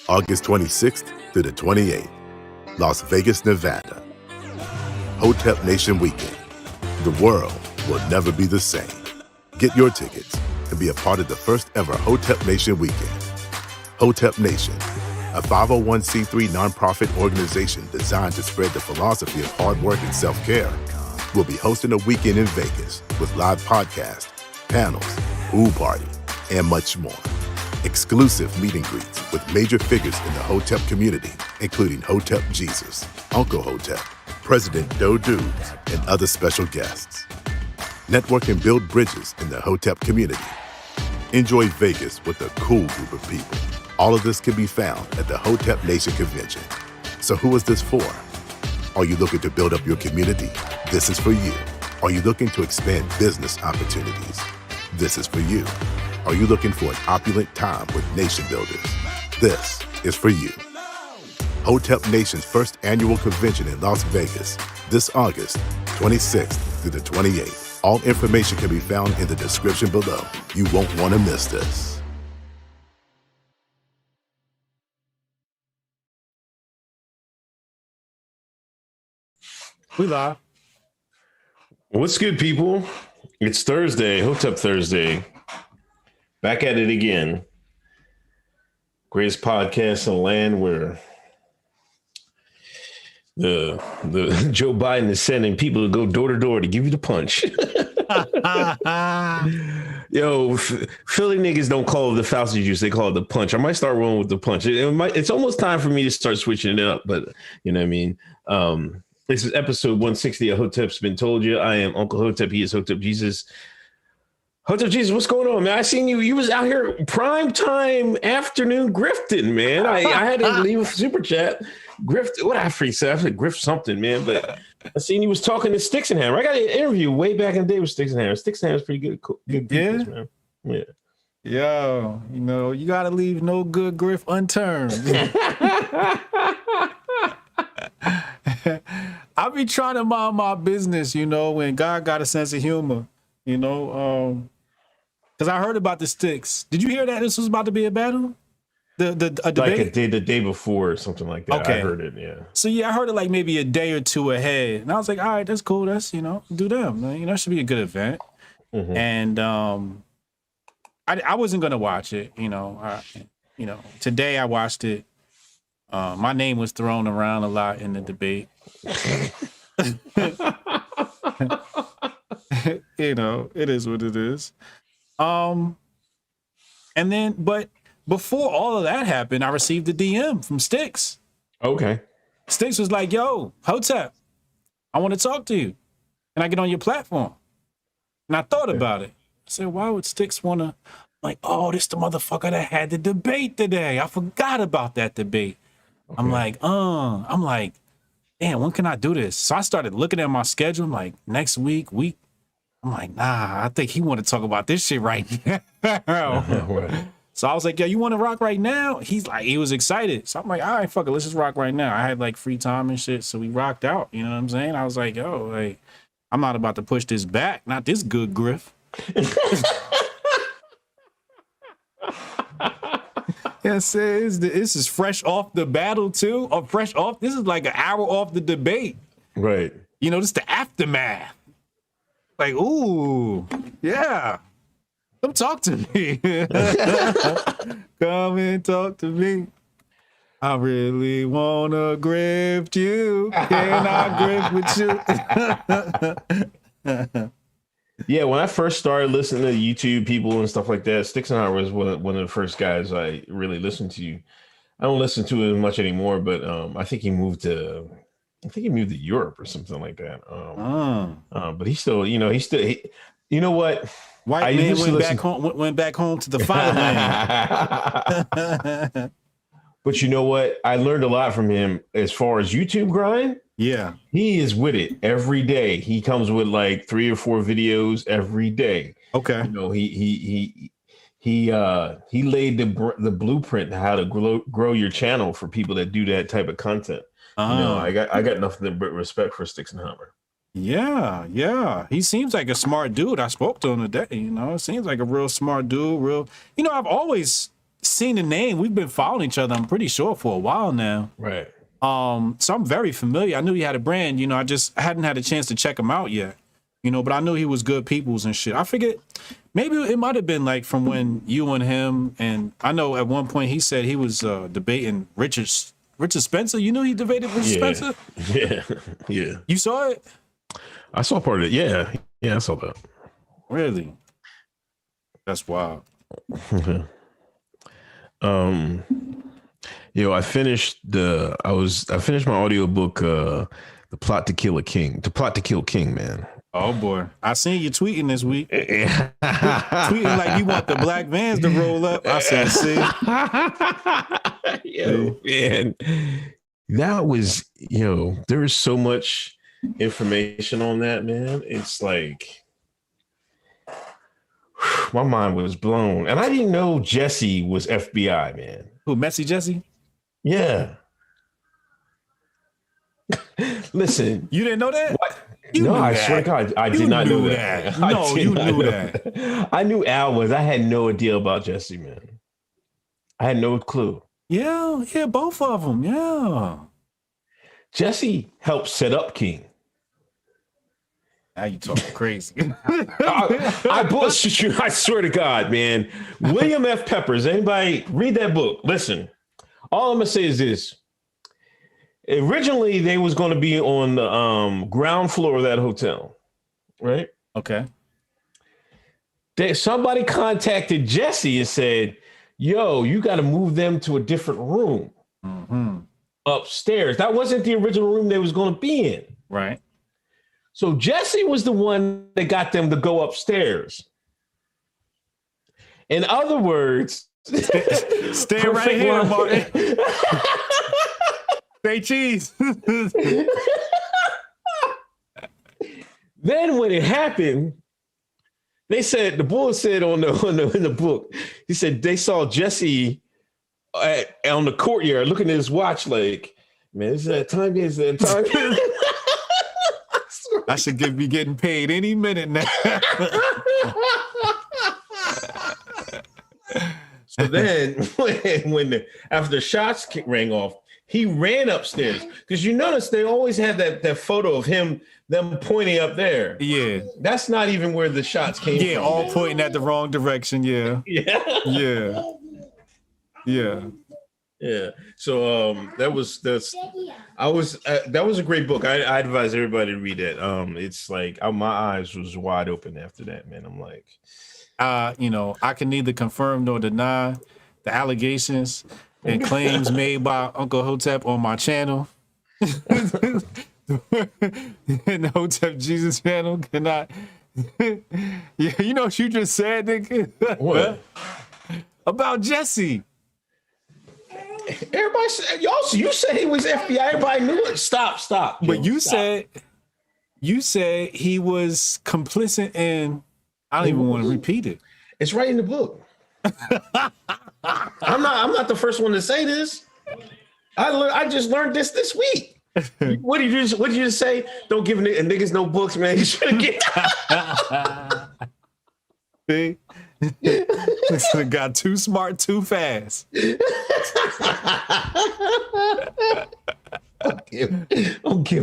August 26th through the 28th, Las Vegas, Nevada. Hotep Nation Weekend. The world will never be the same. Get your tickets and be a part of the first ever Hotep Nation Weekend. Hotep Nation, a 501c3 nonprofit organization designed to spread the philosophy of hard work and self-care, will be hosting a weekend in Vegas with live podcasts, panels, pool party, and much more. Exclusive meet and greets with major figures in the Hotep community, including Hotep Jesus, Uncle Hotep, President Doe Dudes, and other special guests. Network and build bridges in the Hotep community. Enjoy Vegas with a cool group of people. All of this can be found at the Hotep Nation Convention. So who is this for? Are you looking to build up your community? This is for you. Are you looking to expand business opportunities? This is for you. Are you looking for an opulent time with nation builders? This is for you. Hotep Nation's first annual convention in Las Vegas, this August 26th through the 28th. All information can be found in the description below. You won't want to miss this. We live. What's good, people? It's Thursday, Hotep Thursday. Back at it again. Greatest podcast in the land where the Joe Biden is sending people to go door to door to give you the punch. Yo, Philly niggas don't call it the Fauci juice, they call it the punch. I might start rolling with the punch. It's almost time for me to start switching it up, but you know what I mean? This is episode 160 of Hotep's Been Told You. I am Uncle Hotep. He is Hotep Jesus. Hotep Jesus, what's going on, man? I seen you. You was out here prime time afternoon grifting, man. I had to leave a super chat. Grift, what I freak said? I said grift something, man. But I seen you was talking to Sticks and Hammer. I got an interview way back in the day with Sticks and Hammer. Sticks and Hammer's pretty good business, man. Yeah. Yo, you know, you got to leave no good grift unturned. I be trying to mind my business, you know, when God got a sense of humor, you know, because I heard about the Sticks. Did you hear that this was about to be a battle? A debate? Like the day before or something like that. Okay. I heard it, yeah. So, yeah, I heard it like maybe a day or two ahead. And I was like, all right, that's cool. That's, you know, do them. You know, it should be a good event. Mm-hmm. And I wasn't going to watch it, you know. Today I watched it. My name was thrown around a lot in the debate. You know, it is what it is. And then, but before all of that happened, I received a DM from Sticks. Okay. Sticks was like, yo, Hotep, I want to talk to you. Can I get on your platform? And I thought about it. I said, why would Sticks want to, like, oh, this the motherfucker that had the debate today. I forgot about that debate. Okay. I'm like, damn, when can I do this? So I started looking at my schedule. I'm like, next week. I'm like, nah, I think he want to talk about this shit right now. So I was like, yeah, you want to rock right now? He was excited. So I'm like, all right, fuck it, let's just rock right now. I had like free time and shit, so we rocked out. You know what I'm saying? I was like, yo, like, I'm not about to push this back. Not this good griff. Yeah, says this is fresh off the battle too, or fresh off. This is like an hour off the debate, right? You know, this is the aftermath. Like, ooh, yeah, come talk to me. Come and talk to me. I really wanna grift you. Can I grift with you? Yeah, when I first started listening to YouTube people and stuff like that, Sticks and I was one of the first guys I really listened to. I don't listen to him much anymore, but I think he moved to Europe or something like that. But he still, you know, you know what? White man went back home to the fatherland. But you know what? I learned a lot from him as far as YouTube grind. Yeah. He is with it every day. He comes with like 3 or 4 videos every day. Okay. You know, he laid the blueprint how to grow your channel for people that do that type of content. You know, I got nothing but respect for Sticks and Hammer. Yeah. He seems like a smart dude. I spoke to him today. You know, it seems like a real smart dude. You know, I've always seen the name. We've been following each other, I'm pretty sure, for a while now. Right. So I'm very familiar. I knew he had a brand, I hadn't had a chance to check him out yet, but I knew he was good peoples and shit. I figured maybe it might have been like from when you and him, and I know at one point he said he was debating Richard Spencer. You knew he debated Richard Spencer? Yeah. Yeah. You saw it? I saw part of it. Yeah. Yeah, I saw that. Really? That's wild. I finished my audiobook, The Plot to Kill King, man. Oh boy. I seen you tweeting this week. Tweeting like you want the black vans to roll up. I said, see. Man. That was, there is so much information on that, man. It's like my mind was blown. And I didn't know Jesse was FBI, man. Who, Messy Jesse? Yeah. Listen. You didn't know that? I swear to God, I did not know that. No, you knew that. I knew Al was. I had no idea about Jesse, man. I had no clue. Yeah, both of them, yeah. Jesse helped set up King. Now you talking crazy. I bullshit you. I swear to God, man. William F. Peppers. Anybody read that book? Listen. All I'm gonna say is this. Originally, they was going to be on the ground floor of that hotel, right? Okay. Somebody contacted Jesse and said, "Yo, you got to move them to a different room upstairs." That wasn't the original room they was going to be in, right? So Jesse was the one that got them to go upstairs. In other words, stay right here, Martin. Say cheese. Then when it happened, they said, the bull said in the book, he said they saw Jesse on the courtyard looking at his watch like, man, is that time? Is that time? I should be getting paid any minute now. So then after the shots rang off, he ran upstairs because you notice they always have that photo of them pointing up there. Yeah. That's not even where the shots came from. Yeah, all pointing at the wrong direction. Yeah. Yeah. Yeah. Yeah. Yeah. So that was a great book. I advise everybody to read that. It's like my eyes was wide open after that, man. I'm like, I can neither confirm nor deny the allegations and claims made by Uncle Hotep on my channel. And the Hotep Jesus channel cannot. Yeah, you know what you just said, nigga? What? About Jesse. Everybody said, you said he was FBI. Everybody knew it. Stop. But you said he was complicit in. I don't even want to repeat it. It's right in the book. I'm not the first one to say this. I just learned this week. What did you just say? Don't give niggas no books, man. You should get. See, got too smart too fast. Don't give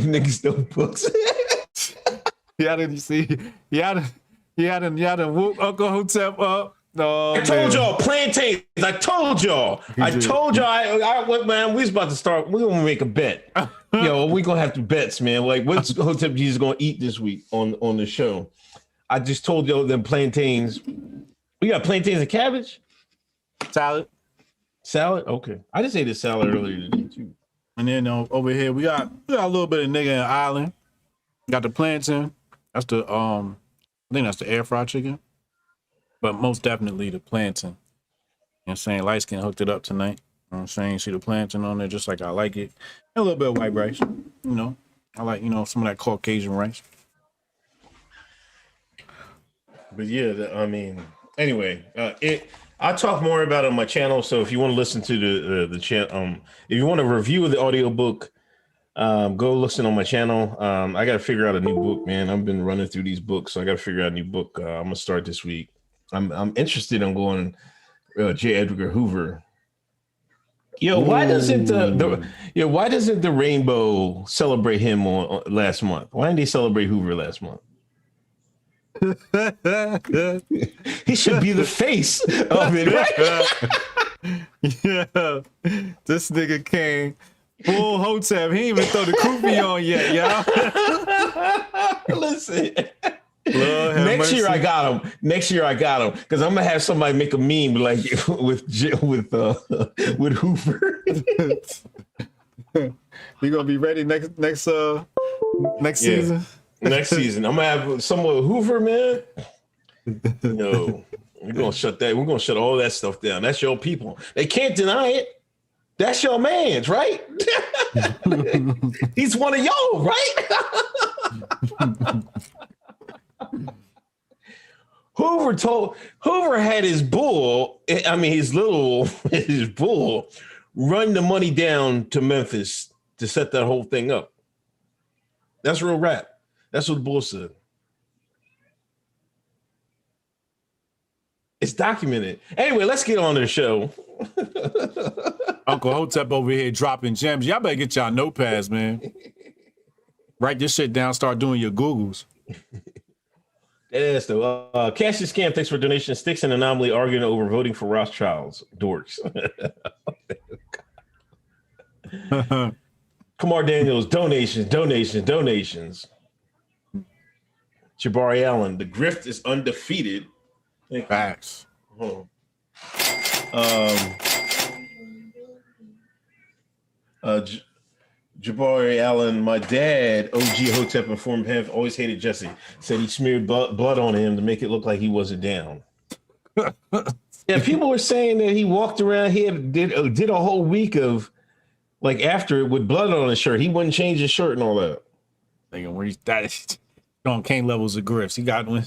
niggas no books. Y'all didn't see. Y'all done whoop Uncle Hotep up. No, I told y'all plantains. I told y'all. Man, we was about to start. We gonna make a bet. Yo, we gonna have to bets, man. Like, what's Hotep Jesus gonna eat this week on the show? I just told y'all them plantains. We got plantains and cabbage. Salad. Okay, I just ate a salad earlier today too. And then over here we got a little bit of nigga and island. Got the plantain. That's the I think that's the air fried chicken. But most definitely the plantain. You know what I'm saying? Light Skin hooked it up tonight. You know what I'm saying? See the plantain on there just like I like it. And a little bit of white rice. I like, some of that Caucasian rice. But yeah, anyway, I talk more about it on my channel. So if you want to listen to the channel, if you want a review of the audiobook, go listen on my channel. I got to figure out a new book, man. I've been running through these books, so I got to figure out a new book. I'm gonna start this week. I'm interested in going J. Edgar Hoover. Why doesn't the Rainbow celebrate him on last month? Why didn't they celebrate Hoover last month? He should be the face of it, right? Yeah, this nigga came full Hotep. He ain't even throw the kufi on yet, y'all. Listen. Next year I got him. Because I'm gonna have somebody make a meme like with Hoover. You gonna be ready next season? Next season, I'm gonna have someone with Hoover, man. No, we're gonna shut that. We're gonna shut all that stuff down. That's your people. They can't deny it. That's your man's, right? He's one of y'all, right? Hoover had his bull. I mean, his bull run the money down to Memphis to set that whole thing up. That's real rap. That's what the bull said. It's documented. Anyway, let's get on to the show. Uncle Hotep over here dropping gems. Y'all better get y'all notepads, man. Write this shit down. Start doing your Googles. Yes, though. Cassius Scam, thanks for donation. Sticks and Anomaly arguing over voting for Rothschilds. Dorks. Kamar Daniels, donations. Jabari Allen, the grift is undefeated. Facts. Jabari Allen, my dad, OG Hotep, and former have always hated Jesse. Said he smeared blood on him to make it look like he wasn't down. Yeah, people were saying that he walked around. He did a whole week of like after it with blood on his shirt. He wouldn't change his shirt and all that. Thinking where he's that on Kane levels of grifts. He got one.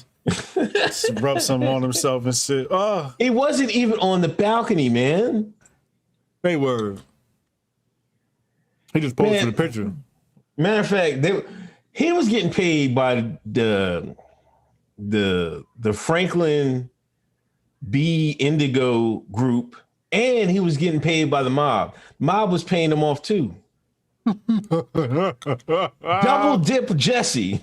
Rub some on himself and said, "Oh, he wasn't even on the balcony, man." They were. He just posted a picture. Matter of fact, he was getting paid by the Franklin B Indigo group, and he was getting paid by the mob. Mob was paying him off too. Double dip Jesse.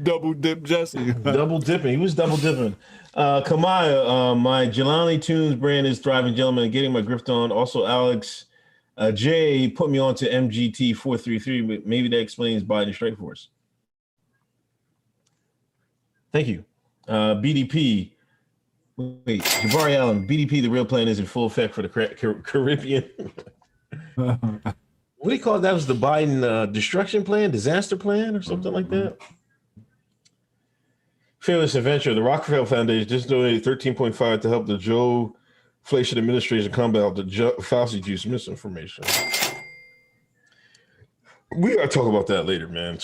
Double dip Jesse. Double dipping. He was double dipping. Kamaya, my Jelani Tunes brand is thriving, gentlemen, getting my grift on. Also, Alex J put me on to MGT 433, but maybe that explains Biden Strike Force. Thank you. BDP. Wait, Jabari Allen, BDP, the real plan is in full effect for the Caribbean. What do you call it? That was the Biden destruction plan, disaster plan, or something like that? Fearless Adventure, the Rockefeller Foundation just donated $13.5 to help the Joe Inflation Administration combat the Fauci juice misinformation. We gotta talk about that later, man.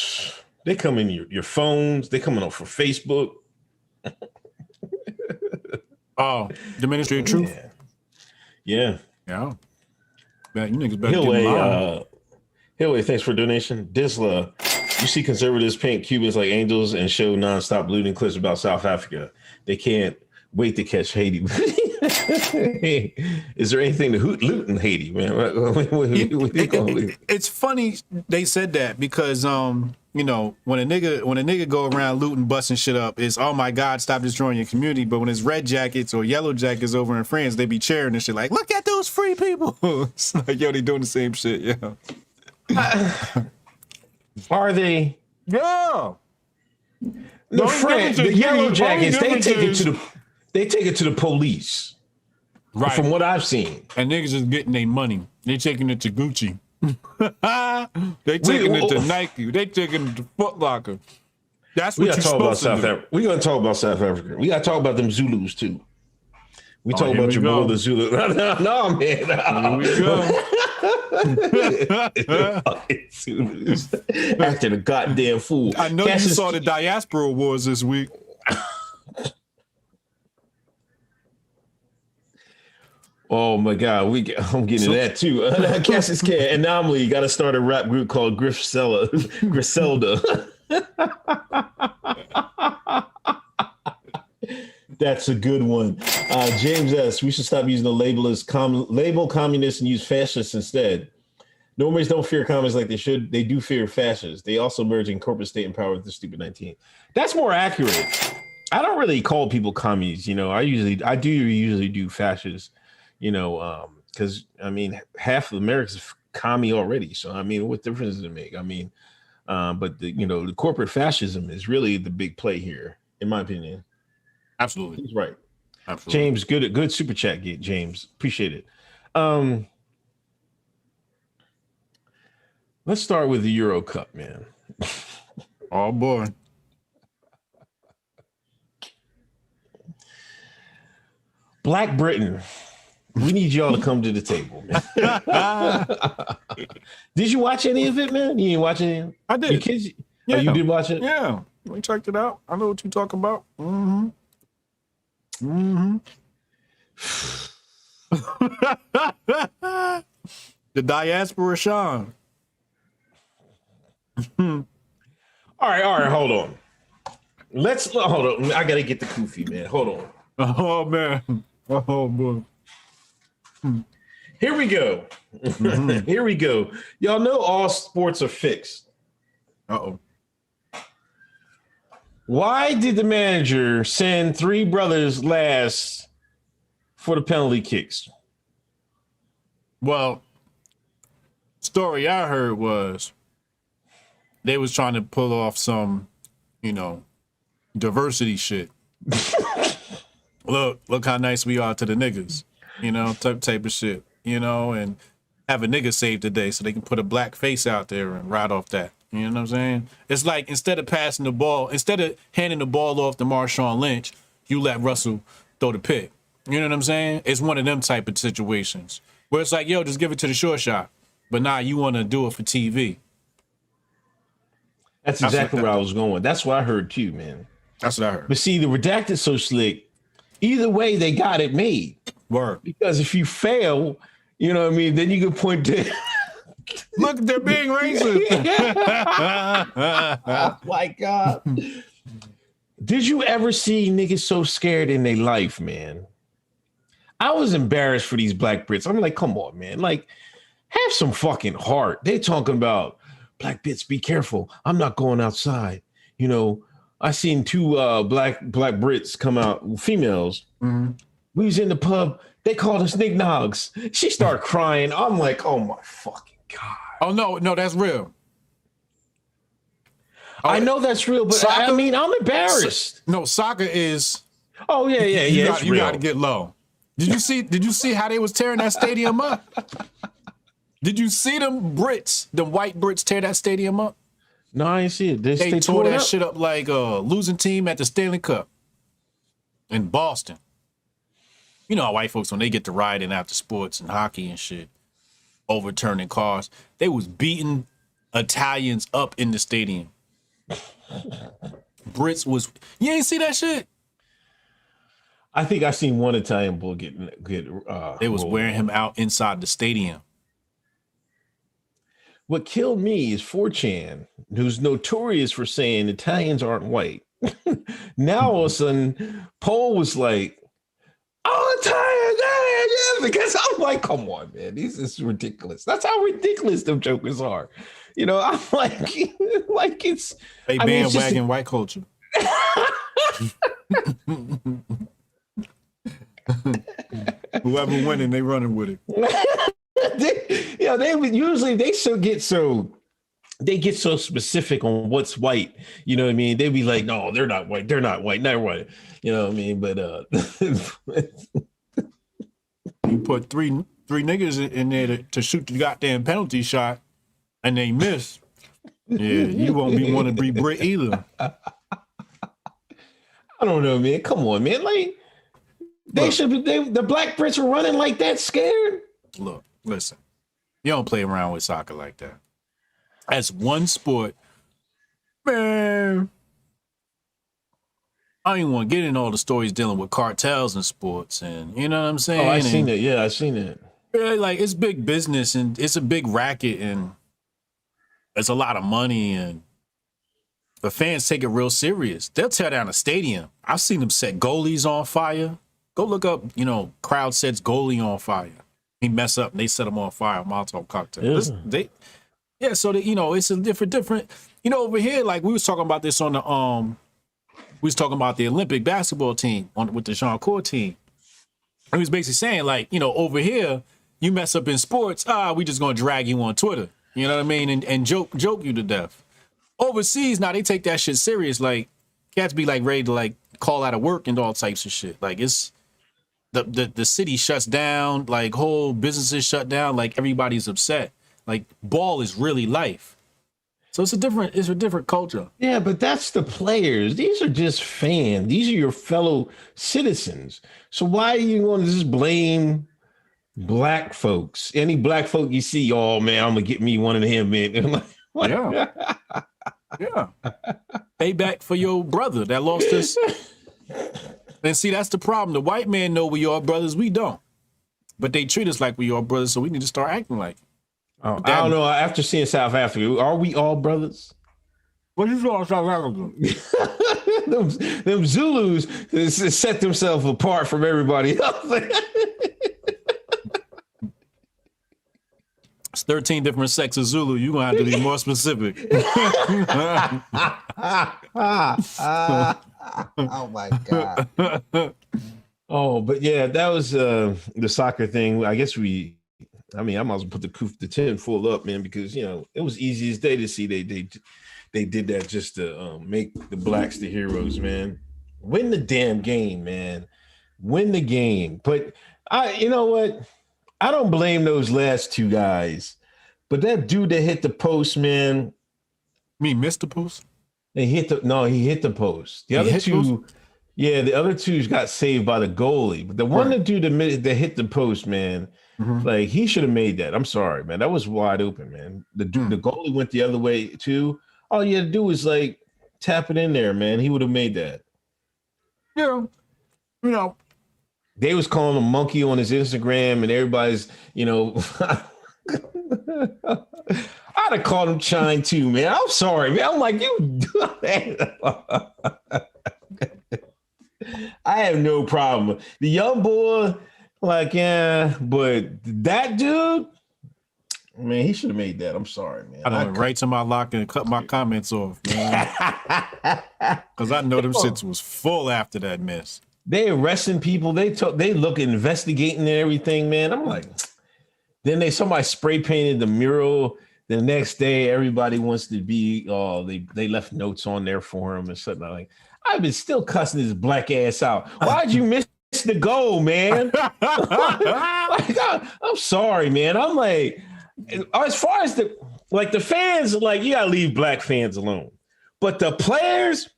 They come in your phones. They coming up for Facebook. Oh, the Ministry of Truth. Yeah. Man, you niggas better get Hillway, thanks for donation. Disla, you see conservatives paint Cubans like angels and show nonstop looting clips about South Africa. They can't wait to catch Haiti. Is there anything to loot in Haiti, man? It's funny they said that because you know, when a nigga go around looting, busting shit up, it's oh my God, stop destroying your community. But when it's red jackets or yellow jackets over in France, they be cheering and shit like, look at those free people. It's like, yo, they doing the same shit, yo. Are they? Yeah. The yellow jackets, they take it to the police. Right. From what I've seen. And niggas is getting their money. They taking it to Gucci. They taking it to Nike. They taking it to Foot Locker. That's what you're supposed to do. We're going to talk about South Africa. We got to talk about them Zulus, too. We talk about your boy, the Zulu. No, man. Here we go. Zulus. After the goddamn fool. I know you saw the Diaspora Awards this week. Oh my God, I'm getting to that too. Cassius Can Anomaly got to start a rap group called Griselda. That's a good one. James S. We should stop using the label communists and use fascists instead. Normies don't fear communists like they should. They do fear fascists. They also merge in corporate state and power with the stupid 19. That's more accurate. I don't really call people commies. You know, I usually do fascists. You know, because I mean, half of America's commie already. So I mean, what difference does it make? I mean, but the corporate fascism is really the big play here, in my opinion. Absolutely, he's right. Absolutely, James, good super chat, James. Appreciate it. Let's start with the Eurocup, man. Oh boy. Black Britain, we need y'all to come to the table, man. Did you watch any of it, man? You didn't watch any? I did. Your kids? Yeah. Oh, you did watch it? Yeah. We checked it out. I know what you're talking about. Mm-hmm. The diaspora Sean. All right, hold on. Hold on. I gotta get the kufi, man. Hold on. Oh man. Oh boy. Here we go. Mm-hmm. Here we go. Y'all know all sports are fixed. Uh-oh. Why did the manager send three brothers last for the penalty kicks? Well, story I heard was they was trying to pull off some, diversity shit. Look how nice we are to the niggas, type of shit, and have a nigga save the day so they can put a black face out there and ride off that. You know what I'm saying? It's like instead of handing the ball off to Marshawn Lynch, you let Russell throw the pick. You know what I'm saying? It's one of them type of situations where it's like, yo, just give it to the short shot. But now you want to do it for TV. That's exactly where I was going. That's what I heard too, man. That's what I heard. But see, the redacted so slick. Either way, they got it made. Word. Because if you fail, you know what I mean, then you can point to... Look, they're being racist. Oh, my God. Did you ever see niggas so scared in their life, man? I was embarrassed for these black Brits. I'm like, come on, man. Like, have some fucking heart. They talking about black Brits, be careful. I'm not going outside. I seen two black Brits come out, females. Mm-hmm. We was in the pub. They called us knick-knocks. She started crying. I'm like, oh my fucking God. Oh, no, that's real. I know that's real, but soccer, I'm embarrassed. No, soccer is. Oh yeah. You got to get low. Did you see how they was tearing that stadium up? Did you see them white Brits tear that stadium up? No, I didn't see it. They tore that shit up like a losing team at the Stanley Cup in Boston. You know how white folks, when they get to riding after sports and hockey and shit, overturning cars, they was beating Italians up in the stadium. Brits was... You ain't see that shit? I think I seen one Italian bull get they was wearing him out inside the stadium. What killed me is 4chan, who's notorious for saying Italians aren't white. Now all of a sudden, Paul was like, "Oh, Italians!" Because I'm like, come on, man, this is ridiculous. That's how ridiculous them jokers are. I'm like, it's they bandwagon white culture. Whoever winning, they running with it. They get so specific on what's white. You know what I mean? They'd be like, no, they're not white. They're not white. Not white. You know what I mean? But you put three niggas in there to shoot the goddamn penalty shot, and they miss. Yeah, you won't be want to be Brit either. I don't know, man. Come on, man. Like the black Brits were running like that, scared. Look, listen. You don't play around with soccer like that. That's one sport, man. I don't even want to get in all the stories dealing with cartels and sports, and you know what I'm saying. Oh, I seen it. Yeah, I seen it. Yeah, like it's big business and it's a big racket and it's a lot of money and the fans take it real serious. They'll tear down a stadium. I've seen them set goalies on fire. Go look up, crowd sets goalie on fire. He mess up and they set him on fire. Molotov cocktail. So it's a different. Over here, like we was talking about this on the we was talking about the Olympic basketball team with the Jean Court team. He was basically saying, like, over here, you mess up in sports, we just gonna drag you on Twitter. You know what I mean? And joke you to death. Overseas, now they take that shit serious. Like, cats be like ready to like call out of work and all types of shit. Like, it's the city shuts down, like whole businesses shut down, like everybody's upset. Like, ball is really life. So it's a different culture. Yeah, but that's the players. These are just fans. These are your fellow citizens. So why are you going to just blame black folks? Any black folk you see, oh man, I'm gonna get me one of them, man. Yeah. Yeah. Payback for your brother that lost us. And see, that's the problem. The white man know we are brothers. We don't. But they treat us like we are brothers, so we need to start acting like it. Oh, I don't know. After seeing South Africa, are we all brothers? What you saw in South Africa? them Zulus set themselves apart from everybody else. It's 13 different sects of Zulu. You're going to have to be more specific. Oh, my God. Oh, but yeah, that was the soccer thing. I guess I might as well put the 10 full up, man, because, it was easy as day to see they did that just to make the blacks the heroes, man. Win the damn game, man. Win the game. But you know what? I don't blame those last two guys, but that dude that hit the post, man. Me, Mr. Post? He hit the post. The other two got saved by the goalie. But the one that hit the post, man, like he should have made that. I'm sorry, man. That was wide open, man. The goalie went the other way too. All you had to do was like tap it in there, man. He would have made that. Yeah. They was calling him monkey on his Instagram, and everybody's, I'd have called him Chine too, man. I'm sorry, man. I'm like, you. I have no problem. The young boy, like, yeah, but that dude, man, he should have made that. I'm sorry, man. I went right to my locker and cut my comments off, man. Because I know them shits was full after that mess. They arresting people. They look investigating and everything, man. I'm like, then somebody spray painted the mural. The next day, everybody wants to be. Oh, they left notes on there for him and something like. I've been still cussing this black ass out. Why'd you miss the goal, man? I'm sorry, man. I'm like, as far as the fans, like, you gotta leave black fans alone. But the players.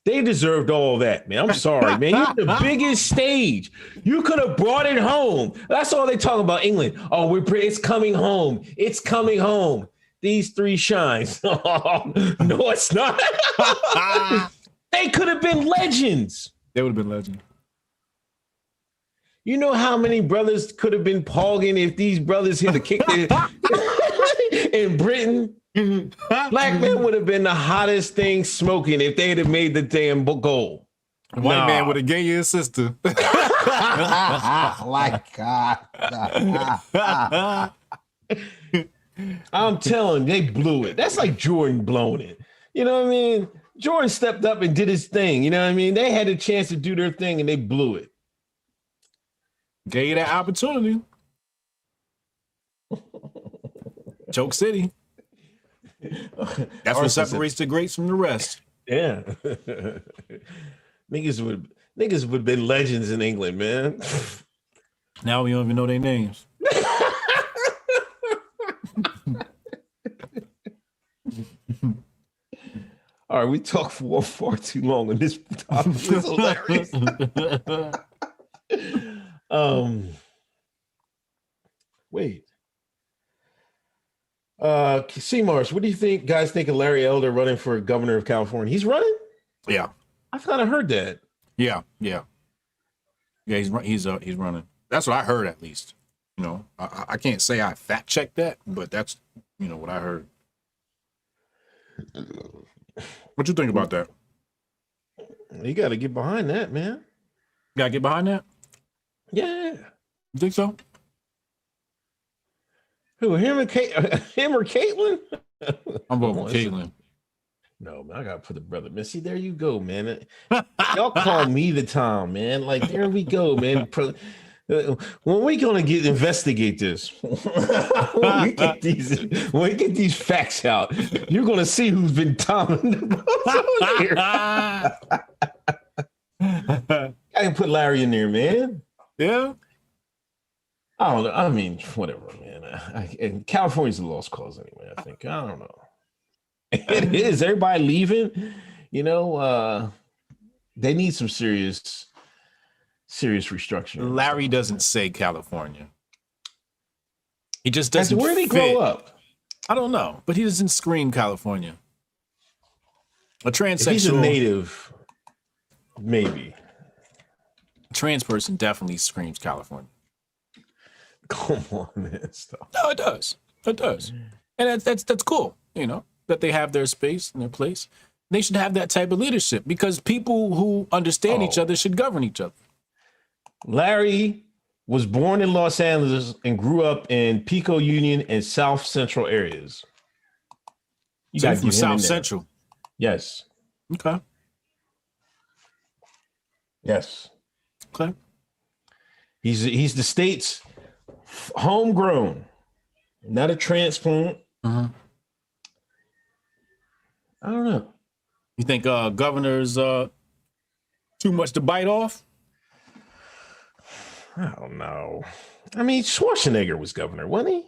They deserved all that, man. I'm sorry, man. You're the biggest stage. You could have brought it home. That's all they talk about England. Oh, it's coming home. It's coming home. These three shines. No, it's not. They could have been legends. They would have been legends. You know how many brothers could have been pogging if these brothers hit a kick in Britain? Black men would have been the hottest thing smoking if they'd have made the damn goal. White man would have gave you a sister. My God. I'm telling you, they blew it. That's like Jordan blowing it. You know what I mean? Jordan stepped up and did his thing. You know what I mean? They had a chance to do their thing and they blew it. Gave you that opportunity. Choke City. That's what separates the greats from the rest. Yeah. Niggas would have been legends in England, man. Now we don't even know their names. All right, we talked for far too long on this topic. It's hilarious. Wait. Seamars, what do you guys think of Larry Elder running for governor of California? He's running? Yeah. I thought I heard that. Yeah. He's running. That's what I heard, at least. I can't say I fact checked that, but that's what I heard. What you think about that? You got to get behind that, man. Gotta get behind that? Yeah. You think so? Who, him or Caitlyn? I'm voting for Caitlyn. No, man, I got to put the brother. Man, see, there you go, man. Y'all call me the Tom, man. Like, there we go, man. When we gonna investigate this? when we get these facts out, you're gonna see who's been tomming here. I can put Larry in there, man. Yeah. I don't know. I mean, whatever, man. And California's a lost cause anyway. I think. I don't know. It is. Everybody leaving. You know, they need some serious restructuring. Larry doesn't say California. He just doesn't. Where did he grow up? I don't know, but he doesn't scream California. A transsexual. If he's a native, maybe. A trans person definitely screams California. Come on, man. Stop. No, it does. It does. And that's cool, you know, that they have their space and their place. They should have that type of leadership because people who understand each other should govern each other. Larry was born in Los Angeles and grew up in Pico Union and South Central areas. You got from South Central. Yes. Okay. Yes. Okay. He's the state's homegrown, not a transplant. Uh-huh. I don't know. You think governor's too much to bite off? I don't know. I mean, Schwarzenegger was governor, wasn't he?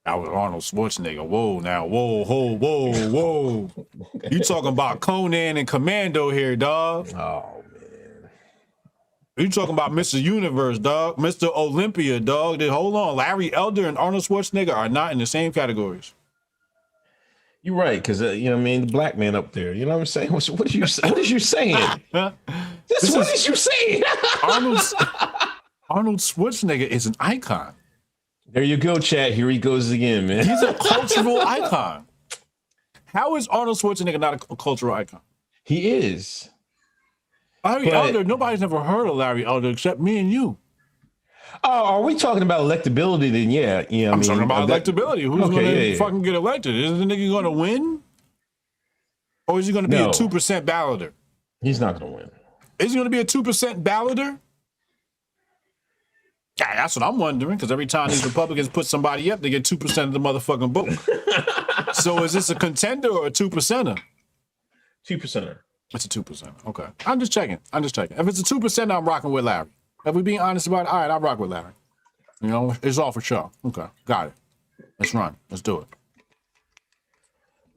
That was Arnold Schwarzenegger. Whoa, now, whoa. You talking about Conan and Commando here, dog? Oh man. You talking about Mr. Universe, dog? Mr. Olympia, dog? Hold on, Larry Elder and Arnold Schwarzenegger are not in the same categories. You're right, because you know what I mean, the black man up there. You know what I'm saying? What is you saying? What is you saying? Arnold Schwarzenegger is an icon. There you go, chat. Here he goes again, man. He's a cultural icon. How is Arnold Schwarzenegger not a cultural icon? He is. Larry Elder, nobody's ever heard of Larry Elder except me and you. Oh, are we talking about electability? Then yeah, I'm talking about electability. Who's going to fucking get elected? Is the nigga going to win, or is he going to be a 2% balloter? He's not going to win. Is he going to be a 2% balloter? Yeah, that's what I'm wondering. Because every time these Republicans put somebody up, they get 2% of the motherfucking vote. So is this a contender or a 2%er? 2%er. It's a 2%. Okay, I'm just checking. If it's a 2%, I'm rocking with Larry. If we being honest about it, all right, I'll rock with Larry. You know, it's all for show. Okay, got it. Let's run. Let's do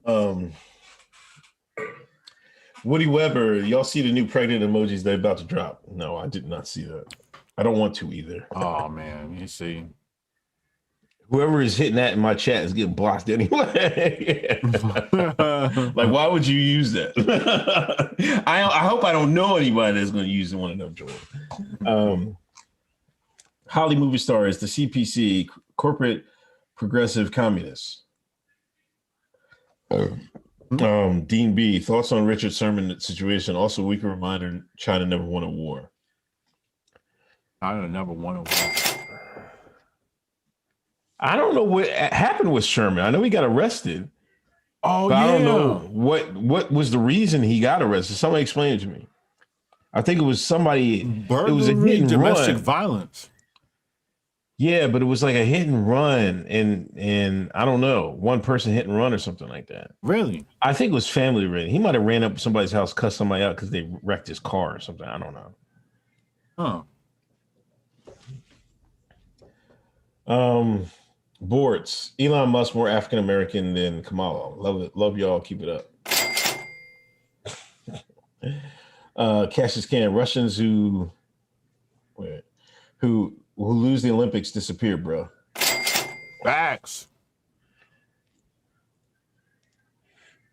it. Woody Weber, y'all see the new pregnant emojis they're about to drop? No, I did not see that. I don't want to either. Oh, man, you see. Whoever is hitting that in my chat is getting blocked anyway. Like, why would you use that? I hope I don't know anybody that's going to use one of them, Jordan. Holly movie stars, the CPC, corporate progressive communists. Dean B, thoughts on Richard Sherman situation. Also, a weaker reminder, China never won a war. China never won a war. I don't know what happened with Sherman. I know he got arrested. Oh, yeah. I don't know what was the reason he got arrested. Somebody explain it to me. I think it was somebody. Burglary, it was a hit and domestic run. violence. Yeah, but it was like a hit and run, and I don't know, one person hit and run or something like that. Really? I think it was family related. He might have ran up to somebody's house, cussed somebody out because they wrecked his car or something. I don't know. Boards. Elon Musk more African American than Kamala. Love it. Love y'all. Keep it up. Cassius Can. Russians who lose the Olympics disappear, bro. Facts.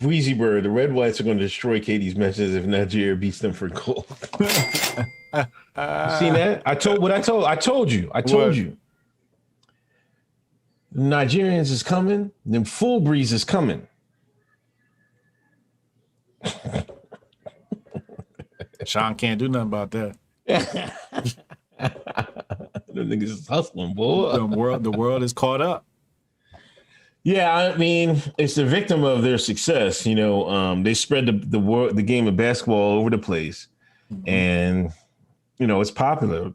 Wheezy Bird. The Red Whites are going to destroy Katie's matches if Nigeria beats them for gold. You seen that? I told you. Nigerians is coming. Then Full Breeze is coming. Sean can't do nothing about that. The niggas is hustling, boy. The world is caught up. Yeah, I mean, it's the victim of their success. You know, they spread the game of basketball all over the place, and you know, it's popular.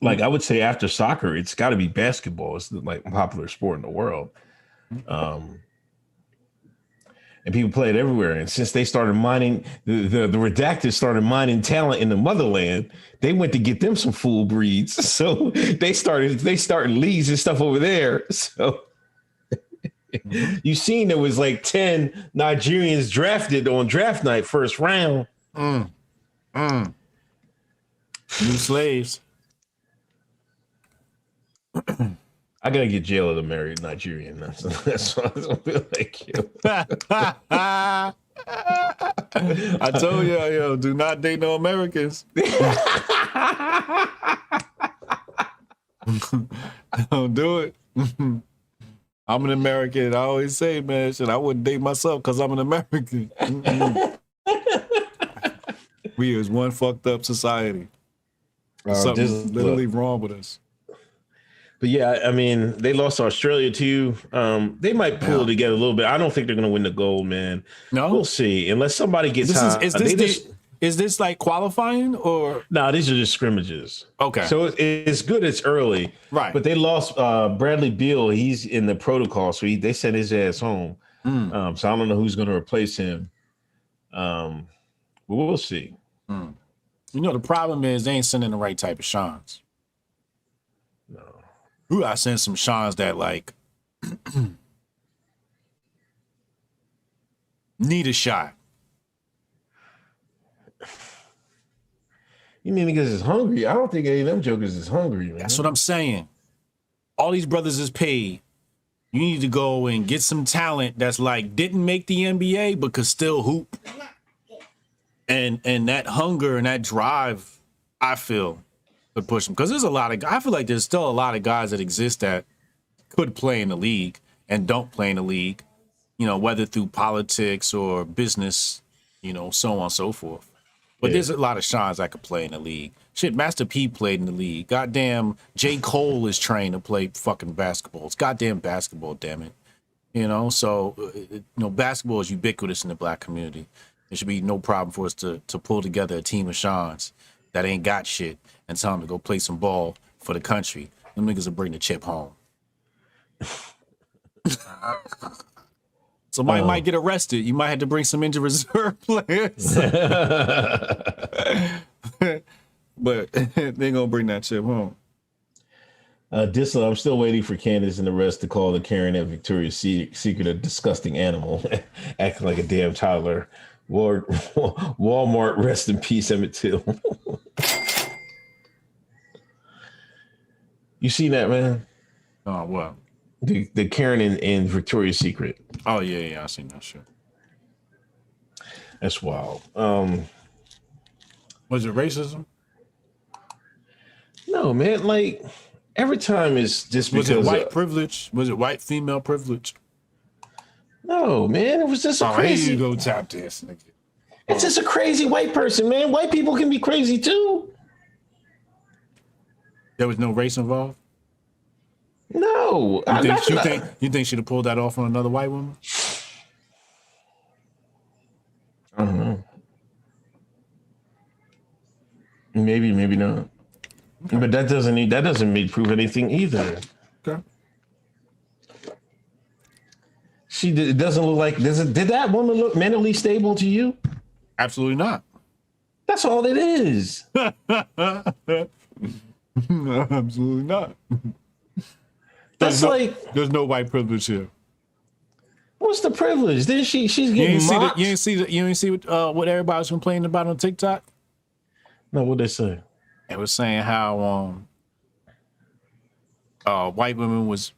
Like I would say, after soccer, it's got to be basketball. It's the like popular sport in the world, and people play it everywhere. And since they started mining, the redacted started mining talent in the motherland, they went to get them some full breeds. So they started leagues and stuff over there. So. You seen there was like 10 Nigerians drafted on draft night, first round. New slaves. I gotta get jail to marry a Nigerian. That's what I feel like. I told you, yo, do not date no Americans. Don't do it. I'm an American. I always say, man, shit, I wouldn't date myself because I'm an American. We is one fucked up society. Something's literally wrong with us. But yeah, I mean, they lost to Australia too. They might pull it together a little bit. I don't think they're gonna win the gold, man. No, we'll see. Unless somebody gets is this like qualifying or no? These are just scrimmages. Okay, so it's good. It's early, right? But they lost Bradley Beal. He's in the protocol, so they sent his ass home. So I don't know who's going to replace him. But we'll see. You know, the problem is they ain't sending the right type of Seans. No, Ooh, I sent some Seans that like need a shot. You mean niggas is hungry? I don't think any of them jokers is hungry, man. That's what I'm saying. All these brothers is paid. You need to go and get some talent that's like didn't make the NBA but could still hoop. And that hunger and that drive, I feel, would push them. Because there's a lot of, I feel like there's still a lot of guys that exist that could play in the league and don't play in the league. You know, whether through politics or business, you know, so on and so forth. But there's a lot of Seans that could play in the league. Shit, Master P played in the league. Goddamn, J. Cole is trained to play fucking basketball. It's goddamn basketball, damn it. You know, so, you know, basketball is ubiquitous in the black community. It should be no problem for us to pull together a team of Seans that ain't got shit and tell them to go play some ball for the country. Them niggas will bring the chip home. Somebody might get arrested. You might have to bring some injured reserve players. But they gonna bring that chip home. Dissel, I'm still waiting for Candace and the rest to call the Karen at Victoria's Secret a disgusting animal, acting like a damn toddler. Walmart, rest in peace, Emmett Till. You seen that, man? Oh, what? The Karen in Victoria's Secret. Oh yeah, I seen that shit. That's wild. Was it racism? No, man. Like every time it's just because was it white privilege? Was it white female privilege? No, man. It was just a crazy. Here you go, tap this, nigga. It's just a crazy white person, man. White people can be crazy too. There was no race involved. No, you think she'd have pulled that off on another white woman? I don't know. Maybe not. Okay. But that doesn't prove anything either. Okay. It doesn't look like. Did that woman look mentally stable to you? Absolutely not. That's all it is. No, absolutely not. That's there's no white privilege here. What's the privilege? Then she's getting mocked. You didn't see what everybody was complaining about on TikTok? No, what they say? It was saying how white women was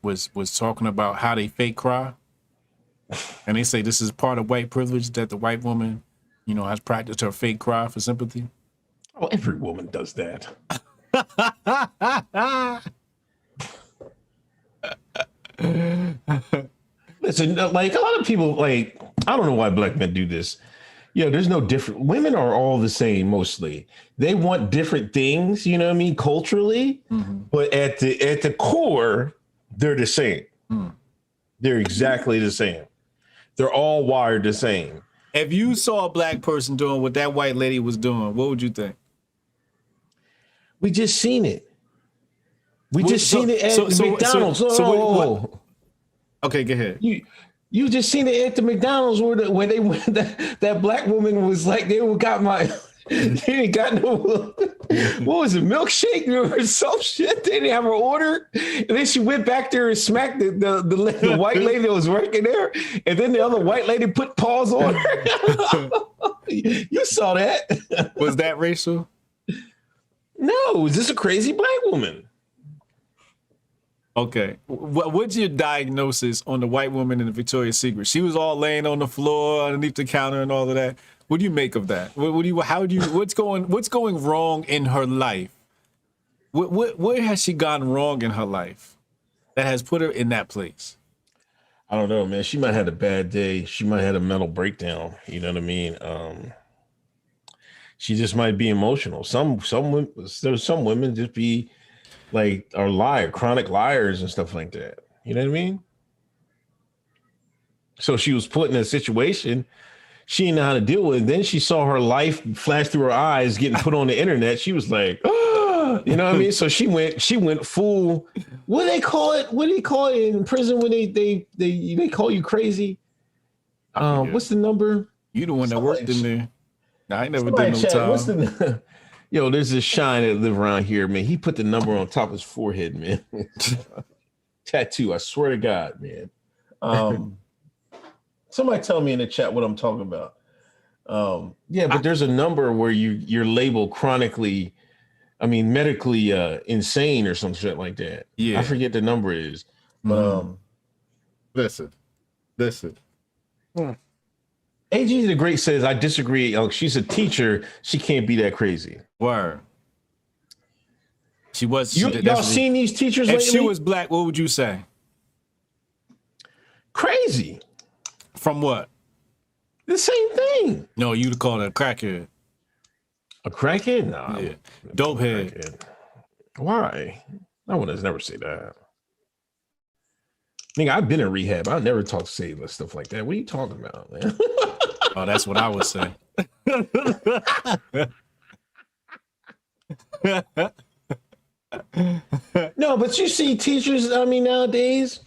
talking about how they fake cry, and they say this is part of white privilege that the white woman, you know, has practiced her fake cry for sympathy. Oh, every woman does that. Listen, like a lot of people, like I don't know why black men do this. Yeah, there's no different. Women are all the same mostly. They want different things, you know what I mean, culturally, but at the core, they're the same. They're exactly the same. They're all wired the same. If you saw a black person doing what that white lady was doing, what would you think? We just seen it. We just seen it at McDonald's. Okay, go ahead. You just seen it at the McDonald's where they went. That black woman was like, they got my. They didn't got no. What was it? Milkshake or some shit. They didn't have her order, and then she went back there and smacked the white lady that was working there, and then the other white lady put paws on her. You saw that? Was that racial? No, it was just a crazy black woman. Okay. What's your diagnosis on the white woman in the Victoria's Secret? She was all laying on the floor underneath the counter and all of that. What do you make of that? What's going wrong in her life? Where has she gone wrong in her life that has put her in that place? I don't know, man. She might have had a bad day. She might have had a mental breakdown. You know what I mean? She just might be emotional. There's some women just be like are chronic liars and stuff like that. You know what I mean? So she was put in a situation she didn't know how to deal with it. Then she saw her life flash through her eyes, getting put on the internet. She was like, oh, you know what I mean? So she went full. What do they call it? What do they call it in prison when they call you crazy? What's the number? You the one that worked in there. I ain't never did no time. What's the Yo, there's this shine that live around here, man. He put the number on top of his forehead, man. Tattoo, I swear to God, man. Somebody tell me in the chat what I'm talking about. But there's a number where you're labeled chronically, medically insane or some shit like that. Yeah. I forget the number is. But listen. AG the Great says, I disagree. She's a teacher. She can't be that crazy. Word. She was. Y'all seen these teachers lately? If she was black, what would you say? Crazy. From what? The same thing. No, you'd call it a crackhead. A crackhead? No. Yeah. Dope head. Why? I would never say that. Nigga, I've been in rehab. I never talk to say stuff like that. What are you talking about, man? Oh, that's what I would say. No, but you see teachers, nowadays,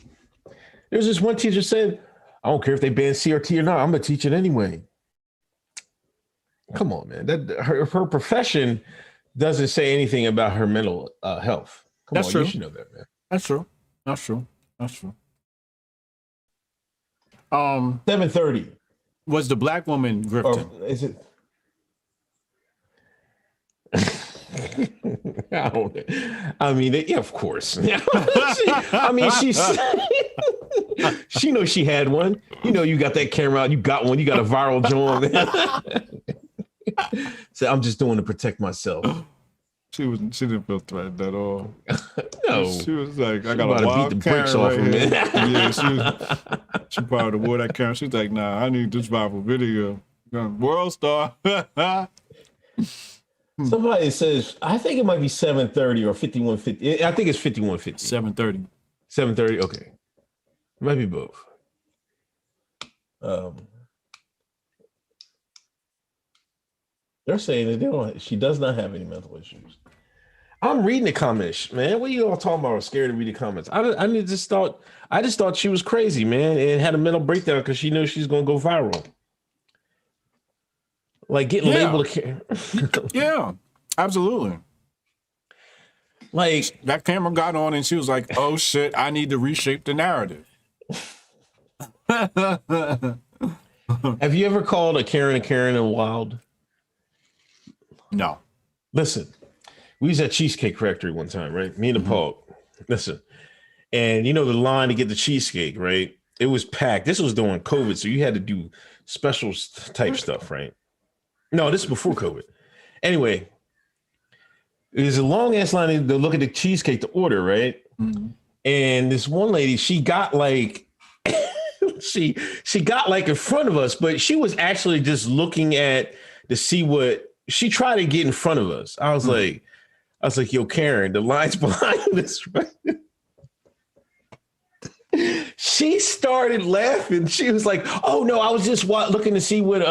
there's this one teacher said, I don't care if they ban CRT or not, I'm going to teach it anyway. Come on, man. Her profession doesn't say anything about her mental health. That's true. You should know that, man. That's true. 7:30. Was the black woman grifting? Or is it? Yeah, of course. She knows she had one. You know, you got that camera out. You got one. You got a viral joint. So I'm just doing to protect myself. She didn't feel threatened at all. No, she was like, I got a wild beat the bricks off of me. Yeah, she probably wore that camera. She's like, nah, I need this viral video. World star. Somebody says, I think it might be 7:30 or 51:50. I think it's 51:50. 7:30. 7:30. Okay, it might be both. They're saying that she does not have any mental issues. I'm reading the comments, man. What are you all talking about? I'm scared to read the comments. I just thought she was crazy, man, and had a mental breakdown because she knew she's gonna go viral. Like getting labeled. Yeah, absolutely. Like that camera got on and she was like, "Oh shit, I need to reshape the narrative." Have you ever called a Karen and Wild? No. Listen, we was at Cheesecake Factory one time, right? Me and the Paul. Listen, and you know the line to get the cheesecake, right? It was packed. This was during COVID, so you had to do special type stuff, right? No, this is before COVID. Anyway, it was a long ass line to look at the cheesecake to order, right? Mm-hmm. And this one lady, she got like she got like in front of us, but she was actually just looking at to see what she tried to get in front of us. I was like, yo, Karen, the line's behind us. Right? She started laughing. She was like, "Oh no, I was just looking to see what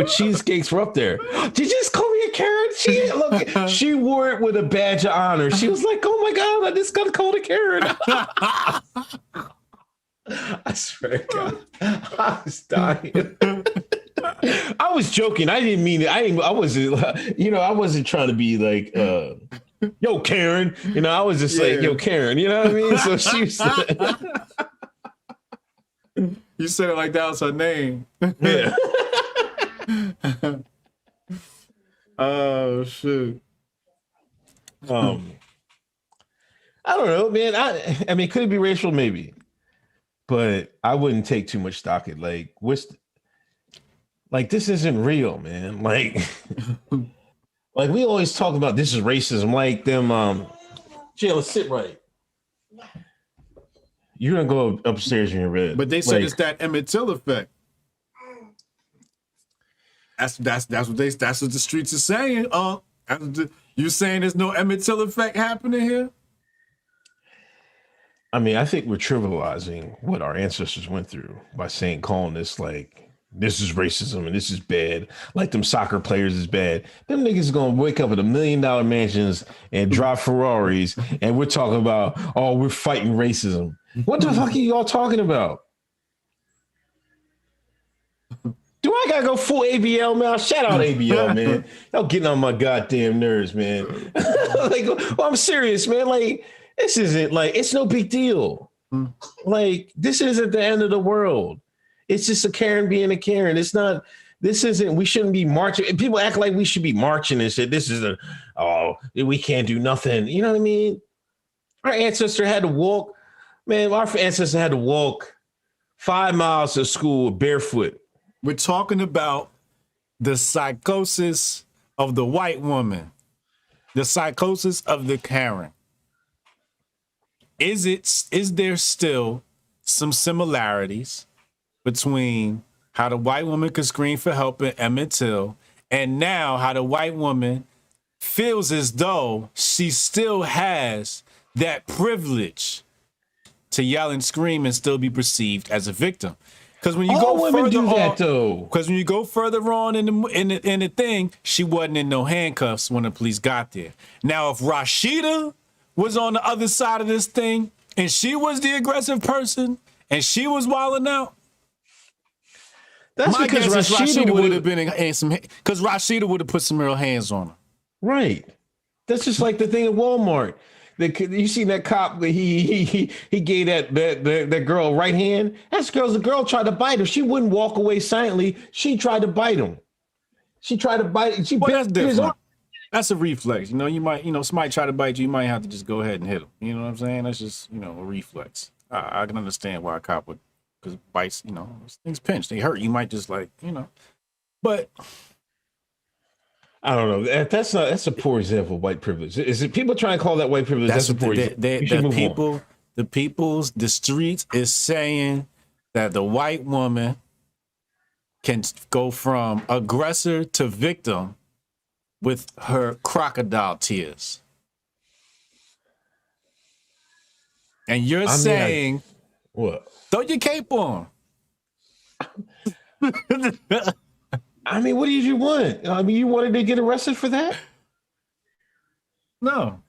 cheesecakes were up there." Did you just call me a Karen? She wore it with a badge of honor. She was like, "Oh my God, I just got called a Karen." I swear to God, I was dying. I was joking. I didn't mean it. I wasn't trying to be like, yo, Karen. I was just like, yo, Karen. You know what I mean? So she was You said it like that was her name. yeah. Oh shit. I don't know, man. I mean, could it be racial? Maybe, but I wouldn't take too much stock in like this isn't real, man. Like we always talk about this is racism. Like them, Jayla, sit right. You're gonna go upstairs in your bed. But they said it's that Emmett Till effect. That's what the streets are saying. You saying there's no Emmett Till effect happening here? I mean, I think we're trivializing what our ancestors went through by calling this like this is racism and this is bad. Like them soccer players is bad. Them niggas gonna wake up at $1 million mansions and drive Ferraris, and we're talking about, oh, we're fighting racism. What the fuck are y'all talking about? Do I gotta go full ABL, man? Shout out ABL, man. Y'all getting on my goddamn nerves, man. I'm serious, man. Like, this isn't like, it's no big deal. Like, this isn't the end of the world. It's just a Karen being a Karen. It's not, we shouldn't be marching. People act like we should be marching and said, we can't do nothing. You know what I mean? Our ancestor had to walk, man, 5 miles to school barefoot. We're talking about the psychosis of the white woman, the psychosis of the Karen. Is there still some similarities between how the white woman could scream for help in Emmett Till and now how the white woman feels as though she still has that privilege to yell and scream and still be perceived as a victim? Because when you go further on, because when you go further on in the thing, she wasn't in no handcuffs when the police got there. Now, if Rashida was on the other side of this thing and she was the aggressive person and she was wilding out, that's my because guess is Rashida would have been in some, because Rashida would have put some real hands on her. Right. That's just like the thing at Walmart. You see that cop? He gave that girl right hand. The girl tried to bite her. She wouldn't walk away silently. She tried to bite him. She tried to bite. That's different. That's a reflex. You might, somebody try to bite you. You might have to just go ahead and hit them. You know what I'm saying? That's just, a reflex. I can understand why a cop would, because bites, things pinch, they hurt. You might just but. I don't know. That's a poor example of white privilege. Is it people trying to call that white privilege? That's a poor example. The streets is saying that the white woman can go from aggressor to victim with her crocodile tears. And you're saying, what? Throw your cape on. I mean, what did you want? I mean, you wanted to get arrested for that? No.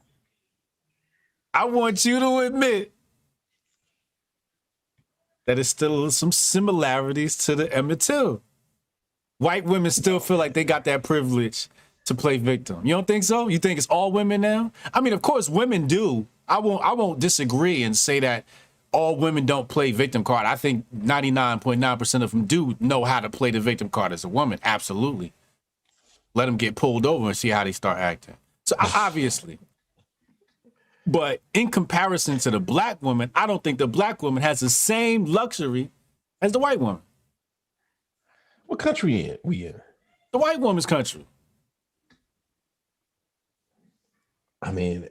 I want you to admit that there's still some similarities to the Emmett Till. White women still feel like they got that privilege to play victim. You don't think so? You think it's all women now? I mean, of course, women do. I won't disagree and say that all women don't play victim card. I think 99.9% of them do know how to play the victim card as a woman. Absolutely. Let them get pulled over and see how they start acting. So obviously. But in comparison to the black woman, I don't think the black woman has the same luxury as the white woman. What country we in? The white woman's country. I mean,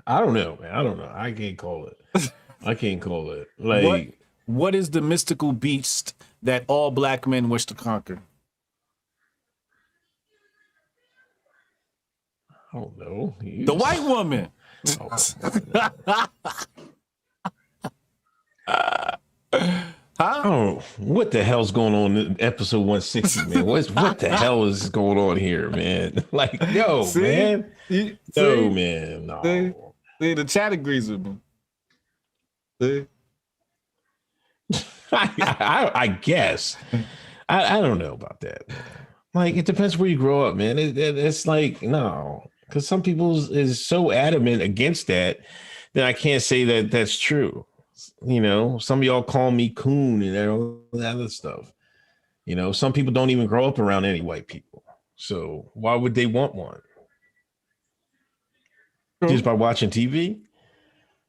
I don't know, man. I don't know. I can't call it. Like, What is the mystical beast that all black men wish to conquer? I don't know. The white woman. Oh, what the hell's going on in episode 160, man? What the hell is going on here, man? Like, yo, See? man. See? Man. No. See, the chat agrees with me. See? I guess. I don't know about that, man. Like, it depends where you grow up, man. It's like, no. Because some people is so adamant against that I can't say that that's true. You know, some of y'all call me coon and all that other stuff. You know, some people don't even grow up around any white people. So why would they want one? Just by watching TV?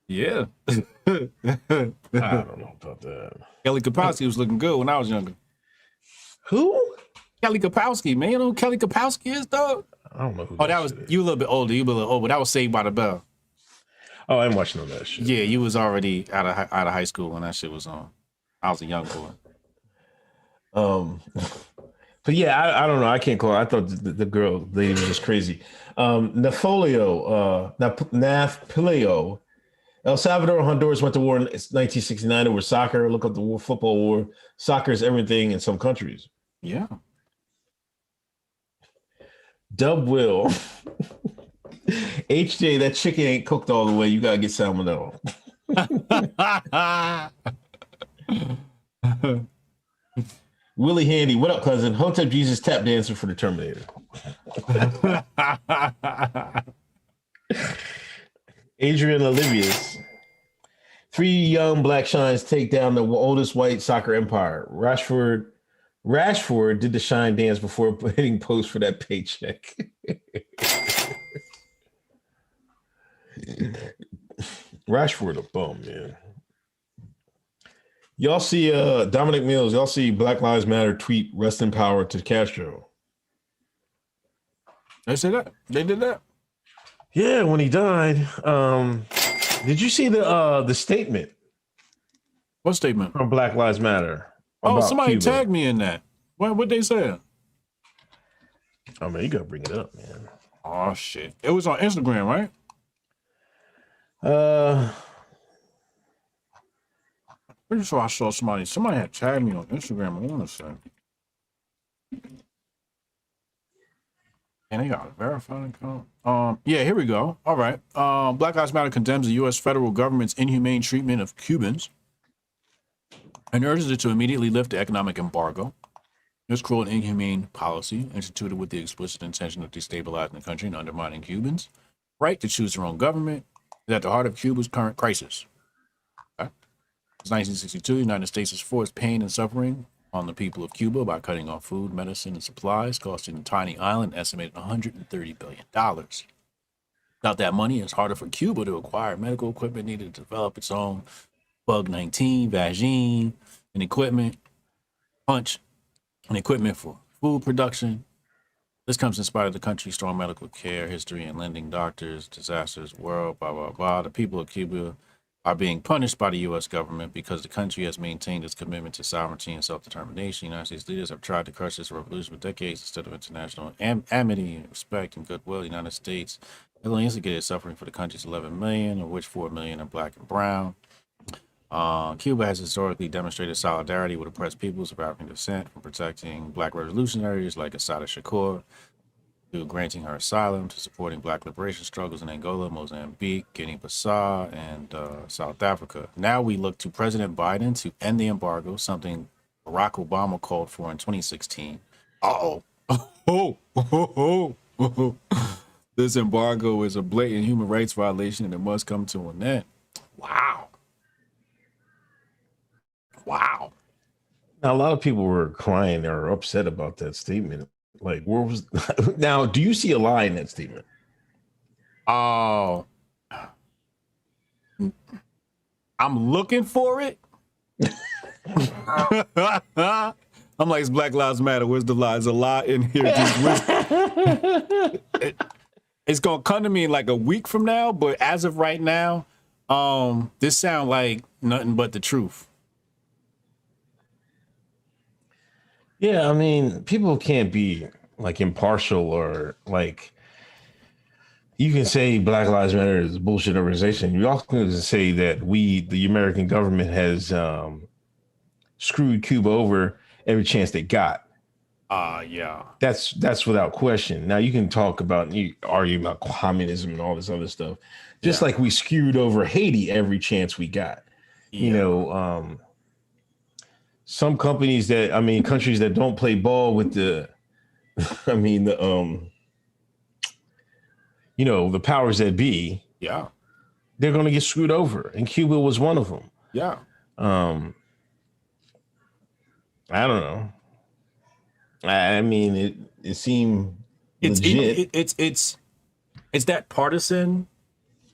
Yeah. I don't know about that. Kelly Kapowski was looking good when I was younger. Who? Kelly Kapowski, man. You know who Kelly Kapowski is, dog? I don't know who that was is. you a little bit older. You a little old, but that was Saved by the Bell. Oh, I ain't watching all that shit. Yeah, you was already out of high school when that shit was on. I was a young boy. But yeah, I don't know. I can't call. I thought the girl lady was just crazy. Nafolio, Pileo, El Salvador and Honduras went to war in 1969 over soccer. Look up the war, football war. Soccer is everything in some countries. Yeah. Dub Will. HJ, that chicken ain't cooked all the way. You gotta get salmonella. Willie Handy, what up, cousin? Hotep Jesus tap dancer for the Terminator. Adrian Olivius. 3 young black shines take down the oldest white soccer empire. Rashford did the shine dance before hitting post for that paycheck. Rashford a bum, man. Y'all see Dominic Mills, y'all see Black Lives Matter tweet rest in power to Castro. They said that. They did that. Yeah, when he died. Did you see the statement? What statement? From Black Lives Matter. Oh, somebody Cuba. tagged me in that. What they say? Oh man, you gotta bring it up, man. Oh shit. It was on Instagram, right? Pretty sure I saw somebody had tagged me on Instagram, I wanna say. And they got a verified account. Yeah, here we go. All right. Black Lives Matter condemns the U.S. federal government's inhumane treatment of Cubans and urges it to immediately lift the economic embargo. This cruel and inhumane policy, instituted with the explicit intention of destabilizing the country and undermining Cubans' right to choose their own government, is at the heart of Cuba's current crisis. Okay. Since 1962, the United States has forced pain and suffering on the people of Cuba by cutting off food, medicine, and supplies, costing the tiny island an estimated $130 billion. Without that money, it's harder for Cuba to acquire medical equipment needed to develop its own Bug-19, vaccine, and equipment, punch, and equipment for food production. This comes in spite of the country's strong medical care, history, and lending doctors, disasters, world, blah, blah, blah. The people of Cuba are being punished by the U.S. government because the country has maintained its commitment to sovereignty and self-determination. United States leaders have tried to crush this revolution for decades instead of international amity, respect, and goodwill. The United States has only instigated suffering for the country's 11 million, of which 4 million are black and brown. Cuba has historically demonstrated solidarity with oppressed peoples of African descent, from protecting black revolutionaries like Assata Shakur, to granting her asylum, to supporting black liberation struggles in Angola, Mozambique, Guinea-Bissau, and South Africa. Now we look to President Biden to end the embargo, something Barack Obama called for in 2016. This embargo is a blatant human rights violation and it must come to an end. Wow. Now, a lot of people were crying or upset about that statement. Like, where was now? Do you see a lie in that statement? Oh, I'm looking for it. I'm like, it's Black Lives Matter. Where's the lie? There's a lie in here. It's gonna come to me in like a week from now, but as of right now, this sounds like nothing but the truth. Yeah, I mean, people can't be like impartial or like you can say Black Lives Matter is a bullshit organization. You also can say that the American government, has screwed Cuba over every chance they got. Yeah. That's without question. Now you can you argue about communism and all this other stuff, just Yeah. like we screwed over Haiti every chance we got. You Yeah. know, some countries that don't play ball with the, I mean the the powers that be, Yeah. they're going to get screwed over, and Cuba was one of them. Yeah. I don't know. I mean, it seemed It's legit. it's that partisan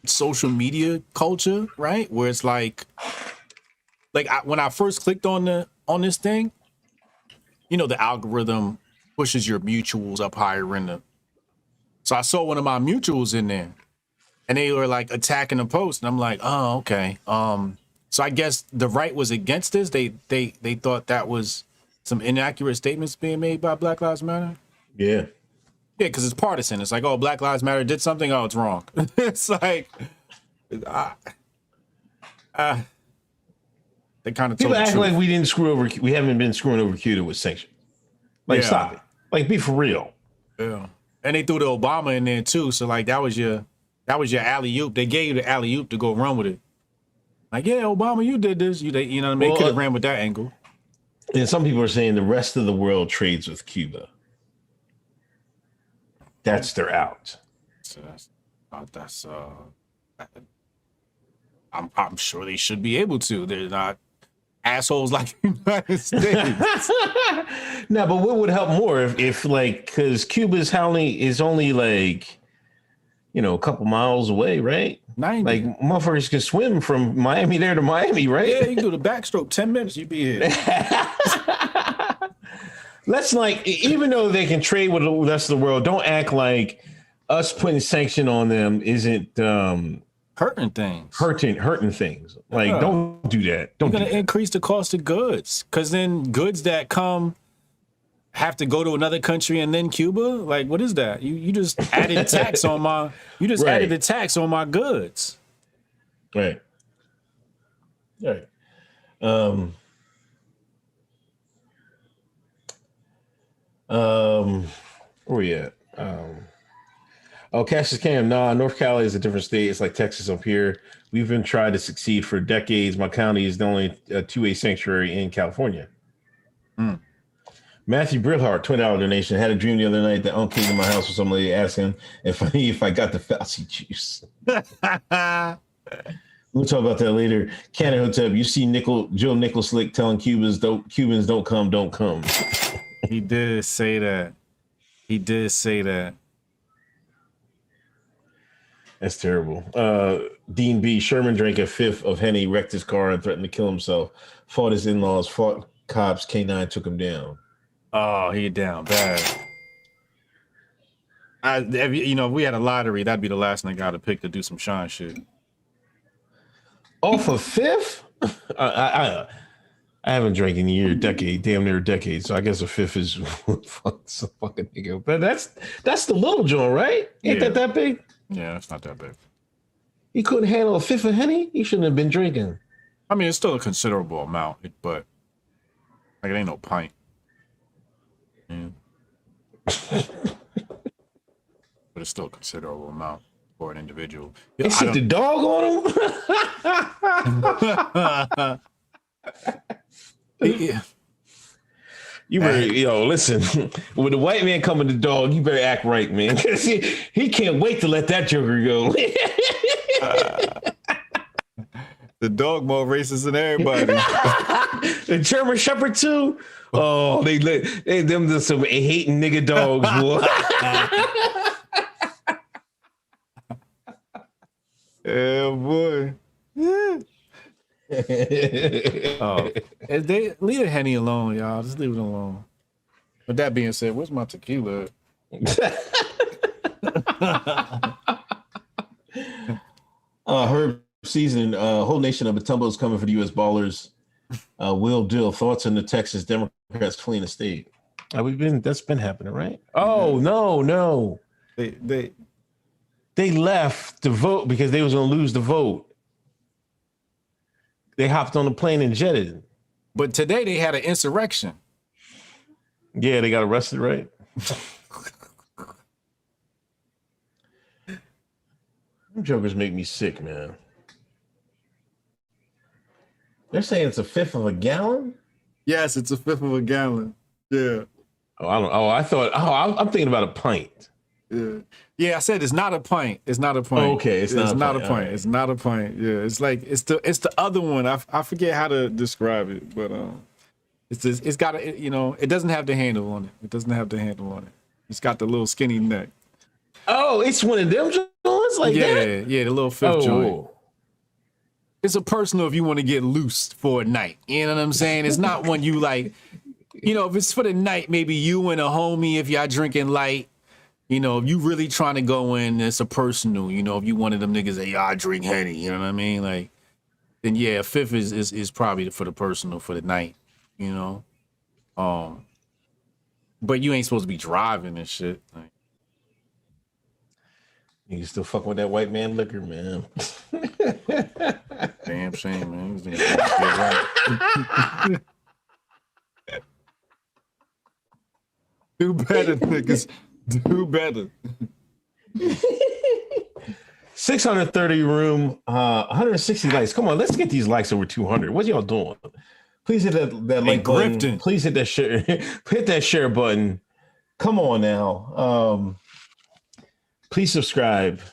social media culture, right? Where it's like when I first clicked on this thing, the algorithm pushes your mutuals up higher in the. So I saw one of my mutuals in there, and they were like attacking the post, and I'm like, oh, okay. So I guess the right was against this. They thought that was some inaccurate statements being made by Black Lives Matter. Yeah. Yeah, because it's partisan. It's like, oh, Black Lives Matter did something. Oh, it's wrong. It's like, they kind of People told the act truth. like we haven't been screwing over Cuba with sanctions. Like, stop it. Like, be for real. Yeah, and they threw the Obama in there too. So like that was your alley oop. They gave you the alley oop to go run with it. Like, yeah, Obama, you did this. You know what I mean? Could have ran with that angle. And some people are saying the rest of the world trades with Cuba. That's their out. So I'm sure they should be able to. They're not assholes like the United States. No, but what would help more if like, because Cuba is only like, a couple miles away, right? 90. Like, motherfuckers can swim from Miami there to Miami, right? Yeah, you can do the backstroke. 10 minutes, you'd be here. Let's even though they can trade with the rest of the world, don't act like us putting sanction on them isn't hurting things. Hurting things. Like, don't do that. You're going to increase the cost of goods, because then goods that come have to go to another country and then Cuba. Like, what is that? You just added tax on my. You just added a tax on my goods. Right. Right. Where we at? Cassius Cam. Nah, North Cali is a different state. It's like Texas up here. We've been trying to succeed for decades. My county is the only 2A sanctuary in California. Matthew Brillhart, $20 donation. Had a dream the other night that Uncle came to my house with some lady asking if I got the Fauci juice. We'll talk about that later. Cannon Hotep, you see Joe Nicholslick telling Cubans don't come. He did say that. That's terrible. Dean B. Sherman drank a fifth of Henny, wrecked his car, and threatened to kill himself. Fought his in-laws, fought cops. K9 took him down. Oh, he down bad. If we had a lottery, that'd be the last thing I got to pick to do some Sean shit. Off a fifth? I haven't drank in damn near a decade. So I guess a fifth is some fucking nigga. But that's the little joint, right? Ain't that big? Yeah, it's not that big. He couldn't handle a fifth of Henny? He shouldn't have been drinking. I mean, it's still a considerable amount, but like it ain't no pint. Yeah. But it's still a considerable amount for an individual. They sick the dog on him? Yeah. You better, listen, when the white man come with the dog, you better act right, man. Because he can't wait to let that joker go. The dog more racist than everybody. The German Shepherd too? Oh, them just some hating nigga dogs, boy. Yeah, boy. Yeah. They leave the Henny alone, y'all. Just leave it alone. With that being said, where's my tequila? Herb season, whole nation of Batumbo is coming for the U.S. ballers. Will Dill, thoughts on the Texas Democrats fleeing the state? That's been happening, right? Oh, no. They They left to vote because they was going to lose the vote. They hopped on the plane and jetted. But today they had an insurrection. Yeah, they got arrested, right? Them jokers make me sick, man. They're saying it's a fifth of a gallon? Yes, it's a fifth of a gallon. Yeah. I'm thinking about a pint. Yeah, I said it's not a pint. It's not a pint. Oh, okay, it's not a pint. Right. It's not a pint. Yeah, it's like it's the other one. I forget how to describe it, but it's got a, it doesn't have the handle on it. It doesn't have the handle on it. It's got the little skinny neck. Oh, it's one of them joints like that? Yeah, the little fifth joint. It's a personal if you want to get loose for a night. You know what I'm saying? It's not one you like, if it's for the night, maybe you and a homie, if y'all drinking light, if you really trying to go in, it's a personal, if you one of them niggas that y'all drink Henny, you know what I mean? Like, then yeah, a fifth is probably for the personal for the night, but you ain't supposed to be driving and shit. Like, you still fucking with that white man liquor, man. Damn shame, man. Right. Do better, niggas. Do better. 630 room, 160 likes. Come on, let's get these likes over 200. What y'all doing? Please hit that like button. Grifting. Please hit that share. Hit that share button. Come on now. Please subscribe.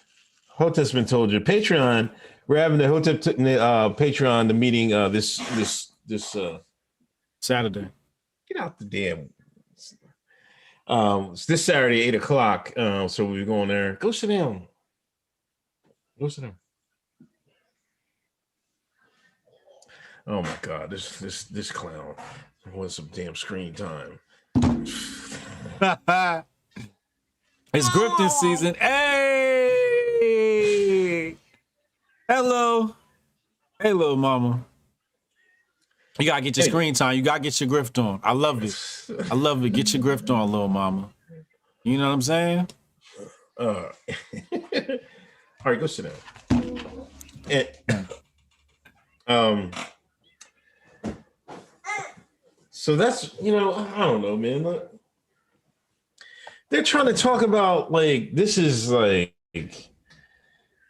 Hoteps BEEN Told You. Patreon. We're having the Hotep Patreon, the meeting this Saturday. Get out the damn. It's this Saturday, 8:00. So we're going there. Go sit down. Oh my God, this clown wants some damn screen time. It's grifting season. Hey! Hello, little mama. You gotta get your screen time. You gotta get your grift on. I love it. Get your grift on, little mama. You know what I'm saying? All right, go sit down. So that's I don't know, man. Look, they're trying to talk about like this is like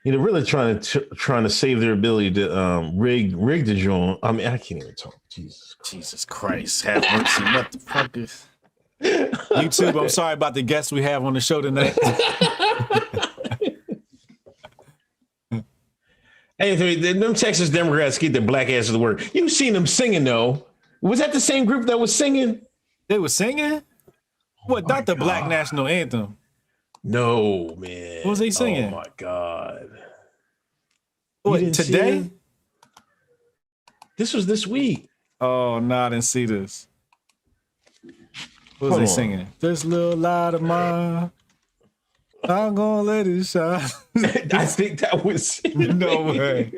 really trying to save their ability to rig the joint. I mean, I can't even talk. Jesus Christ, have mercy, motherfuckers. YouTube, I'm sorry about the guests we have on the show tonight. Hey, them Texas Democrats get their black asses to work. You seen them singing though? Was that the same group that was singing? They were singing? What? Not the Black National Anthem. No, man. What was they singing? Oh my God. What, today? This was this week. Oh no, I didn't see this. What was they singing? This little light of mine, I'm gonna let it shine. I think that was no way.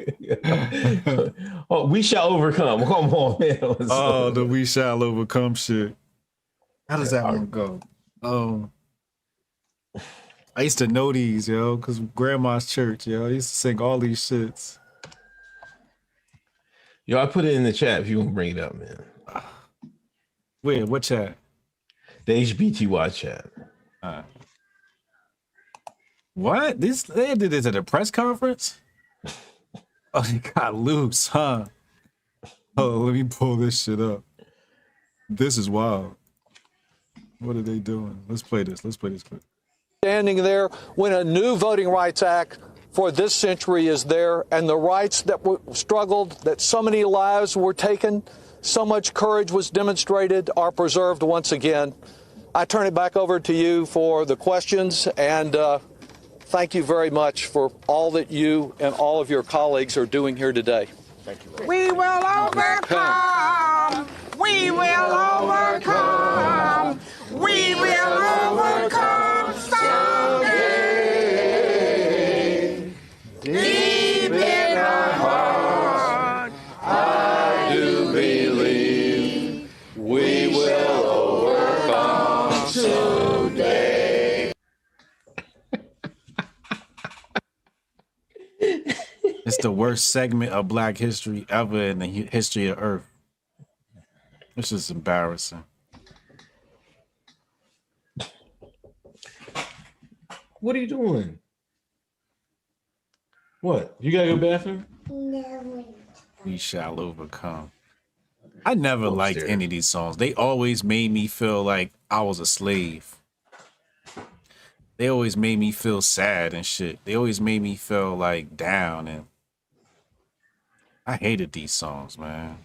Oh, we shall overcome. Come on, man. Oh, the we shall overcome shit. How does that one go? Oh, I used to know these, because grandma's church, I used to sing all these shits. I put it in the chat if you want to bring it up, man. Where? What chat? The HBTY chat. What? They did this at a press conference? Oh, they got loose, huh? Oh, let me pull this shit up. This is wild. What are they doing? Let's play this clip. Standing there when a new Voting Rights Act for this century is there, and the rights that were struggled, that so many lives were taken, so much courage was demonstrated, are preserved once again. I turn it back over to you for the questions, and thank you very much for all that you and all of your colleagues are doing here today. Thank you. We will overcome. We will overcome. We will overcome someday. Deep in our heart, I do believe we will overcome. someday. It's the worst segment of Black history ever in the history of Earth. It's just embarrassing. What are you doing? What? You gotta go to the bathroom? We shall overcome. I never liked any of these songs. They always made me feel like I was a slave. They always made me feel sad and shit. They always made me feel like down, and I hated these songs, man.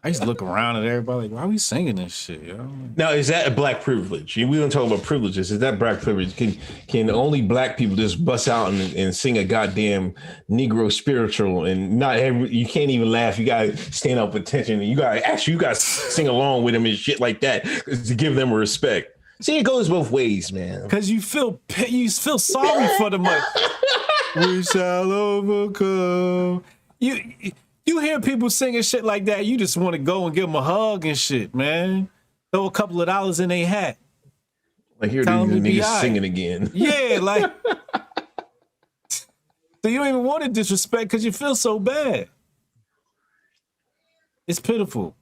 I used to look around at everybody like, why are we singing this shit, yo? Now, is that a black privilege? We don't talk about privileges. Is that black privilege? Can only black people just bust out and sing a goddamn Negro spiritual, and you can't even laugh. You gotta stand up with attention, and you gotta sing along with them and shit like that to give them respect. See, it goes both ways, man. Because you feel sorry for them. Like, we shall overcome. You hear people singing shit like that, you just want to go and give them a hug and shit, man. Throw a couple of dollars in their hat. Like, here these niggas singing again. Yeah, like. So you don't even want to disrespect because you feel so bad. It's pitiful.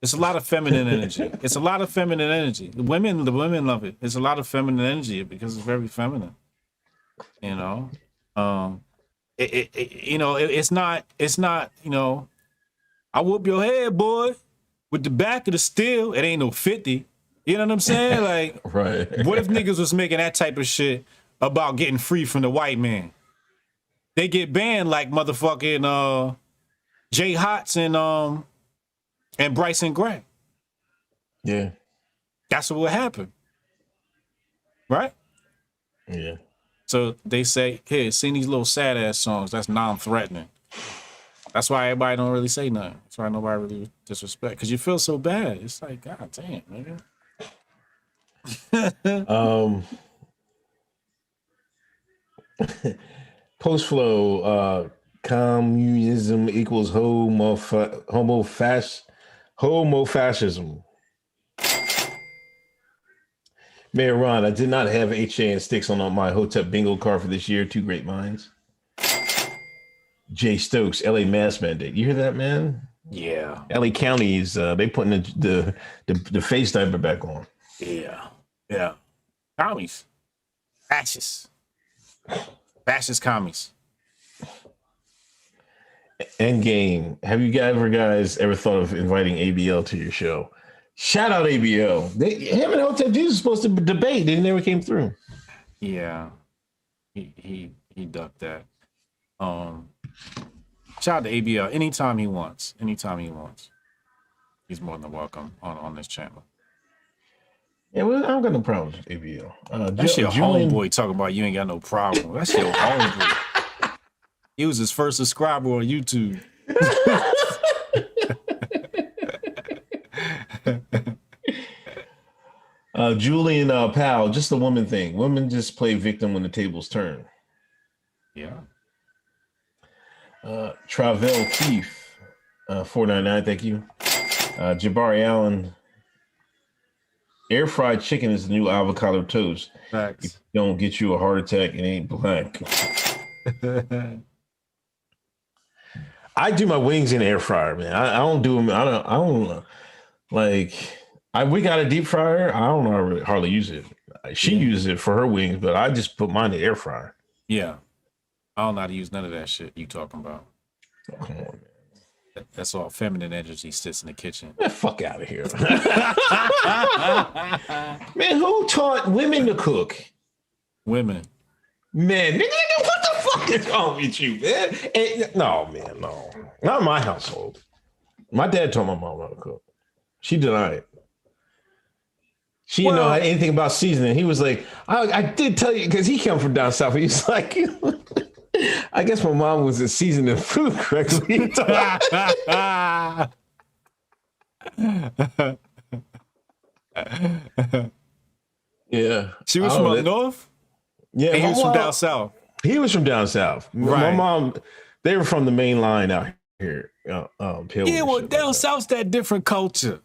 It's a lot of feminine energy. It's a lot of feminine energy. The women love it. It's a lot of feminine energy because it's very feminine. You know? It's not, I whoop your head, boy, with the back of the steel. It ain't no 50. You know what I'm saying? Like, right. What if niggas was making that type of shit about getting free from the white man? They get banned like motherfucking Jay Hotz and Bryson Gray. Yeah. That's what would happen. Right? Yeah. So they say, here, sing these little sad ass songs. That's non-threatening. That's why everybody don't really say nothing. That's why nobody really disrespect. Because you feel so bad. It's like, God damn, nigga. Post flow, communism equals homo fascism. Mayor Ron, I did not have HA and sticks on my Hotep bingo card for this year. Two great minds. Jay Stokes, LA mask mandate. You hear that, man? Yeah. LA County is they putting the face diaper back on. Yeah. Yeah. Commies. Fascists. Fascist commies. Endgame. Have you guys ever thought of inviting ABL to your show? Shout out ABL. Him and Hotep Jesus was supposed to debate. They never came through. Yeah. He ducked that. Shout out to ABL anytime he wants. He's more than welcome on this channel. Yeah, well, I don't got no problems with ABL. That's your homeboy talking about you ain't got no problem. That's your homeboy. He was his first subscriber on YouTube. Julian Powell, just a woman thing. Women just play victim when the tables turn. Yeah. Travel Keith, 499, thank you. Jabari Allen, air fried chicken is the new avocado toast. Facts. If it don't get you a heart attack, it ain't black. I do my wings in air fryer, man. I don't do them. I don't like. We got a deep fryer. I don't know hardly use it. She uses it for her wings, but I just put mine in the air fryer. Yeah. I don't know how to use none of that shit you talking about. Oh, come on, man. That's all feminine energy sits in the kitchen. Man, fuck out of here. Man, who taught women to cook? Women. Man, nigga, what the fuck is wrong with you, man? No, man, no. Not in my household. My dad taught my mom how to cook. She denied it. She didn't know anything about seasoning. He was like, I did tell you, because he came from down south. He's like, I guess my mom wasn't seasoning food correctly. Yeah. She was from up north? Yeah. And he was from down south. He was from down south. Right. My mom, they were from the main line out here. Yeah, well, down south's that different culture.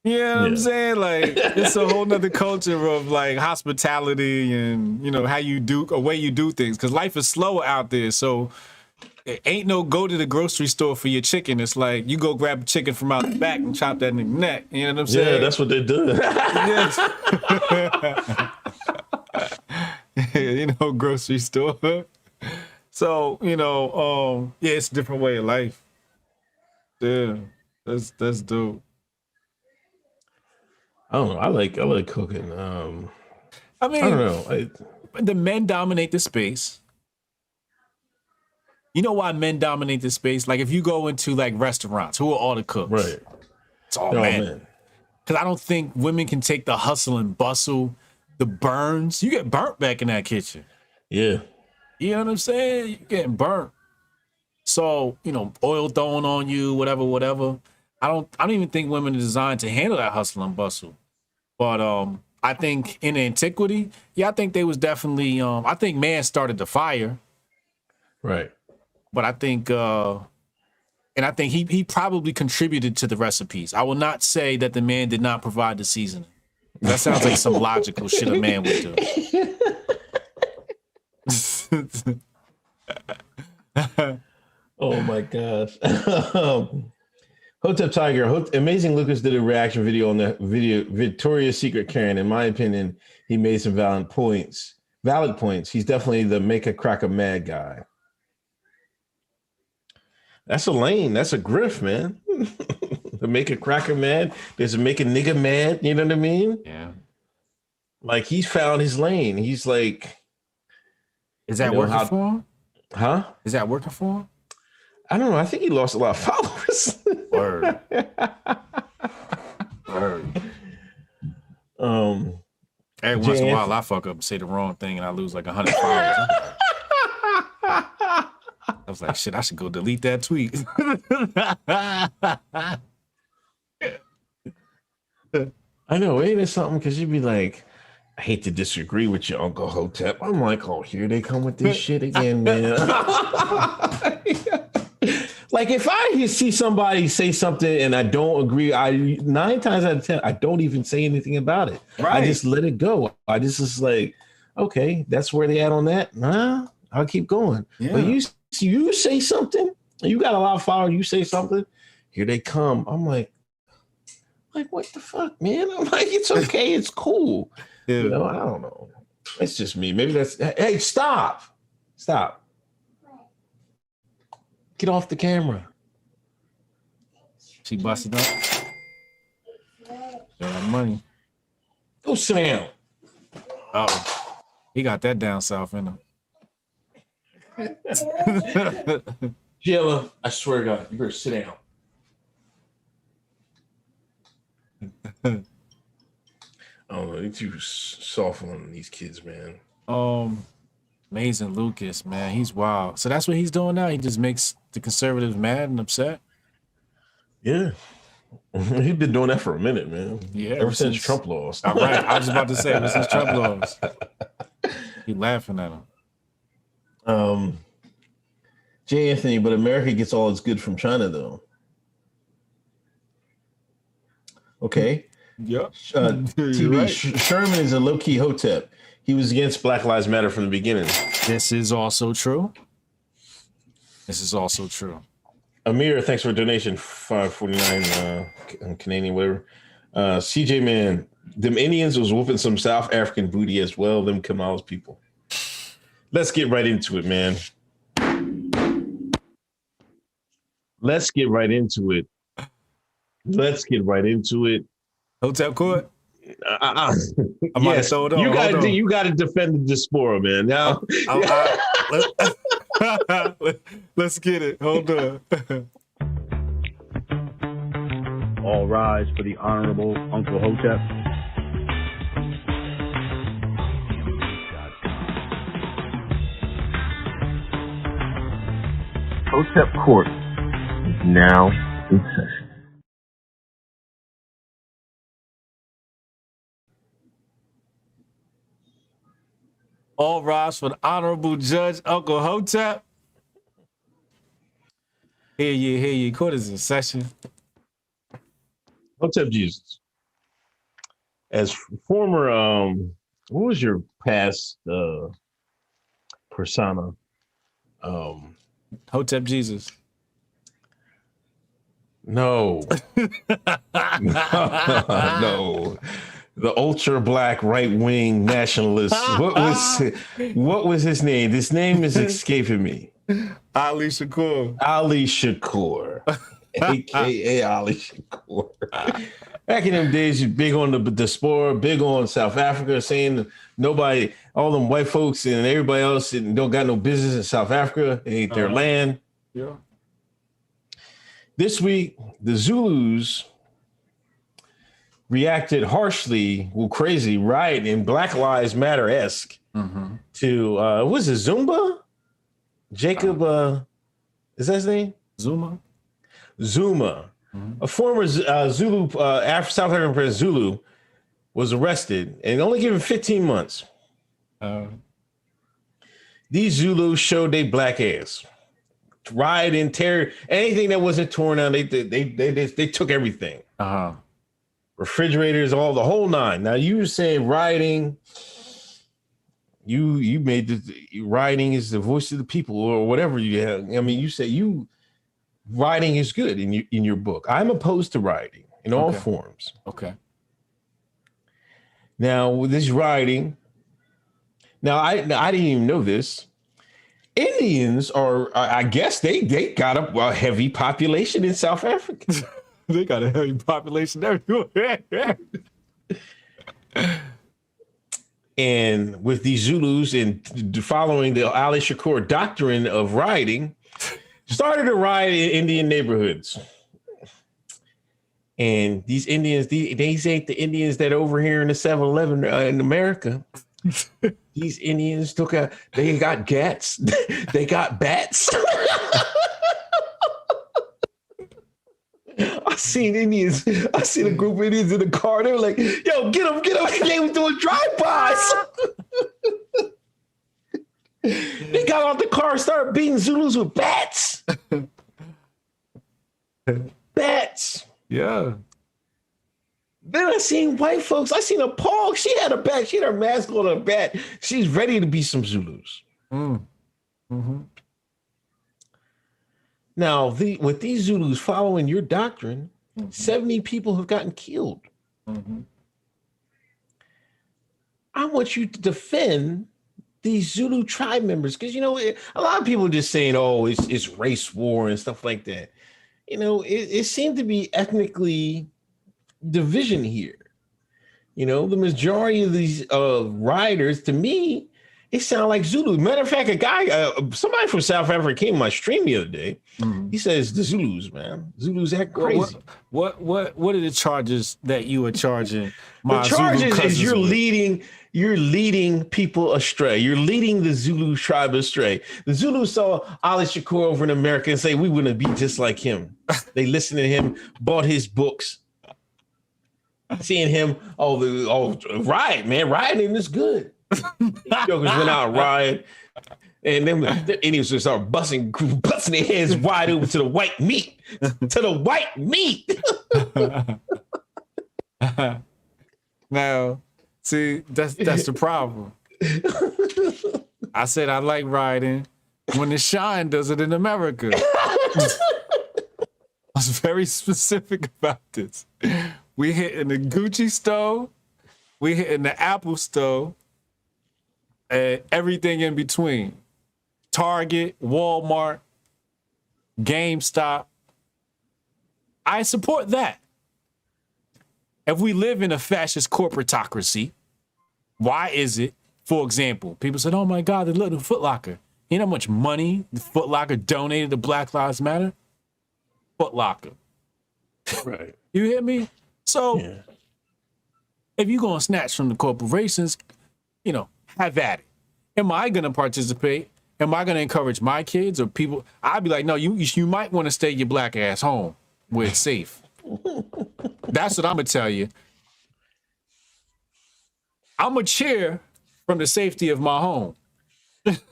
You know what I'm Yeah. saying? Like, it's a whole nother culture of like hospitality and, you know, how you do, a way you do things. Cause life is slow out there. So it ain't no go to the grocery store for your chicken. It's like you go grab a chicken from out the back and chop that nigga neck. You know what I'm saying? Yeah, that's what they're doing. Yes. You know, grocery store. So, you know, yeah, it's a different way of life. Yeah, that's dope. I don't know. I like cooking. I I mean, don't know. the men dominate the space. You know why men dominate the space? Like if you go into like restaurants, who are all the cooks? Right. It's all Oh, men. man. Because I don't think women can take the hustle and bustle, the burns. You get burnt back in that kitchen. Yeah. You know what I'm saying? You're getting burnt. So, you know, oil thrown on you, whatever. I don't even think women are designed to handle that hustle and bustle. But I think in antiquity, yeah, I think they was definitely I think man started the fire. Right. But I think and I think he probably contributed to the recipes. I will not say that the man did not provide the seasoning. That sounds like some logical shit a man would do. Oh my gosh. Hotep Tiger, Amazing Lucas did a reaction video on the video Victoria's Secret Karen. In my opinion, he made some valid points. He's definitely the make a cracker mad guy. That's a lane. That's a grift, man. The make a cracker mad. There's a make a nigga mad. You know what I mean? Yeah. Like he's found his lane. He's like, is that working for him? Huh? Is that working for him? I don't know. I think he lost a lot of followers. Word. Word. Every once in a while, I fuck up and say the wrong thing and I lose like 100 followers. I was like, shit, I should go delete that tweet. I know, ain't it something? Because you'd be like, I hate to disagree with your Uncle Hotep. I'm like, oh, here they come with this shit again, man. Like if I see somebody say something and I don't agree, 9 times out of 10, I don't even say anything about it. Right. I just let it go. I just like, okay, that's where they at on that. Nah, I'll keep going. Yeah. But you say something, you got a lot of followers, you say something, here they come. I'm like, what the fuck, man? I'm like, it's okay, it's cool. Yeah. You know, I don't know. It's just me. Maybe that's, hey, stop. Get off the camera. She busted up. Got that money. Go sit down. Oh, he got that down south in him. Jayla, I swear to God, you better sit down. I don't know. You're too soft on these kids, man. Amazing Lucas, man. He's wild. So that's what he's doing now. He just makes the conservatives mad and upset. Yeah. He's been doing that for a minute, man. Yeah. Ever since Trump lost. All right. I was about to say, ever since Trump lost. He laughing at him. J. Anthony, but America gets all its good from China, though. Okay. Yep. TV, right. Sherman is a low-key Hotep. He was against Black Lives Matter from the beginning. This is also true. Amir, thanks for a donation, $5.49 Canadian, whatever. CJ, man, them Indians was whooping some South African booty as well, them Kamala's people. Let's get right into it, man. Let's get right into it. Hotep court? I'm yes, throw it on. You got to defend the diaspora, man. Now, let's get it. Hold on. All rise for the Honorable Uncle Hotep. Hotep Court is now in session. All rise for the Honorable Judge Uncle Hotep. Hear ye, court is in session. Hotep Jesus. as former what was your past persona? Hotep Jesus. No. No. The ultra black right wing nationalist. What was his name? This name is escaping me. Ali Shakur. Ali Shakur. AKA Ali Shakur. Back in them days, you big on the diaspora, big on South Africa, saying nobody, all them white folks and everybody else don't got no business in South Africa. It ain't their land. Yeah. This week, the Zulus reacted harshly, crazy, right, in Black Lives Matter-esque to, was it Zumba? Jacob, is that his name? Zuma. A former Zulu, South African president Zulu, was arrested and only given 15 months. These Zulus showed they black ass. Riot and terror, anything that wasn't torn down, they took everything. Refrigerators, all the whole nine. Now you were saying rioting, you made the rioting is the voice of the people or whatever you have. I mean, you say rioting is good in your book. I'm opposed to rioting in all forms. Okay. Now with this rioting, I didn't even know this. Indians are, I guess they got a heavy population in South Africa. They got a heavy population everywhere. And with these Zulus and following the Ali Shakur doctrine of rioting, started a riot in Indian neighborhoods. And these Indians, these ain't the Indians that are over here in the 7-Eleven in America. These Indians they got gats. They got bats. I seen a group of Indians in the car. They were like, yo, get them. They were doing drive-bys. They got out the car and started beating Zulus with bats. Bats. Yeah. Then I seen white folks. I seen a Paul. She had a bat. She had her mask on, a bat. She's ready to be some Zulus. Now, with these Zulus following your doctrine, 70 people have gotten killed. I want you to defend these Zulu tribe members because, a lot of people are just saying, oh, it's race war and stuff like that. It seemed to be ethnically division here. The majority of these rioters, to me, it sounded like Zulu. Matter of fact, a guy, somebody from South Africa came on my stream the other day. He says the Zulus, man. Zulus act crazy. What are the charges that you are charging? The charges is you're leading people astray. You're leading the Zulu tribe astray. The Zulus saw Ali Shakur over in America and say we wouldn't be just like him. They listened to him, bought his books. Seeing him, riot, man. Rioting is good. Jokers went out and riot. And then the Indians just start busting their heads wide open to the white meat. Now, see, that's the problem. I said I like rioting when the Shine does it in America. I was very specific about this. We hitting the Gucci store, we hitting the Apple store, and everything in between. Target, Walmart, GameStop. I support that. If we live in a fascist corporatocracy, why is it, for example, people said, oh my God, they look at Foot Locker. You know how much money the Foot Locker donated to Black Lives Matter? Foot Locker. Right. You hear me? So if you're going to snatch from the corporations, have at it. Am I going to participate? Am I going to encourage my kids or people? I'd be like, no, you might want to stay your black ass home where it's safe. That's what I'm going to tell you. I'm going to cheer from the safety of my home.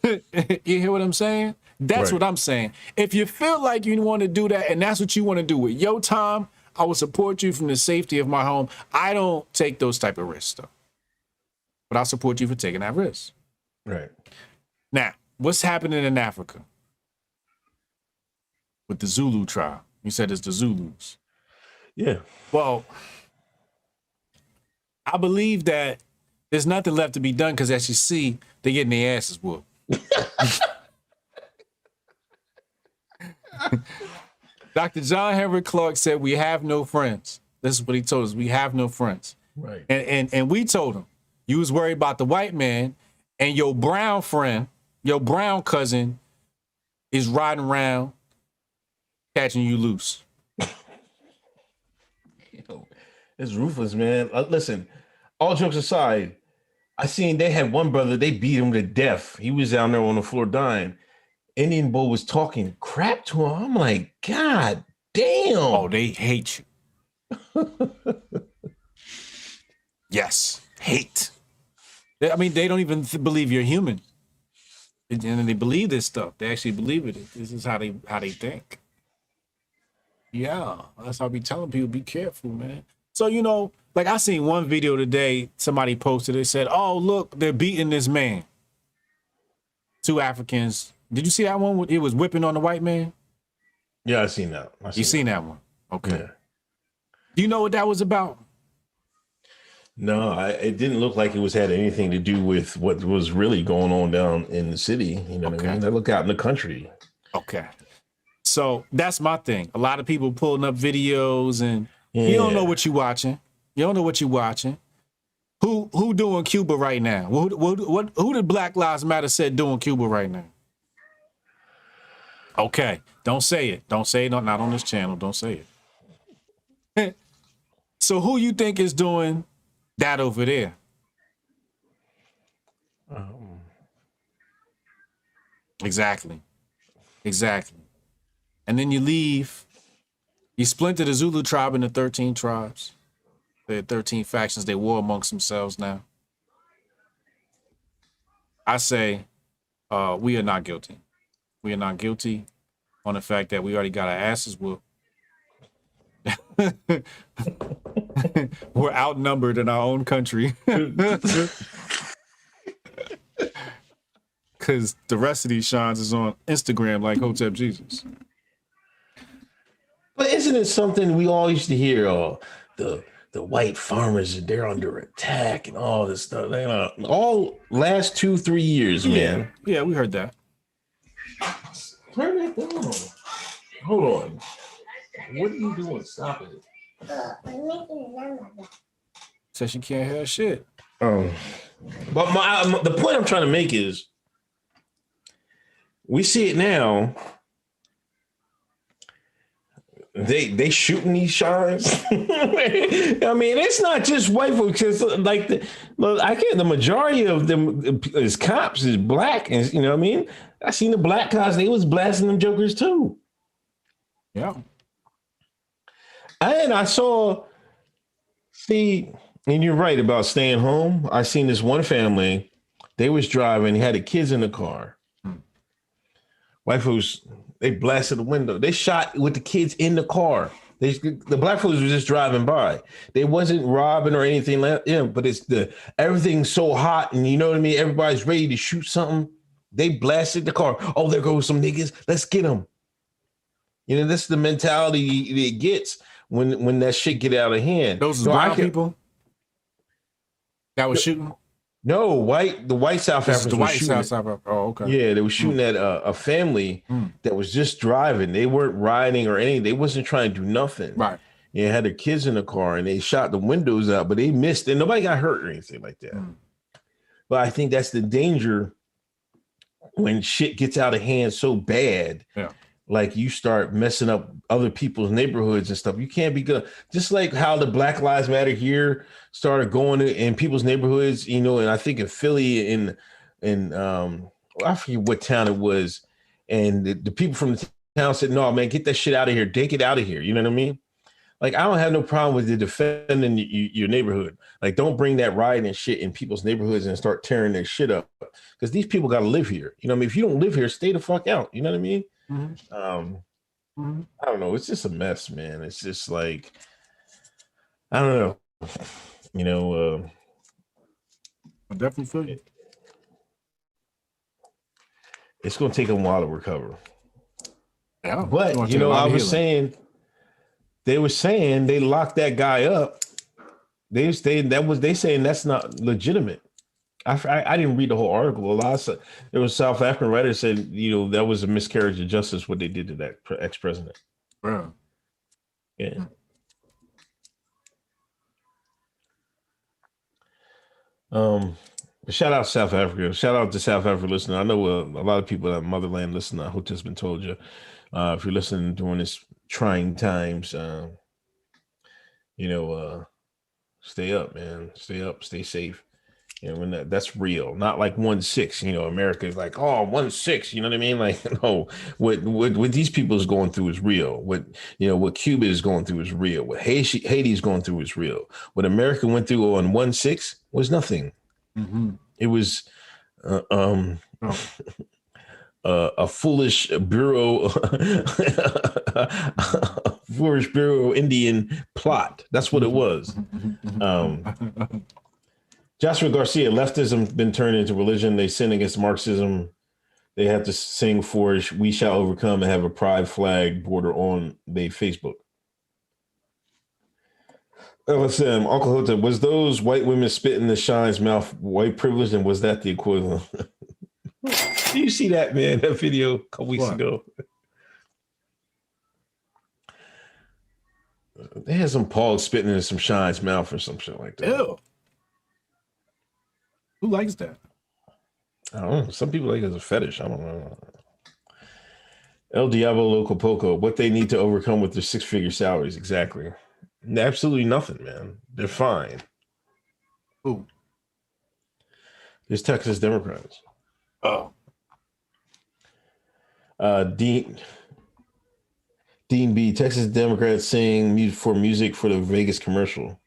You hear what I'm saying? That's what I'm saying. If you feel like you want to do that and that's what you want to do with your time, I will support you from the safety of my home. I don't take those type of risks, though. But I'll support you for taking that risk. Right. Now, what's happening in Africa with the Zulu tribe? You said it's the Zulus. Yeah. Well, I believe that there's nothing left to be done because, as you see, they're getting their asses whooped. Dr. John Henry Clark said, we have no friends. This is what he told us. We have no friends. Right. And we told him, you was worried about the white man, and your brown friend, your brown cousin is riding around catching you loose. It's ruthless, man. Listen, all jokes aside, I seen they had one brother, they beat him to death. He was down there on the floor dying. Indian boy was talking crap to him. I'm like, God damn. Oh, they hate you. Yes, hate. I mean, they don't even believe you're human. And they believe this stuff. They actually believe it. This is how they think. Yeah, that's how I be telling people, be careful, man. So, you know, like I seen one video today, somebody posted, it said, oh, look, they're beating this man. 2 Africans. Did you see that one? It was whipping on the white man? Yeah, I seen that. You seen that one? Okay. Yeah. Do you know what that was about? No, it didn't look like it had anything to do with what was really going on down in the city. You know what I mean? They look out in the country. Okay. So that's my thing. A lot of people pulling up videos and you don't know what you're watching. You don't know what you're watching. Who doing Cuba right now? Who did Black Lives Matter said doing Cuba right now? Okay. Don't say it. Don't say it. Not on this channel. Don't say it. So who you think is doing that over there? Exactly. And then you leave. You splinter the Zulu tribe into 13 tribes. There are 13 factions. They war amongst themselves now. I say we are not guilty. We are not guilty on the fact that we already got our asses whooped. We're outnumbered in our own country. Because the rest of these shines is on Instagram like Hotep Jesus. But isn't it something we all used to hear? The white farmers, they're under attack and all this stuff. All last 2-3 years, man. Yeah, we heard that. Turn that down. Hold on. What are you doing? Stop it. Says she can't hear shit. But the point I'm trying to make is, we see it now. They shooting these shines. I mean, it's not just white folks. It's like the majority of them is cops is black, and you know what I mean. I seen the black cops; they was blasting them jokers too. Yeah. And I saw, and you're right about staying home. I seen this one family, they was driving, had the kids in the car. White folks, they blasted the window. They shot with the kids in the car. The black folks were just driving by. They wasn't robbing or anything like that, but it's everything's so hot and you know what I mean? Everybody's ready to shoot something. They blasted the car. Oh, there goes some niggas. Let's get them. You know, this is the mentality it gets when that shit get out of hand. Those brown people that was shooting? No, the white South Africans. The white South Africa. Oh, okay. Yeah, they were shooting at a family that was just driving. They weren't riding or anything. They wasn't trying to do nothing. Right. Yeah, had their kids in the car and they shot the windows out, but they missed and nobody got hurt or anything like that. But I think that's the danger when shit gets out of hand so bad. Yeah. Like you start messing up other people's neighborhoods and stuff. You can't be good. Just like how the Black Lives Matter here started going in people's neighborhoods, you know, and I think in Philly in I forget what town it was. And the people from the town said, no, man, get that shit out of here. Take it out of here. You know what I mean? Like, I don't have no problem with defending your neighborhood. Like, don't bring that riot and shit in people's neighborhoods and start tearing their shit up. Because these people got to live here. You know what I mean? If you don't live here, stay the fuck out. You know what I mean? I don't know. It's just a mess, man. It's just like, I don't know. You know, I definitely feel you. it's going to take them a while to recover. Yeah, But, you know, I was saying, they were saying they locked that guy up. They saying that's not legitimate. I didn't read the whole article. There was South African writer said, you know, that was a miscarriage of justice what they did to that ex-president. Bro. Yeah. Shout out to South Africa. Shout out to South Africa listening. I know a lot of people at Motherland listen. I hope this has been told you. If you're listening during this trying times, you know, stay up, man. Stay up. Stay safe. You know, when that's real, not like 1-6. You know, America is like, oh, 1-6. You know what I mean? Like, no, what these people is going through is real. What Cuba is going through is real. What Haiti is going through is real. What America went through on 1-6 was nothing. Mm-hmm. It was a foolish bureau, Indian plot. That's what it was. Joshua Garcia, leftism been turned into religion. They sin against Marxism. They have to sing for "We Shall Overcome" and have a pride flag border on their Facebook. LSM, Uncle Hotep, was those white women spit in the Shine's mouth white privilege, and was that the equivalent? Do you see that, man? That video a couple weeks ago. They had some Paul spitting in some Shine's mouth or some shit like that. Ew. Who likes that? I don't know. Some people like it as a fetish. I don't know. El Diablo Loco Poco, what they need to overcome with their 6-figure salaries. Exactly. Absolutely nothing, man. They're fine. Who? There's Texas Democrats. Oh. Dean B, Texas Democrats sing music for the Vegas commercial.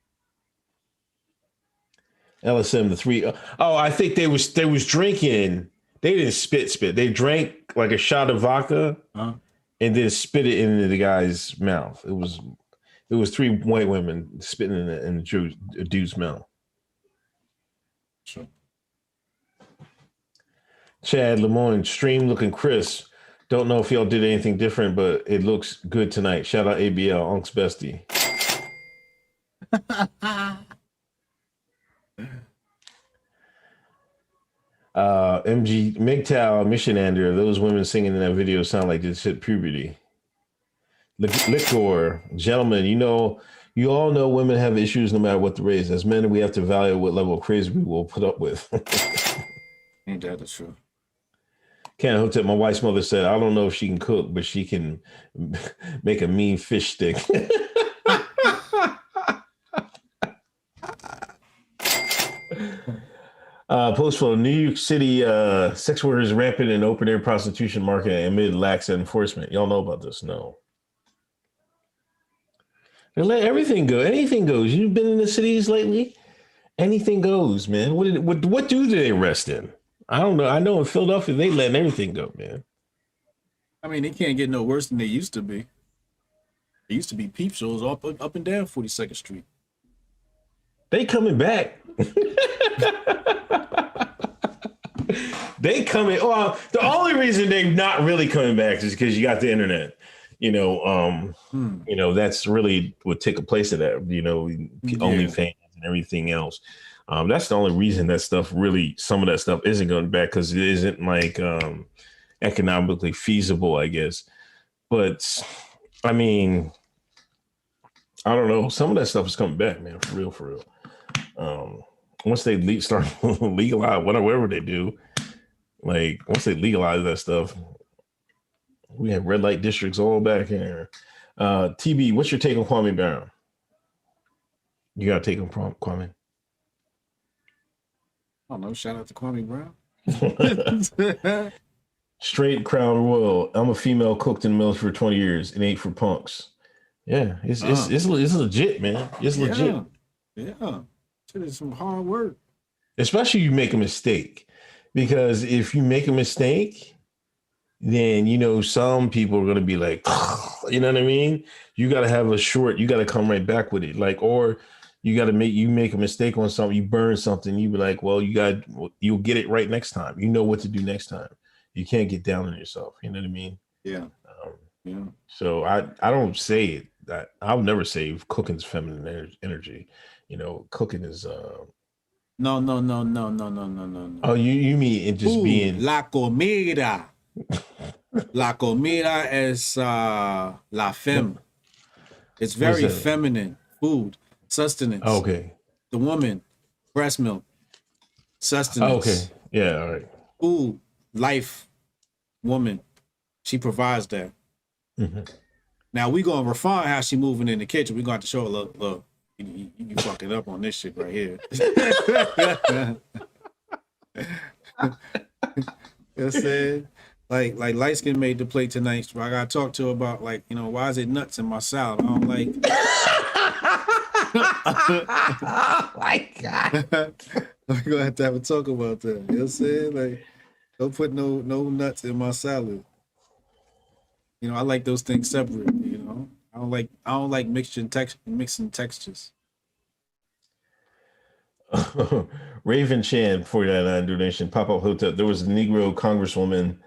LSM, the three. Oh, I think they was drinking. They didn't spit. They drank like a shot of vodka and then spit it into the guy's mouth. It was 3 white women spitting in the dude's mouth. Sure. Chad Lemoyne, stream looking crisp. Don't know if y'all did anything different, but it looks good tonight. Shout out ABL, Unc's bestie. MG MGTOW Missionander, those women singing in that video sound like this hit puberty. Liquor, gentlemen, you all know women have issues no matter what the race. As men, we have to value what level of crazy we will put up with. Ain't that the truth? Can't Hotep, my wife's mother said, I don't know if she can cook, but she can make a mean fish stick. Post for New York City sex workers rampant in open air prostitution market amid lax enforcement. Y'all know about this? No. They let everything go. Anything goes. You've been in the cities lately? Anything goes, man. What do they arrest in? I don't know. I know in Philadelphia they letting everything go, man. I mean, they can't get no worse than they used to be. There used to be peep shows up and down 42nd Street. They coming back. They coming. Well, the only reason they're not really coming back is because you got the internet. That's really what took a place of that. OnlyFans and everything else. That's the only reason that stuff really, some of that stuff isn't going back, because it isn't like economically feasible, I guess. But I mean, I don't know. Some of that stuff is coming back, man. For real. Once they start legalize whatever they do, like once they legalize that stuff, we have red light districts all back here. TB, what's your take on Kwame Brown? You got to take on Kwame. I don't know. Shout out to Kwame Brown. Straight Crown Royal. I'm a female, cooked in mills for 20 years. It ain't for punks. Yeah, it's legit, man. It's legit. Yeah. It's some hard work. Especially you make a mistake. Because if you make a mistake, then you know some people are gonna be like, you know what I mean? You gotta have a short, you gotta come right back with it. Like, or you gotta make a mistake on something, you burn something, you be like, well, you'll get it right next time. You know what to do next time. You can't get down on yourself, you know what I mean? Yeah. Yeah. So I don't say it that I'll never say cooking's feminine energy. You know, cooking is No. oh, you mean it just being La comida. La comida es la femme. It's very feminine. Food, sustenance. Oh, okay. The woman, breast milk, sustenance. Oh, okay. Yeah, all right. Food, life, woman. She provides that. Mm-hmm. Now we gonna refine how she moving in the kitchen. We gonna have to show her, look, you fucked it up on this shit right here. You know what I'm saying? Like light skin made the plate tonight. So I gotta talk to her about, like, you know, why is it nuts in my salad? I don't like. Oh my God. We're gonna have to have a talk about that. You know what I'm saying? Like, don't put no nuts in my salad. You know, I like those things separate, you know. I don't like mixing textures. Raven Chan, 49 donation. Pop-up Hotep. There was a Negro congresswoman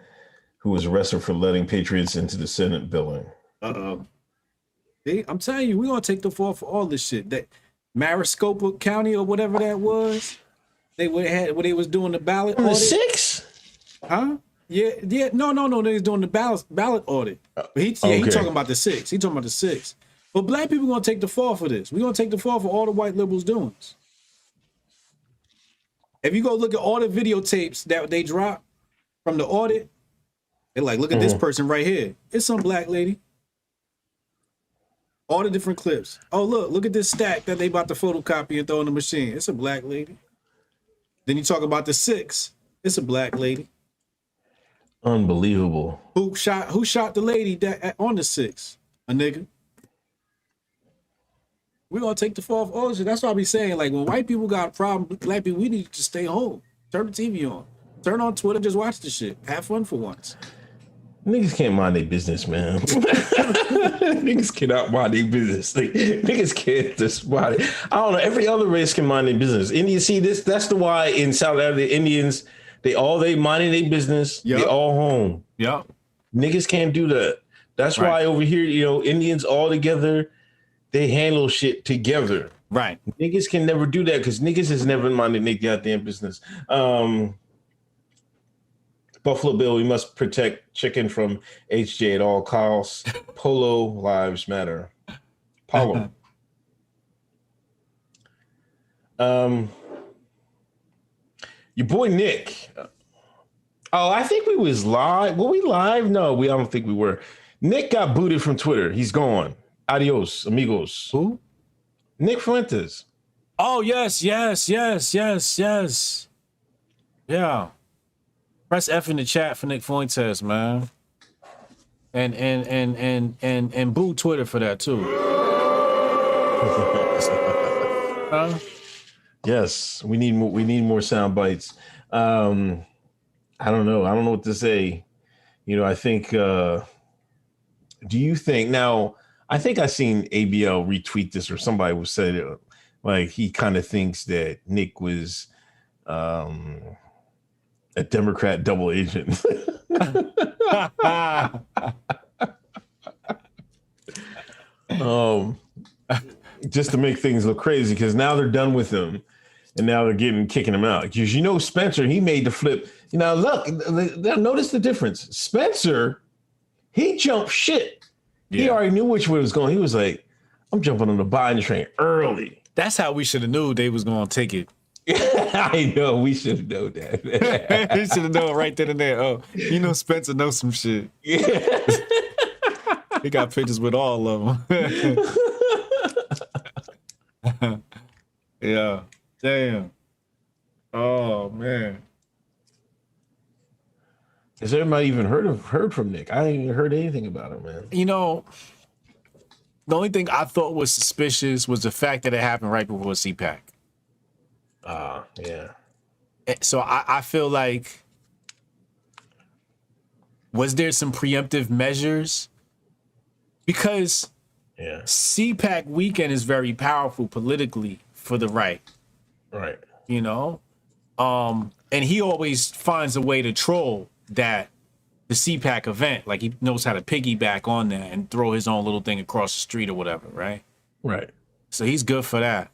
who was arrested for letting patriots into the Senate building. Uh-oh. I'm telling you, we're gonna take the fall for all this shit. That Maricopa County or whatever that was, they was doing the ballot audit. 6? Huh? Yeah. No. They was doing the ballot audit. But he talking about the 6. He talking about the 6. But black people gonna take the fall for this. We're gonna take the fall for all the white liberals' doings. If you go look at all the videotapes that they drop from the audit, they're like, look at this person right here. It's some black lady. All the different clips. Oh, look at this stack that they about to photocopy and throw in the machine. It's a black lady. Then you talk about the 6. It's a black lady. Unbelievable. Who shot the lady that on the 6? A nigga. We're gonna take the fall for all this shit. That's what I be saying. Like, when white people got a problem, black people, we need to stay home. Turn the TV on. Turn on Twitter, just watch the shit. Have fun for once. Niggas can't mind their business, man. Niggas cannot mind their business. Like, niggas can't just mind it. I don't know. Every other race can mind their business. Indians, see this. That's the why in South Africa, the Indians, they minding their business. Yep. They all home. Yeah. Niggas can't do that. That's right. Why over here, you know, Indians all together, they handle shit together. Right. Niggas can never do that because niggas has never minded their goddamn business. Buffalo Bill, we must protect chicken from HJ at all costs. Polo lives matter. Polo. Your boy Nick. Oh, I think we was live. Were we live? No, I don't think we were. Nick got booted from Twitter. He's gone. Adios, amigos. Who? Nick Fuentes. Oh, yes. Yeah. Press F in the chat for Nick Fuentes, man. And boo Twitter for that too. Huh? Yes, we need more sound bites. I don't know what to say. You know, I think do you think now, I think I seen ABL retweet this, or somebody was said it, like he kind of thinks that Nick was a Democrat double agent. Just to make things look crazy, because now they're done with him and now they're kicking him out. Because you know Spencer, he made the flip. You know, look, notice the difference. Spencer, he jumped shit. Yeah. He already knew which way it was going. He was like, I'm jumping on the Biden train early. That's how we should have knew they was going to take it. I know, we should have known that. We should have known right then and there. Oh, you know Spencer knows some shit. Yeah. He got pictures with all of them. Yeah. Damn. Oh, man. Has everybody even heard from Nick? I ain't even heard anything about him, man. You know, the only thing I thought was suspicious was the fact that it happened right before CPAC. Yeah. So I feel like was there some preemptive measures? Because Yeah. CPAC weekend is very powerful politically for the right. Right. You know? And he always finds a way to troll the CPAC event. Like he knows how to piggyback on that and throw his own little thing across the street or whatever, right? Right. So he's good for that.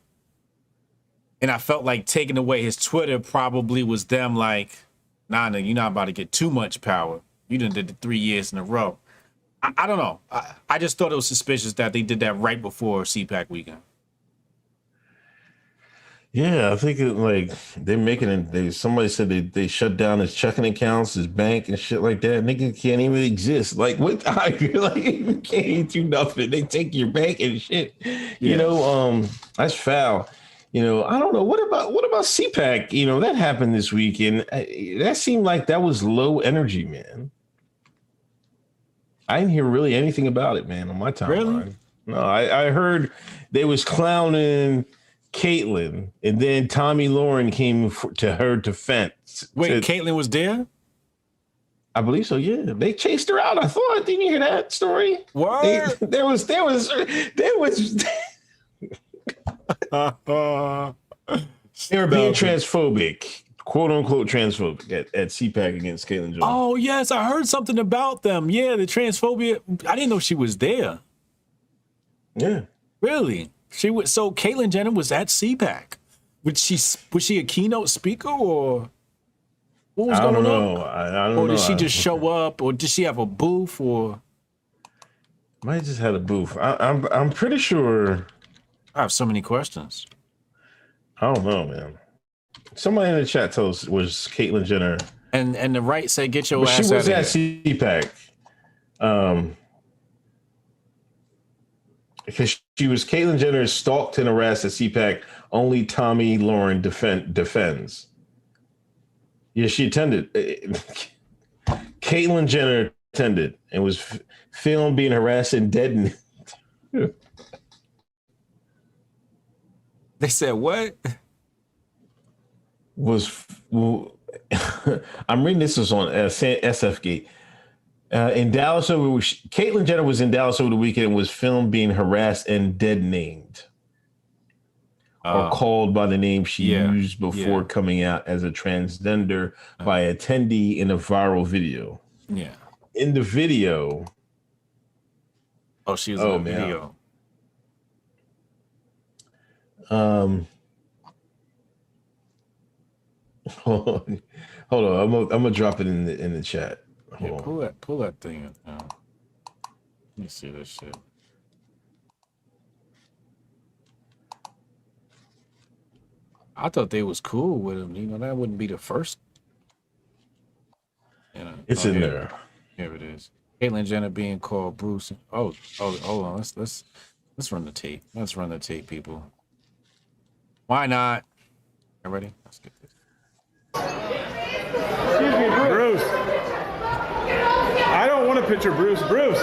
And I felt like taking away his Twitter probably was them like, nah, nigga, you're not about to get too much power. You done did it 3 years in a row. I don't know. I just thought it was suspicious that they did that right before CPAC weekend. Yeah, I think they're making it. Somebody said they shut down his checking accounts, his bank, and shit like that. Nigga can't even exist. Like what? You can't do nothing. They take your bank and shit. Yeah. You know, that's foul. You know, I don't know. What about CPAC? You know, that happened this week, and that seemed like that was low energy, man. I didn't hear really anything about it, man, on my timeline. Really? No, I heard they was clowning Caitlyn, and then Tommy Lauren came to her defense. Wait, Caitlyn was there? I believe so. Yeah, they chased her out. I thought. Didn't you hear that story? What? There was. They were being transphobic, quote unquote transphobic at CPAC against Caitlyn Jones. Oh yes, I heard something about them. Yeah, the transphobia. I didn't know she was there. Yeah, really. She was. So Caitlyn Jenner was at CPAC. Was she a keynote speaker or what was going on? I don't know. Or did she just show up, or did she have a booth, or might just had a booth? I'm pretty sure. I have so many questions. I don't know, man. Somebody in the chat told us was Caitlyn Jenner, and the right said, "Get your ass out." She was at CPAC, because she was Caitlyn Jenner stalked and harassed at CPAC. Only Tommy Lauren defends. Yeah, she attended. Caitlyn Jenner attended and was filmed being harassed and deadened. They said what? I'm reading this was on SFGate. In Dallas Caitlyn Jenner was in Dallas over the weekend and was filmed being harassed and dead-named. Or called by the name she used before coming out as a transgender by an attendee in a viral video. Yeah. In the video. Oh, she was in the video. Hold on. I'm gonna drop it in the chat. Pull that thing up now. Let me see this shit. I thought they was cool with him. You know, that wouldn't be the first. You know, it's in there. Here it is. Caitlyn Jenner being called Bruce. Oh, hold on. Let's run the tape. Let's run the tape, people. Why not? You ready? Let's get this. Excuse me, Bruce. I don't want to picture Bruce. Just run ahead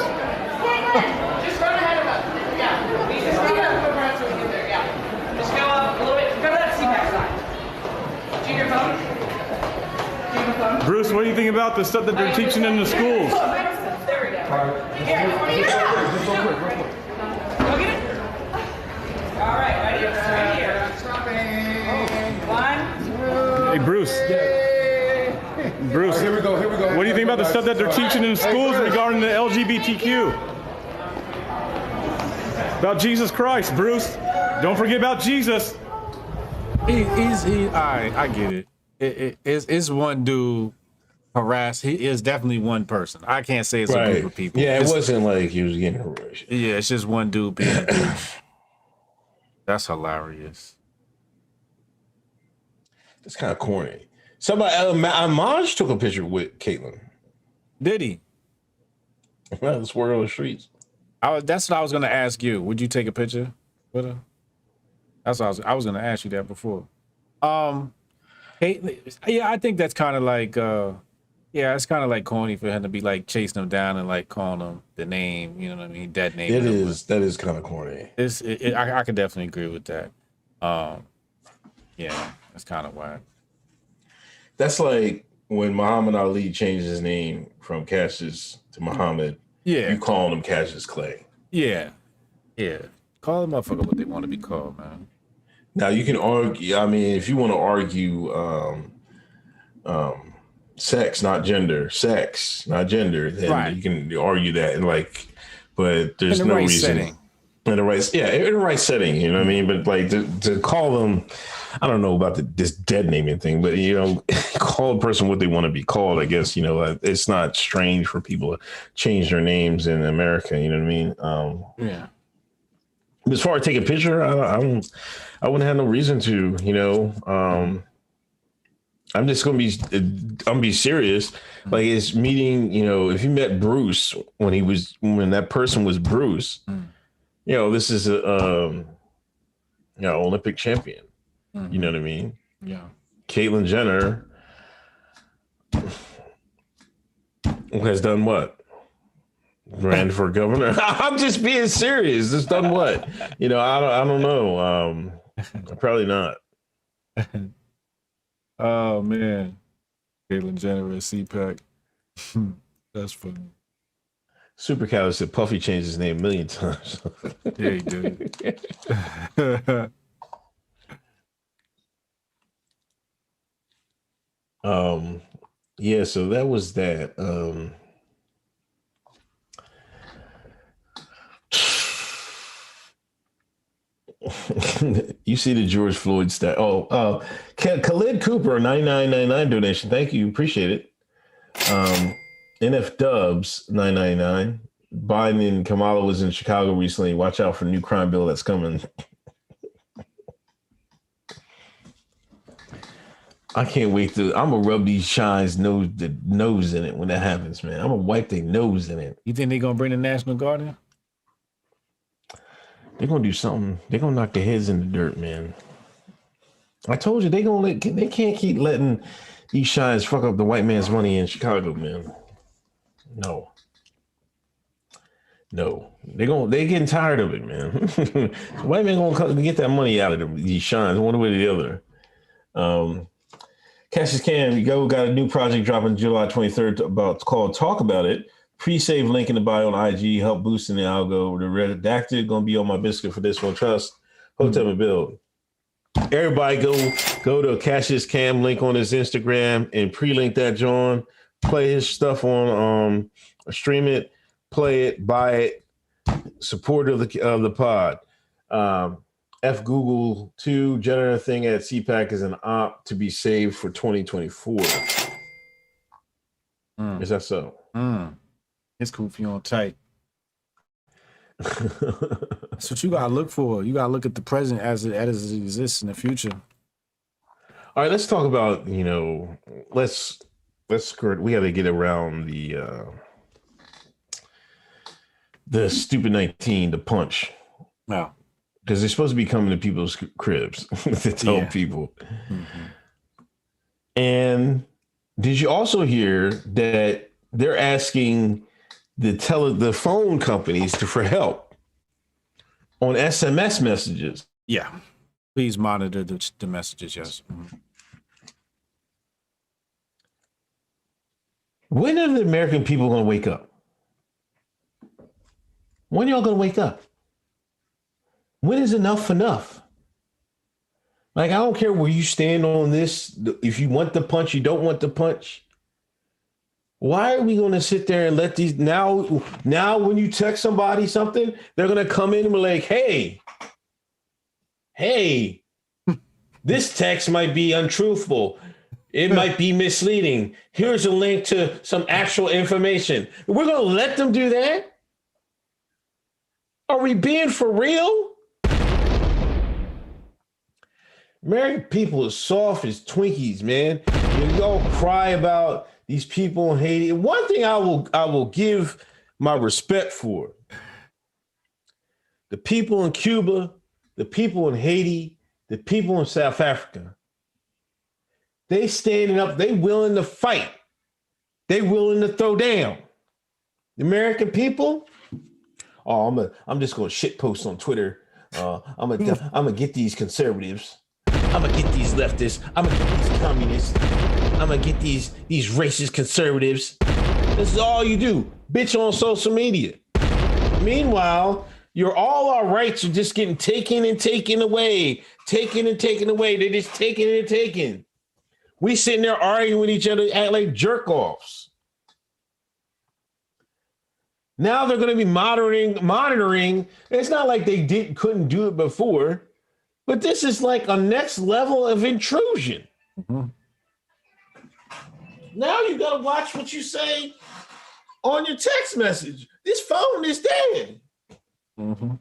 of us. Yeah. Just go around so we get there. Yeah. Just go up a little bit. Go to that CPAC side. Do your phone. Bruce, what do you think about the stuff that they're teaching in the schools? There we go. Here. Go get it. All right. Ready? Right here. One. Hey, Bruce. Bruce, here we go. What do you think about the stuff that they're teaching in schools regarding the LGBTQ? About Jesus Christ, Bruce. Don't forget about Jesus. I get it. It's one dude harassed. He is definitely one person. I can't say it's a group of people. Yeah, it wasn't like he was getting harassed. Yeah, it's just one dude being a douche. That's hilarious. That's kind of corny. Somebody, Maj took a picture with Caitlyn. Did he? Well, it's word on the streets. That's what I was going to ask you. Would you take a picture with her? That's what I was going to ask you that before. Caitlyn, yeah, I think that's kind of like, it's kind of like corny for him to be like chasing him down and like calling him the name. You know what I mean? That name. That is kind of corny. I could definitely agree with that. Yeah, that's kind of whack. That's like when Muhammad Ali changed his name from Cassius to Muhammad, Yeah. you calling him Cassius Clay. Yeah. Yeah. Call the motherfucker what they want to be called, man. Now you can argue. I mean, if you want to argue sex, not gender, then you can argue that. And like, but there's no reason. Setting. In the right setting, you know what I mean? But like to call them, I don't know about this dead naming thing, but call a person what they want to be called. I guess it's not strange for people to change their names in America. You know what I mean? Yeah. As far as taking a picture, I wouldn't have no reason to. I'm just gonna be serious. Like it's meeting. If you met Bruce when that person was Bruce. This is a Olympic champion. Mm-hmm. You know what I mean? Yeah. Caitlyn Jenner has done what? Ran for governor. I'm just being serious. Has done what? I don't know. Probably not. Oh man, Caitlyn Jenner at CPAC. That's funny. Super Cal said Puffy changed his name a million times. Yeah, he did. Yeah, so that was that. You see the George Floyd stat. Khalid Cooper, $99.99 donation. Thank you. Appreciate it. NF Dubs, $9.99. Biden and Kamala was in Chicago recently. Watch out for new crime bill that's coming. I can't wait I'm gonna rub these shines the nose in it when that happens, man. I'm gonna wipe their nose in it. You think they're gonna bring the National Guard in? They're gonna do something. They're gonna knock their heads in the dirt, man. I told you they can't keep letting these shines fuck up the white man's money in Chicago, man. No. They getting tired of it, man. White man gonna come get that money out of these shines one way or the other. Cassius Cam, got a new project dropping July 23rd called Talk About It. Pre-save link in the bio on IG, help boosting the algo. The redacted gonna be on my biscuit for this one. Trust Hotep and Build. Everybody go to Cassius Cam link on his Instagram and pre-link that John. Play his stuff on stream it, play it, buy it, support of the pod. F Google 2 generative thing at CPAC is an op to be saved for 2024. Is that so? It's cool if you're on tight. That's what you gotta look for. You gotta look at the present as it exists in the future. All right, let's talk about, let's skirt. We got to get around the stupid 19, the punch. Wow. Because they're supposed to be coming to people's cribs to tell people. Mm-hmm. And did you also hear that they're asking the phone companies for help on SMS messages? Yeah. Please monitor the messages, yes. Mm-hmm. When are the American people going to wake up? When are y'all going to wake up? When is enough enough? Like, I don't care where you stand on this. If you want the punch, you don't want the punch. Why are we going to sit there and let these now when you text somebody something, they're going to come in and be like, hey, this text might be untruthful. It might be misleading. Here's a link to some actual information. We're going to let them do that? Are we being for real? American people are soft as Twinkies, man. You all cry about these people in Haiti. One thing I will give my respect for: the people in Cuba, the people in Haiti, the people in South Africa. They standing up. They willing to fight. They willing to throw down. The American people. Oh, I'm just gonna shit post on Twitter. I'm gonna get these conservatives. I'm gonna get these leftists. I'm gonna get these communists. I'm gonna get these racist conservatives. This is all you do, bitch on social media. Meanwhile, all our rights are just getting taken and taken away, taken and taken away. They're just taking and taking. We sitting there arguing with each other, act like jerk offs. Now they're going to be monitoring. It's not like they couldn't do it before, but this is like a next level of intrusion. Mm-hmm. Now you got to watch what you say on your text message. This phone is dead. Mm-hmm.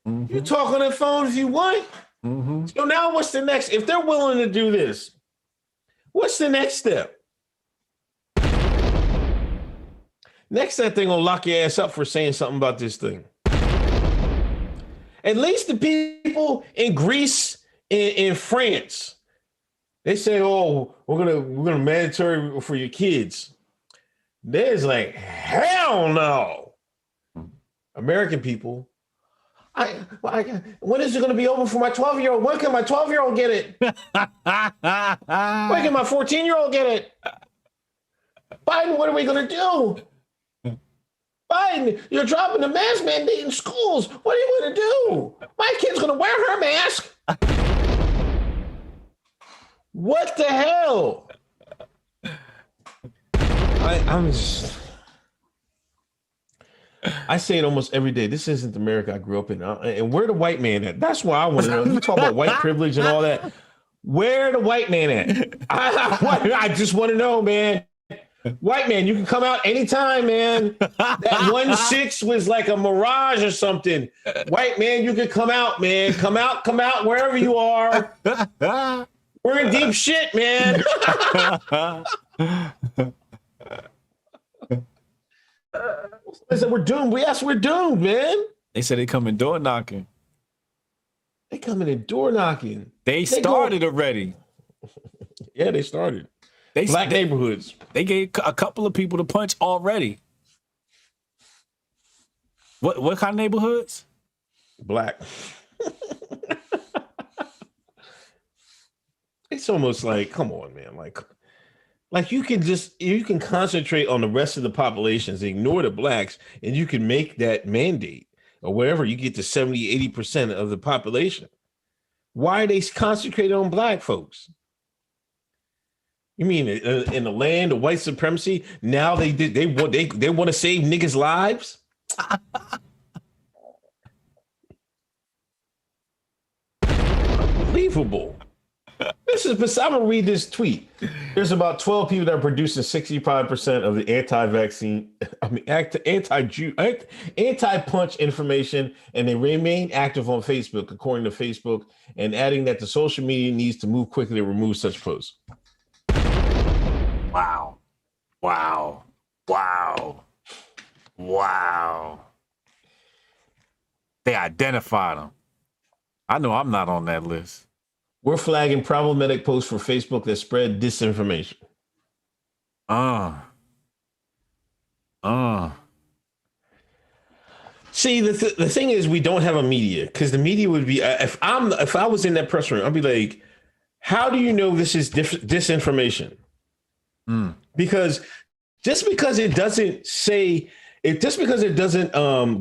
Mm-hmm. You talk on that phone if you want. Mm-hmm. So now what's the next? If they're willing to do this, what's the next step? Next step, they're going to lock your ass up for saying something about this thing. At least the people in Greece, in France, they say, "Oh, we're gonna mandatory for your kids." There's like, hell no. American people, when is it going to be over for my 12-year-old? When can my 12-year-old get it? When can my 14-year-old get it? Biden, what are we going to do? Biden, you're dropping the mask mandate in schools. What are you going to do? My kid's going to wear her mask. What the hell? I say it almost every day. This isn't the America I grew up in. And where the white man at? That's why I want to know. You talk about white privilege and all that. Where the white man at? I just want to know, man. White man, you can come out anytime, man. That 1-6 was like a mirage or something. White man, you can come out, man. Come out wherever you are. We're in deep shit, man. They said we're doomed. Yes, we're doomed, man. They said they coming door knocking. They coming in door knocking. They started already. Yeah, they started. Black neighborhoods. They gave a couple of people to punch already. What kind of neighborhoods? Black. It's almost like, come on, man. Like you can concentrate on the rest of the populations, ignore the blacks, and you can make that mandate or whatever. You get to 70-80% of the population. Why are they concentrated on black folks? You mean in the land of white supremacy? Now they want to save niggas' lives? Unbelievable. I'm gonna read this tweet. There's about 12 people that are producing 65% of the anti-punch information, and they remain active on Facebook, according to Facebook, and adding that the social media needs to move quickly to remove such posts. Wow. They identified them. I know I'm not on that list. We're flagging problematic posts for Facebook that spread disinformation. See, the thing is, we don't have a media, because the media would be, if I was in that press room, I'd be like, how do you know this is disinformation? Because just because it doesn't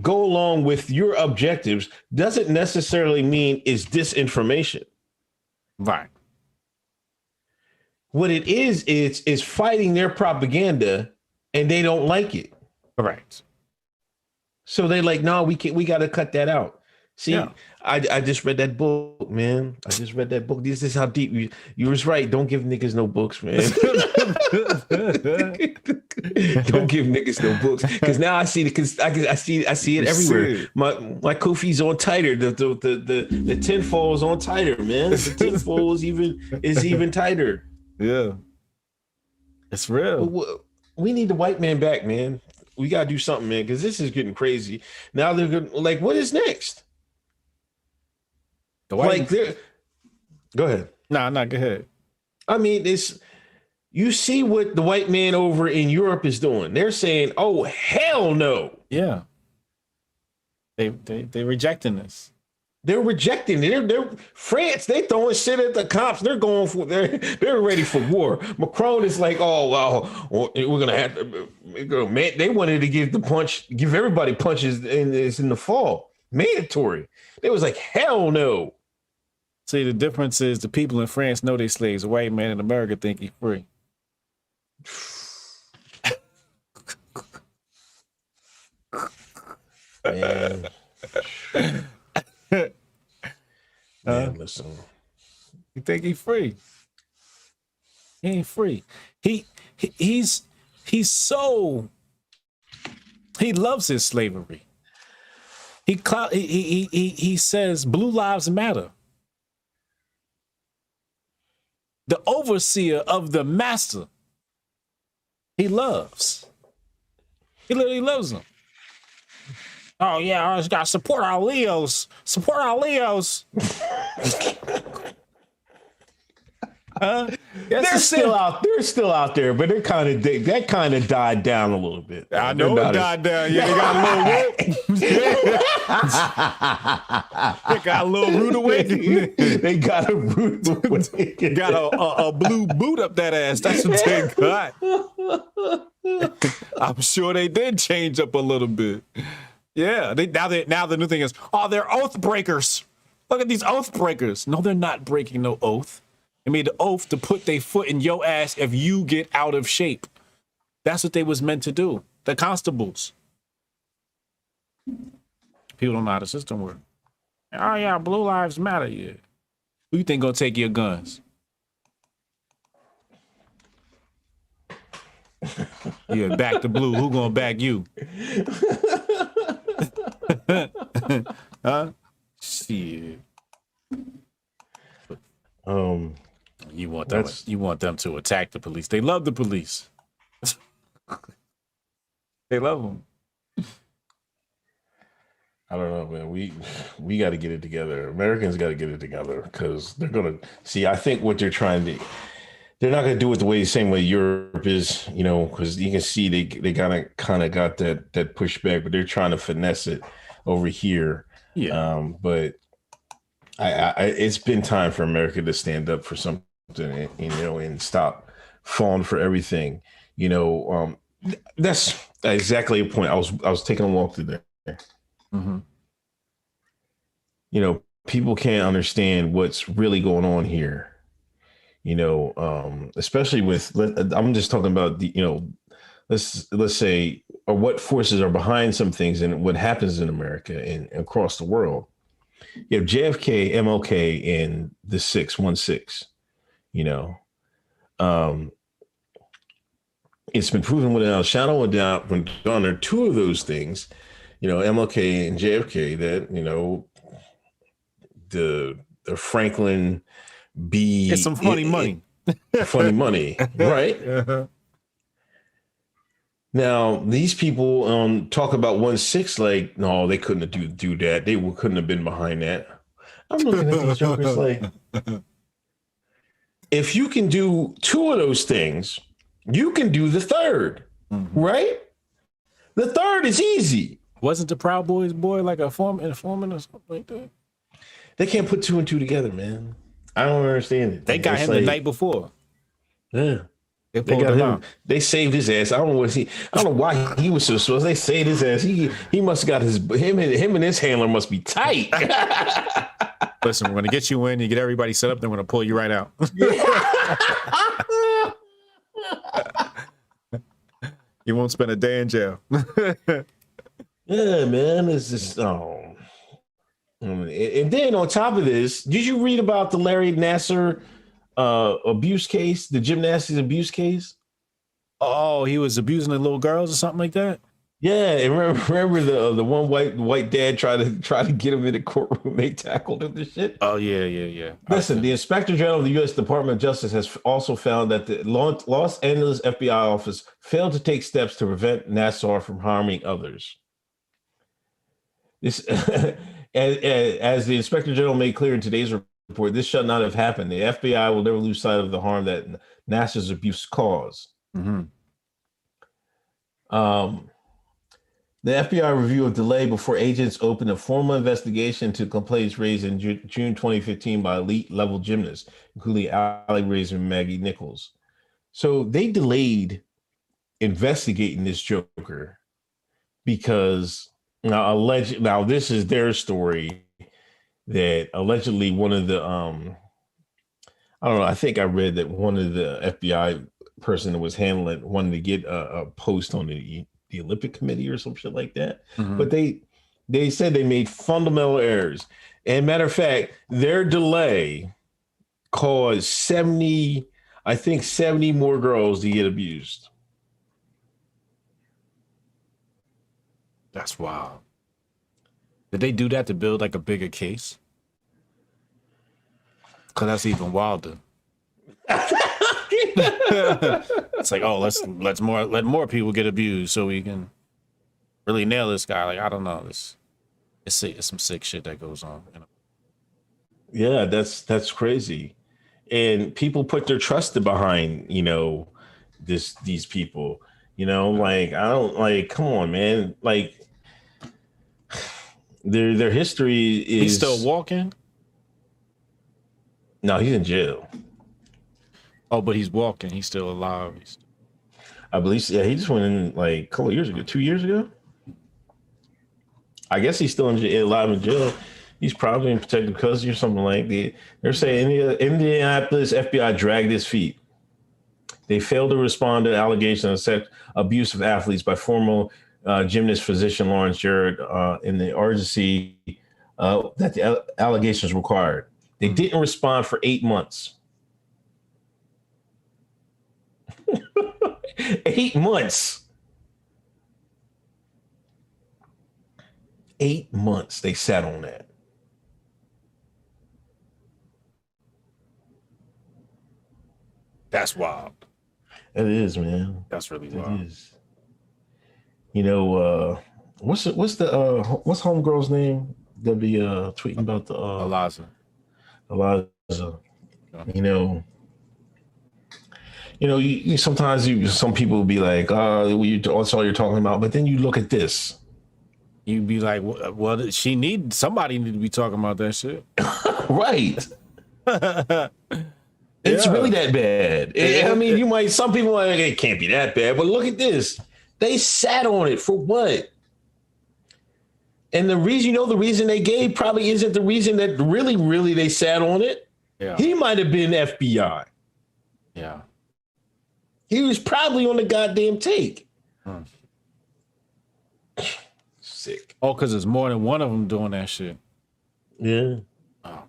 go along with your objectives doesn't necessarily mean it's disinformation. Right. What it is fighting their propaganda, and they don't like it. Correct. So they're like, no, we got to cut that out. See, yeah. I just read that book, man. I just read that book. This is how deep you was right. Don't give niggas no books, man. Don't give niggas no books, because now I see it everywhere. My Kofi's on tighter. The tinfoil is on tighter, man. The tinfoil is even tighter. Yeah, it's real. We need the white man back, man. We gotta do something, man, because this is getting crazy. Now they're gonna, like, what is next? Go ahead. No, go ahead. I mean, you see what the white man over in Europe is doing. They're saying, "Oh, hell no." Yeah. They rejecting this. They're rejecting it. They're France. They throwing shit at the cops. They're going for. They're ready for war. Macron is like, oh well, we're gonna have to. Man, they wanted to give everybody punches in the fall, mandatory. They was like, hell no. See, the difference is the people in France know they slaves. A white man in America think he's free. Man. Man, listen. You think he's free? He ain't free. He's so he loves his slavery. He says blue lives matter. The overseer of the master, he loves. He literally loves them. Oh yeah, I just gotta support our Leos. Support our Leos. They're still out. They're still out there, but that kind of died down a little bit. I know it died down. Yeah, they got a little they got a little rude awakening. They got a rude awakening. Got a blue boot up that ass. That's what they got. I'm sure they did change up a little bit. Yeah, now the new thing is, oh, they're oath breakers. Look at these oath breakers. No, they're not breaking no oath. They made the oath to put their foot in your ass if you get out of shape. That's what they was meant to do. The constables. People don't know how the system works. Oh yeah, blue lives matter. Yeah. Who you think gonna take your guns? Yeah, back to blue. Who gonna back you? Huh? Shit. You want them to attack the police. They love the police. They love them. I don't know, man. We got to get it together. Americans got to get it together because they're gonna see. I think what they're trying to, they're not gonna do it the same way Europe is, because you can see they kind of got that pushback, but they're trying to finesse it over here. Yeah. But I it's been time for America to stand up for something, and stop falling for everything. That's exactly a point. I was taking a walk through there. Mm-hmm. People can't understand what's really going on here. Especially with, I'm just talking about let's say, or what forces are behind some things and what happens in America and across the world. You have JFK, MLK, and the 616. It's been proven without a shadow of a doubt when done are two of those things, MLK and JFK, that the Franklin B. Get some funny money. Funny money, right? Uh-huh. Now, these people talk about 1-6 like, no, they couldn't do that. They couldn't have been behind that. I'm looking at these jokers like, if you can do two of those things, you can do the third, right? The third is easy. Wasn't the Proud Boys boy like a foreman or something like that? They can't put two and two together, man. I don't understand it. They got him the night before. Yeah. They got him. Out. They saved his ass. I don't know why he was so slow. They saved his ass. He must have got him and his handler must be tight. Listen, we're gonna get you in. You get everybody set up. Then we're gonna pull you right out. You won't spend a day in jail. Yeah, man. It's just And then on top of this, did you read about the Larry Nassar abuse case, the gymnastics abuse case? Oh, he was abusing the little girls or something like that? Yeah, and remember the one white dad tried to get him in the courtroom. They tackled him and shit. Oh yeah. Listen, the Inspector General of the U.S. Department of Justice has also found that the Los Angeles FBI office failed to take steps to prevent Nassar from harming others. This, as the Inspector General made clear in today's report, this should not have happened. The FBI will never lose sight of the harm that Nassar's abuse caused. Mm-hmm. The FBI review of delay before agents opened a formal investigation into complaints raised in June 2015 by elite level gymnasts, including Ali Reyes and Maggie Nichols. So they delayed investigating this Joker because now this is their story that allegedly one of the I don't know, I think I read that one of the FBI person that was handling wanted to get a post on the Olympic Committee or some shit like that. Mm-hmm. But they said they made fundamental errors. And matter of fact, their delay caused 70 more girls to get abused. That's wild. Did they do that to build like a bigger case? Because that's even wilder. It's like, oh, let more people get abused so we can really nail this guy. Like, I don't know, it's some sick shit that goes on. You know? Yeah, that's crazy, and people put their trust behind these people. Like I don't like. Come on, man. Like their history is. He's still walking. No, he's in jail. Oh, but he's walking. He's still alive. I believe. Yeah, he just went in like a couple of years ago. 2 years ago. I guess he's still alive in jail. He's probably in protective custody or something like that. They're saying Indianapolis FBI dragged his feet. They failed to respond to allegations of sex abuse of athletes by former gymnast physician Lawrence Jarrett in the urgency that the allegations required. They didn't respond for 8 months. 8 months. 8 months they sat on that. That's wild. It is, man. That's really wild. It is. What's homegirl's name? They'll be tweeting about the Eliza. Sometimes some people will be like, that's all you're talking about. But then you look at this. You'd be like, well, somebody need to be talking about that shit. Right. It's really that bad. I mean, some people are like, it can't be that bad. But look at this. They sat on it for what? And the reason they gave probably isn't the reason that really they sat on it. Yeah. He might have been FBI. Yeah. He was probably on the goddamn take. Sick. Oh, because there's more than one of them doing that shit. Yeah. Oh,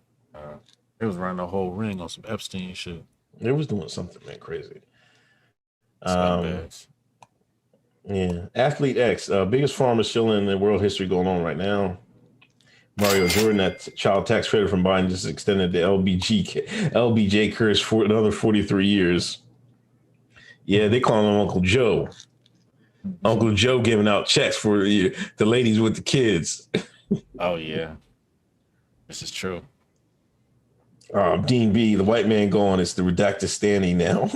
it was running the whole ring on some Epstein shit. It was doing something, man, crazy. Yeah. Athlete X, biggest farmer still in the world history going on right now. Mario Jordan, that child tax credit from Biden just extended the LBJ curse for another 43 years. Yeah, they call him Uncle Joe. Uncle Joe giving out checks for the ladies with the kids. Oh, yeah. This is true. Dean B, the white man gone. It's the redacted standing now.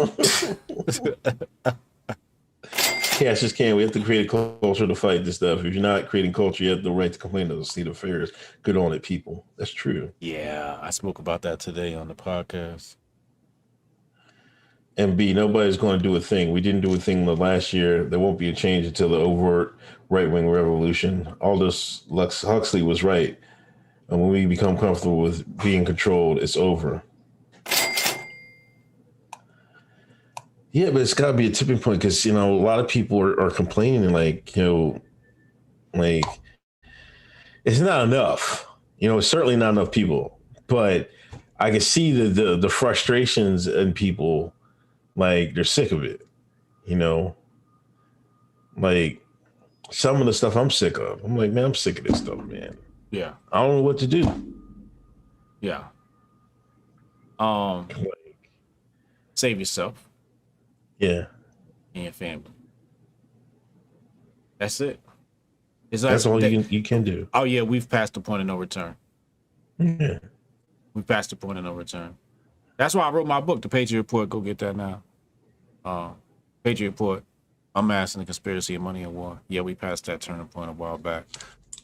Cash just can't. We have to create a culture to fight this stuff. If you're not creating culture, you have the right to complain of the state of affairs. Good on it, people. That's true. Yeah, I spoke about that today on the podcast. And B, nobody's going to do a thing. We didn't do a thing the last year. There won't be a change until the overt right-wing revolution. Aldous Huxley was right. And when we become comfortable with being controlled, it's over. Yeah, but it's got to be a tipping point because, a lot of people are complaining like it's not enough. It's certainly not enough people. But I can see the frustrations in people, like they're sick of it. Like some of the stuff I'm sick of. I'm like, man, I'm sick of this stuff, man. Yeah. I don't know what to do. Yeah. Save yourself. Yeah. And your family. That's it. It's like that's all you can do. Oh yeah, we've passed the point of no return. Yeah. We've passed the point of no return. That's why I wrote my book, The Patriot Report. Go get that now. Patriot Report. Unmasking the conspiracy of money and war. Yeah, we passed that turning point a while back.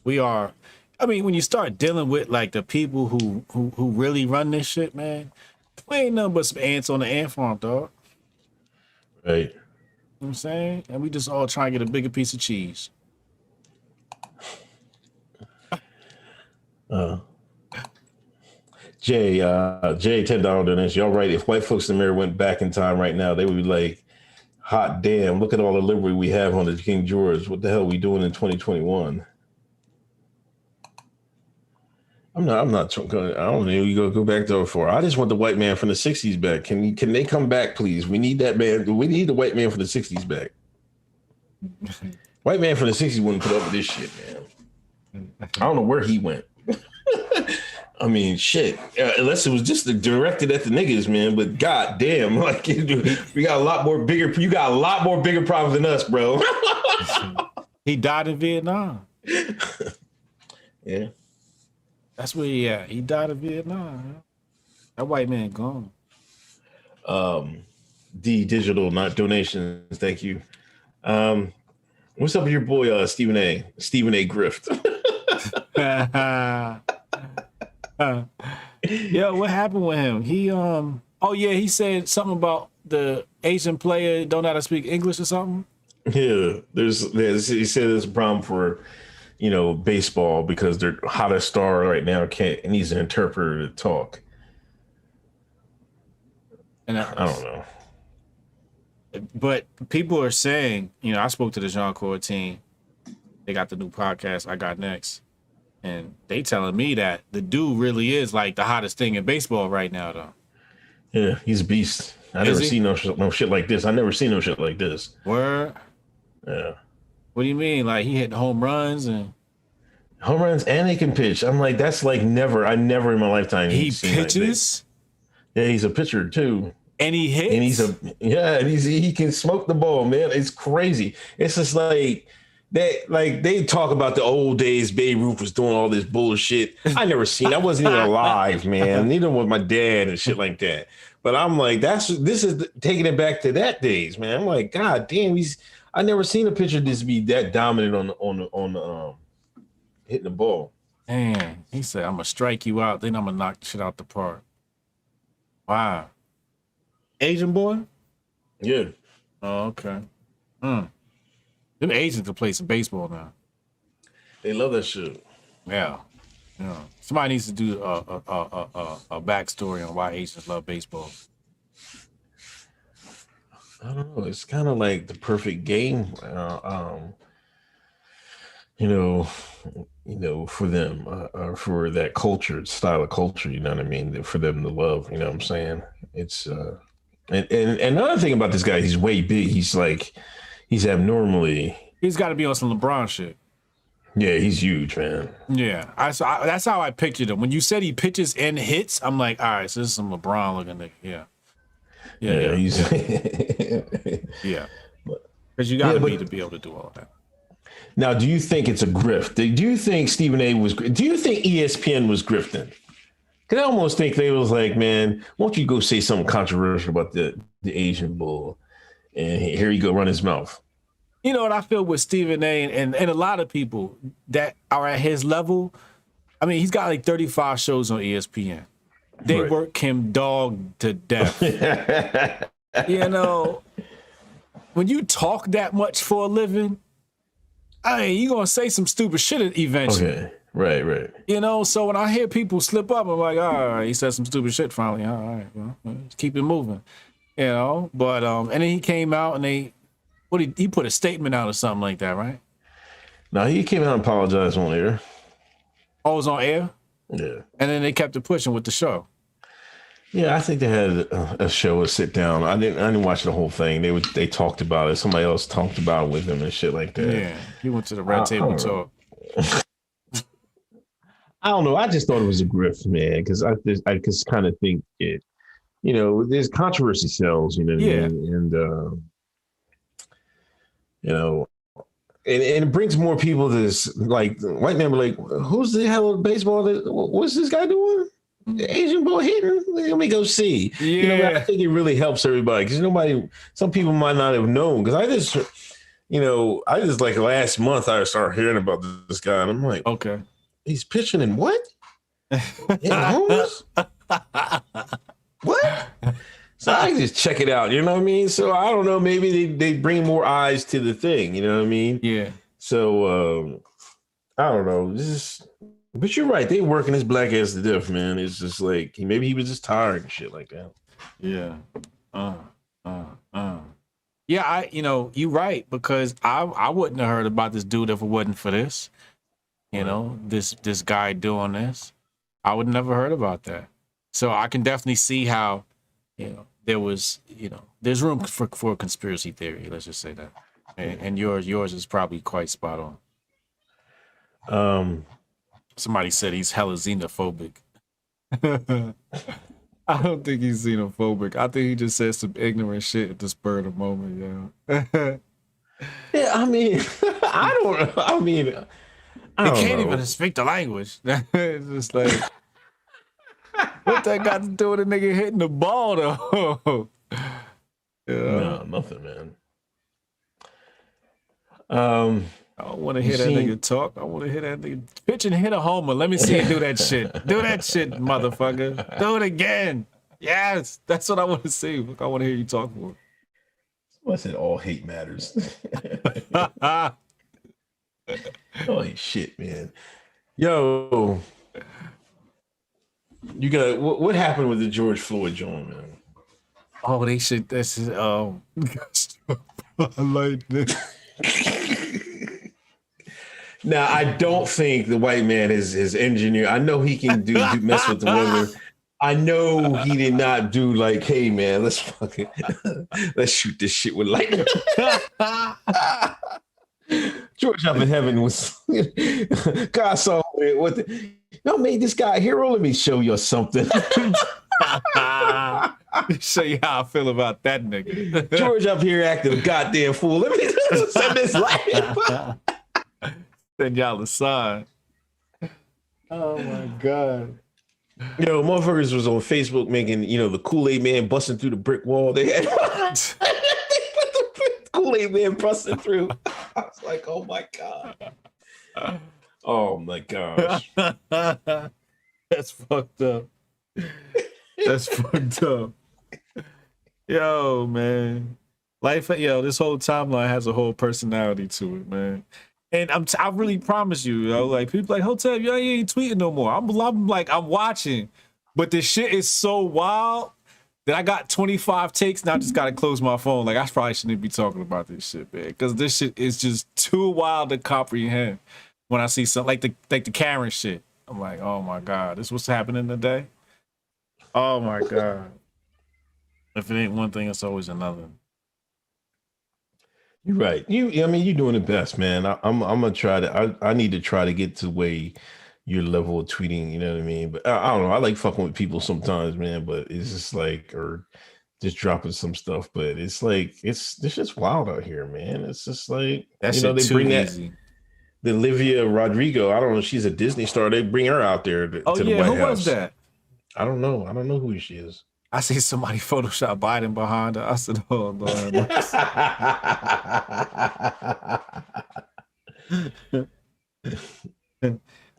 We are. I mean, when you start dealing with like the people who really run this shit, man, we ain't nothing but some ants on the ant farm, dog. Right. You know what I'm saying? And we just all trying to get a bigger piece of cheese. Jay, $10 donation. Y'all right. If white folks in America went back in time right now, they would be like, hot damn, look at all the liberty we have on the King George. What the hell are we doing in 2021? I'm not going. I don't know. You go back to 04. I just want the white man from the 60s back. Can they come back, please? We need that man. We need the white man from the 60s back. White man from the 60s wouldn't put up with this shit, man. I don't know where he went. I mean, shit. Unless it was just directed at the niggas, man. But goddamn, like we got a lot more bigger. You got a lot more bigger problems than us, bro. He died in Vietnam. Yeah. That's where he at. He died in Vietnam. That white man gone. D digital, not donations. Thank you. What's up with your boy Stephen A. Grift? Yeah, what happened with him? He he said something about the Asian player don't know how to speak English or something. Yeah, he said there's a problem for baseball because their hottest star right now needs an interpreter to talk. And I don't know. But people are saying, I spoke to the Jean Claude team. They got the new podcast, I Got Next. And they telling me that the dude really is like the hottest thing in baseball right now, though. Yeah, he's a beast. I never seen no shit like this. I never seen no shit like this. Word? Yeah. What do you mean? Like he hit home runs and he can pitch. I'm like, that's like never. I never in my lifetime. He pitches? Like yeah, he's a pitcher too. And he hits? And he can smoke the ball, man. It's crazy. It's just like they talk about the old days. Babe Ruth was doing all this bullshit. I wasn't even alive, man. Neither was my dad and shit like that. But I'm like, this is taking it back to that days, man. I'm like, God damn, I never seen a pitcher just be that dominant on hitting the ball. Man, he said, I'm gonna strike you out, then I'm gonna knock shit out the park. Wow. Asian boy? Yeah. Oh, okay. Them Asians can play some baseball now. They love that shit. Yeah. Somebody needs to do a backstory on why Asians love baseball. I don't know. It's kind of like the perfect game, for them, for that culture, style of culture. You know what I mean? For them to love. You know what I'm saying? It's and another thing about this guy, he's way big. He's abnormally. He's got to be on some LeBron shit. Yeah, he's huge, man. Yeah, that's how I pictured him. When you said he pitches and hits, I'm like, all right, so this is some LeBron looking nigga. Yeah. He's yeah. Because you got to be able to do all that. Now, do you think it's a grift? Do you think Stephen A. do you think ESPN was grifting? Because I almost think they was like, man, won't you go say something controversial about the Asian bull? And here you go, run his mouth. You know what I feel with Stephen A. and a lot of people that are at his level. I mean, he's got like 35 shows on ESPN. They work him dog to death. When you talk that much for a living, you're going to say some stupid shit eventually. Okay, right. So when I hear people slip up, I'm like, all right, he said some stupid shit finally. All right, well, let's keep it moving. But and then he came out and he put a statement out or something like that, right? No, he came out and apologized on air. Oh, it was on air? Yeah. And then they kept it pushing with the show. Yeah, I think they had a show, a sit down. I didn't watch the whole thing. They talked about it. Somebody else talked about it with him and shit like that. Yeah, he went to the red table talk. I don't know. I just thought it was a grift, man, because I just kind of think it. There's controversy sells. You know what I mean? And and it brings more people to this. Like white men were like, "Who's the hell of baseball? What's this guy doing? The Asian boy hitting? Let me go see." Yeah. I think it really helps everybody because some people might not have known. Because you know, I just like last month I started hearing about this guy, and I'm like, Okay. he's pitching in what? In homes? What? So I just check it out, you know what I mean? So I don't know, maybe they bring more eyes to the thing, you know what I mean? Yeah. So I don't know. But you're right, they working his black ass to death, man. It's just like maybe he was just tired and shit like that. Yeah. Yeah, you're right, because I wouldn't have heard about this dude if it wasn't for this. You know, this guy doing this. I would never heard about that. So I can definitely see how, there was, there's room for a conspiracy theory, let's just say that. And yours is probably quite spot on. Somebody said he's hella xenophobic. I don't think he's xenophobic. I think he just said some ignorant shit at the spur of the moment, Yeah, I mean, I don't know. I mean, he can't even speak the language. It's just like, what that got to do with a nigga hitting the ball, though? No, nothing, man. I don't want to hear that nigga talk. I want to hear that nigga pitch and hit a homer. Let me see you do that shit. Do that shit, motherfucker. Do it again. Yes, that's what I want to see. I want to hear you talk for. I said all hate matters. Holy shit, man. Yo, you got what happened with the George Floyd joint, man? Oh, they should. This is I like this. Now, I don't think the white man is engineer. I know he can do mess with the weather. I know he did not do like, hey man, let's shoot this shit with lightning. George up in heaven was God saw y'all made this guy a hero. Let me show you something. Show you how I feel about that nigga. George up here acting a goddamn fool. Let me send this light. Send y'all a sign. Oh my God. Yo, motherfuckers was on Facebook making, the Kool-Aid man busting through the brick wall. They had the Kool-Aid man busting through. I was like, oh my God. Oh my gosh. That's fucked up. That's fucked up. Yo, man. Life, this whole timeline has a whole personality to it, man. And I really promise you, like people like Hotep, you ain't tweeting no more. I'm like, I'm watching, but the shit is so wild that I got 25 takes. Now I just gotta close my phone. Like I probably shouldn't be talking about this shit, man, because this shit is just too wild to comprehend. When I see something like the Karen shit, I'm like, oh my God, this what's happening today. Oh my God. If it ain't one thing, it's always another. You're right. You're doing the best, man. I'm gonna try to. I need to try to get to where your level of tweeting. You know what I mean? But I don't know. I like fucking with people sometimes, man. But it's just like, or just dropping some stuff. But it's like it's just wild out here, man. It's just like that they too bring easy. The Olivia Rodrigo. I don't know. She's a Disney star. They bring her out there to the White House. Who was that? I don't know. I don't know who she is. I see somebody Photoshop Biden behind her. I said, oh, Lord.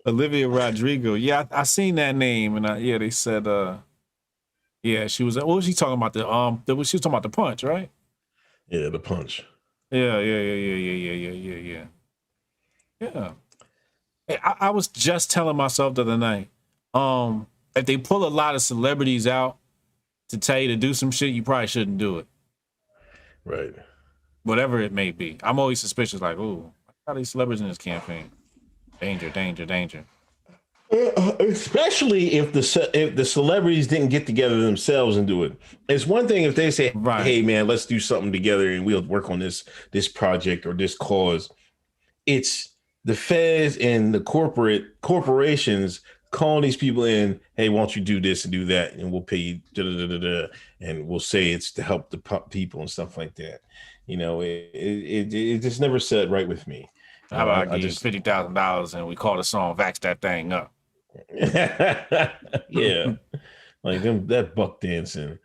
Olivia Rodrigo. Yeah, I seen that name. And they said, she was, what was she talking about? She was talking about the punch, right? Yeah, the punch. Yeah. Hey, I was just telling myself the other night, if they pull a lot of celebrities out to tell you to do some shit, you probably shouldn't do it. Right. Whatever it may be. I'm always suspicious, like, ooh, how are these celebrities in this campaign? Danger, danger, danger. Especially if the celebrities didn't get together themselves and do it. It's one thing if they say, right, hey man, let's do something together and we'll work on this project or this cause. It's the feds and the corporations calling these people in, hey, why don't you do this and do that, and we'll pay you, and we'll say it's to help the people and stuff like that. It just never set right with me. How about I give you $50,000 and we call the song "Vax That Thing Up"? Yeah, like them that buck dancing.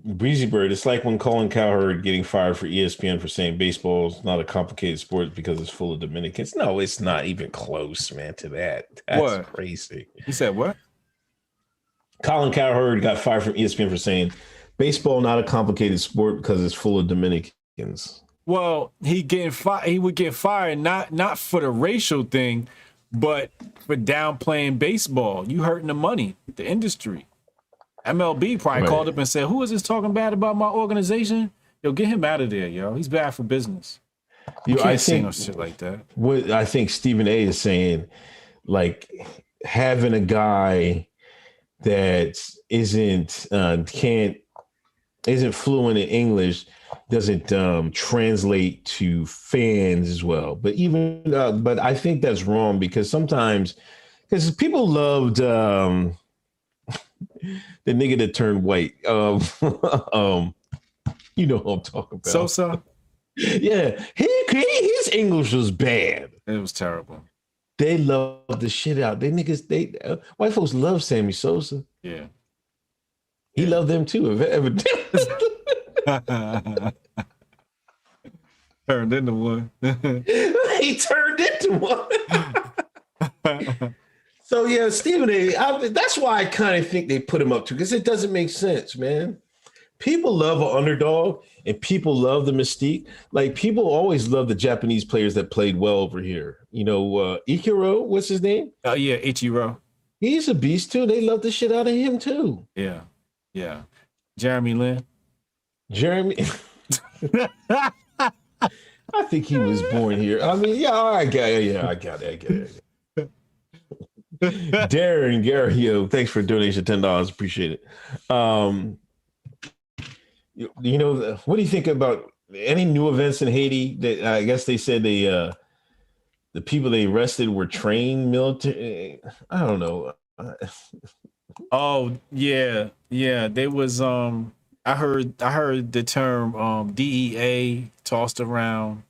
Breezy Bird, it's like when Colin Cowherd getting fired for ESPN for saying baseball is not a complicated sport because it's full of Dominicans. No, it's not even close, man, to that. That's What? crazy. He said what? Colin Cowherd got fired from ESPN for saying baseball not a complicated sport because it's full of Dominicans. Well, he would get fired not for the racial thing, but for downplaying baseball. You hurting the money, the industry. MLB probably called up and said, "Who is this talking bad about my organization? Yo, get him out of there, yo. He's bad for business." You can't say no shit like that. What I think Stephen A is saying, like having a guy that isn't fluent in English doesn't translate to fans as well. But but I think that's wrong because sometimes people loved the nigga that turned white. You know what I'm talking about. Sosa? Yeah. His English was bad. It was terrible. They loved the shit out. White folks love Sammy Sosa. Yeah. He loved them too, evidently. Turned into one. He turned into one. So yeah, Stephen A. That's why I kind of think they put him up to, because it doesn't make sense, man. People love an underdog, and people love the mystique. Like people always love the Japanese players that played well over here. You know, Ichiro, what's his name? Oh yeah, Ichiro. He's a beast too. They love the shit out of him too. Yeah, yeah. Jeremy Lin. Jeremy. I think he was born here. I mean, yeah, I got it. Darren Garrio, thanks for donation $10. Appreciate it. You know, what do you think about any new events in Haiti? That I guess they said the people they arrested were trained military. I don't know. Oh yeah. There was I heard the term DEA tossed around,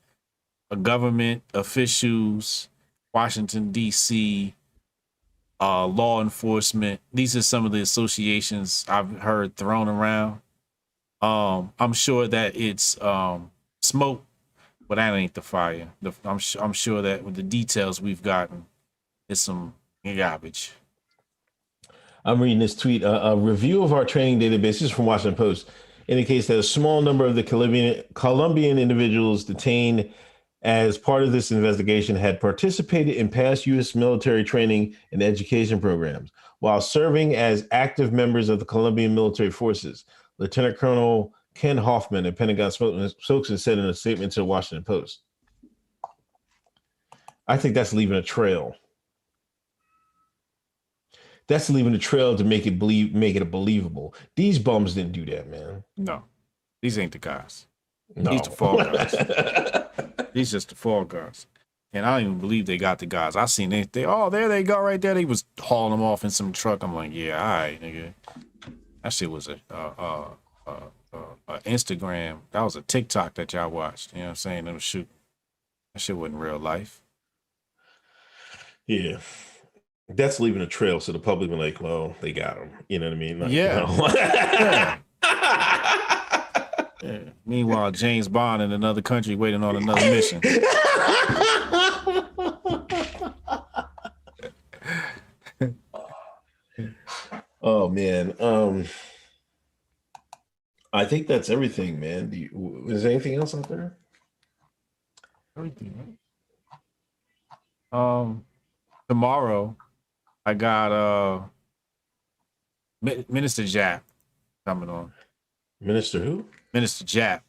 government officials, Washington D.C., law enforcement. These are some of the associations I've heard thrown around. I'm sure that it's smoke, but that ain't the fire. I'm sure that with the details we've gotten, it's some garbage. I'm reading this tweet. A review of our training database, this is from Washington Post, indicates that a small number of the Colombian individuals detained as part of this investigation had participated in past U.S. military training and education programs while serving as active members of the Colombian military forces. Lieutenant Colonel Ken Hoffman, a Pentagon spokesman, said in a statement to the Washington Post. I think that's leaving a trail. That's leaving a trail to make it believable. These bums didn't do that, man. No, these ain't the guys. No. These the fall guys. These just the fall guys. And I don't even believe they got the guys. I seen they there they go right there. They was hauling them off in some truck. I'm like, yeah, all right, nigga. That shit was a Instagram. That was a TikTok that y'all watched. You know what I'm saying? They was shooting. That shit wasn't real life. Yeah. That's leaving a trail, so the public be like, well, they got him. You know what I mean? Like, yeah. You know. Yeah. Meanwhile, James Bond in another country waiting on another mission. Oh man. I think that's everything, man. Is there anything else out there? Everything, right? Tomorrow I got Minister Japp coming on. Minister who? Minister Japp.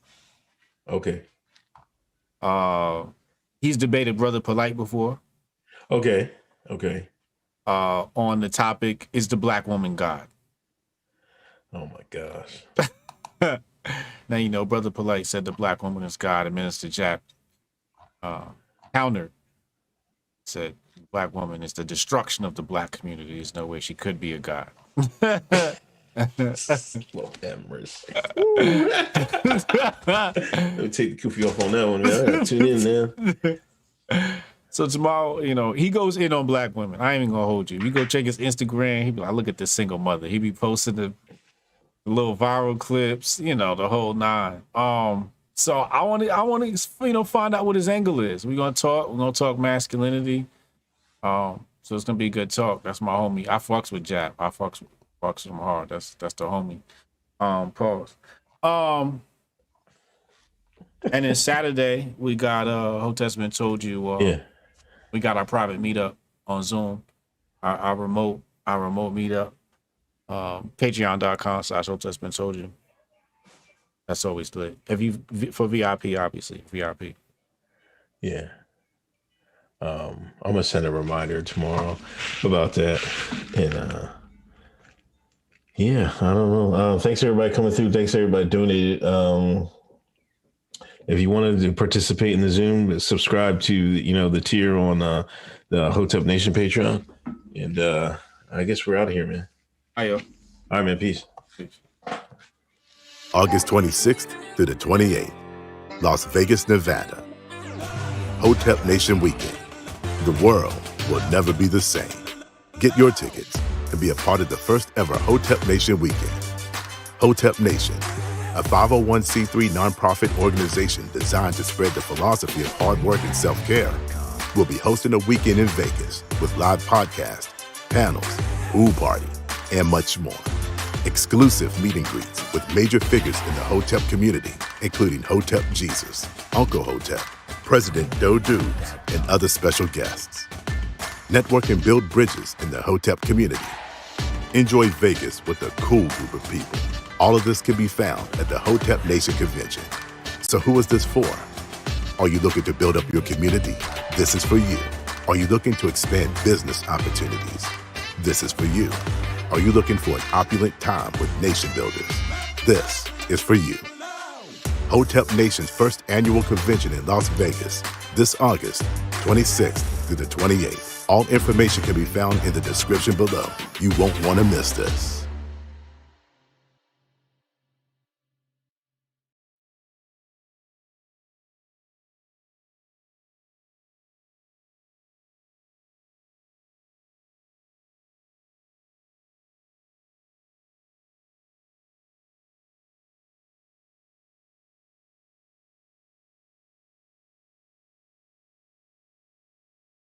Okay. He's debated Brother Polite before. Okay. On the topic, is the black woman God? Oh my gosh. Now you know Brother Polite said the black woman is God, and Minister Japp countered, said black woman is the destruction of the black community. There's no way she could be a God. Lord have mercy. Let me take the goofy off on that one, man. I gotta tune in now. So tomorrow, you know, he goes in on black women. I ain't even gonna hold you. You go check his Instagram. He be like, look at this single mother. He be posting the little viral clips, you know, the whole nine. So I want to, find out what his angle is. We're gonna talk masculinity. So it's gonna be a good talk. That's my homie. I fucks with Jap. I fucks with him hard. That's the homie. Pause. And then Saturday we got Hoteps BEEN Told You. We got our private meetup on Zoom. Our remote meetup. Patreon.com/Hoteps BEEN Told You. That's always lit. If you for VIP, obviously VIP. Yeah. I'm gonna send a reminder tomorrow about that. And yeah, I don't know. Thanks everybody coming through. Thanks everybody donated. If you wanted to participate in the Zoom, subscribe to the tier on the Hotep Nation Patreon. And I guess we're out of here, man. Ayo. All right, man. Peace. August 26th through the 28th, Las Vegas, Nevada. Hotep Nation Weekend. The world will never be the same. Get your tickets and be a part of the first ever Hotep Nation Weekend. Hotep Nation, a 501c3 nonprofit organization designed to spread the philosophy of hard work and self-care, will be hosting a weekend in Vegas with live podcasts, panels, pool party, and much more. Exclusive meet and greets with major figures in the Hotep community, including Hotep Jesus, Uncle Hotep, President Doe Dubes, and other special guests. Network and build bridges in the Hotep community. Enjoy Vegas with a cool group of people. All of this can be found at the Hotep Nation Convention. So who is this for? Are you looking to build up your community? This is for you. Are you looking to expand business opportunities? This is for you. Are you looking for an opulent time with nation builders? This is for you. Hotep Nation's first annual convention in Las Vegas, this August 26th through the 28th. All information can be found in the description below. You won't want to miss this.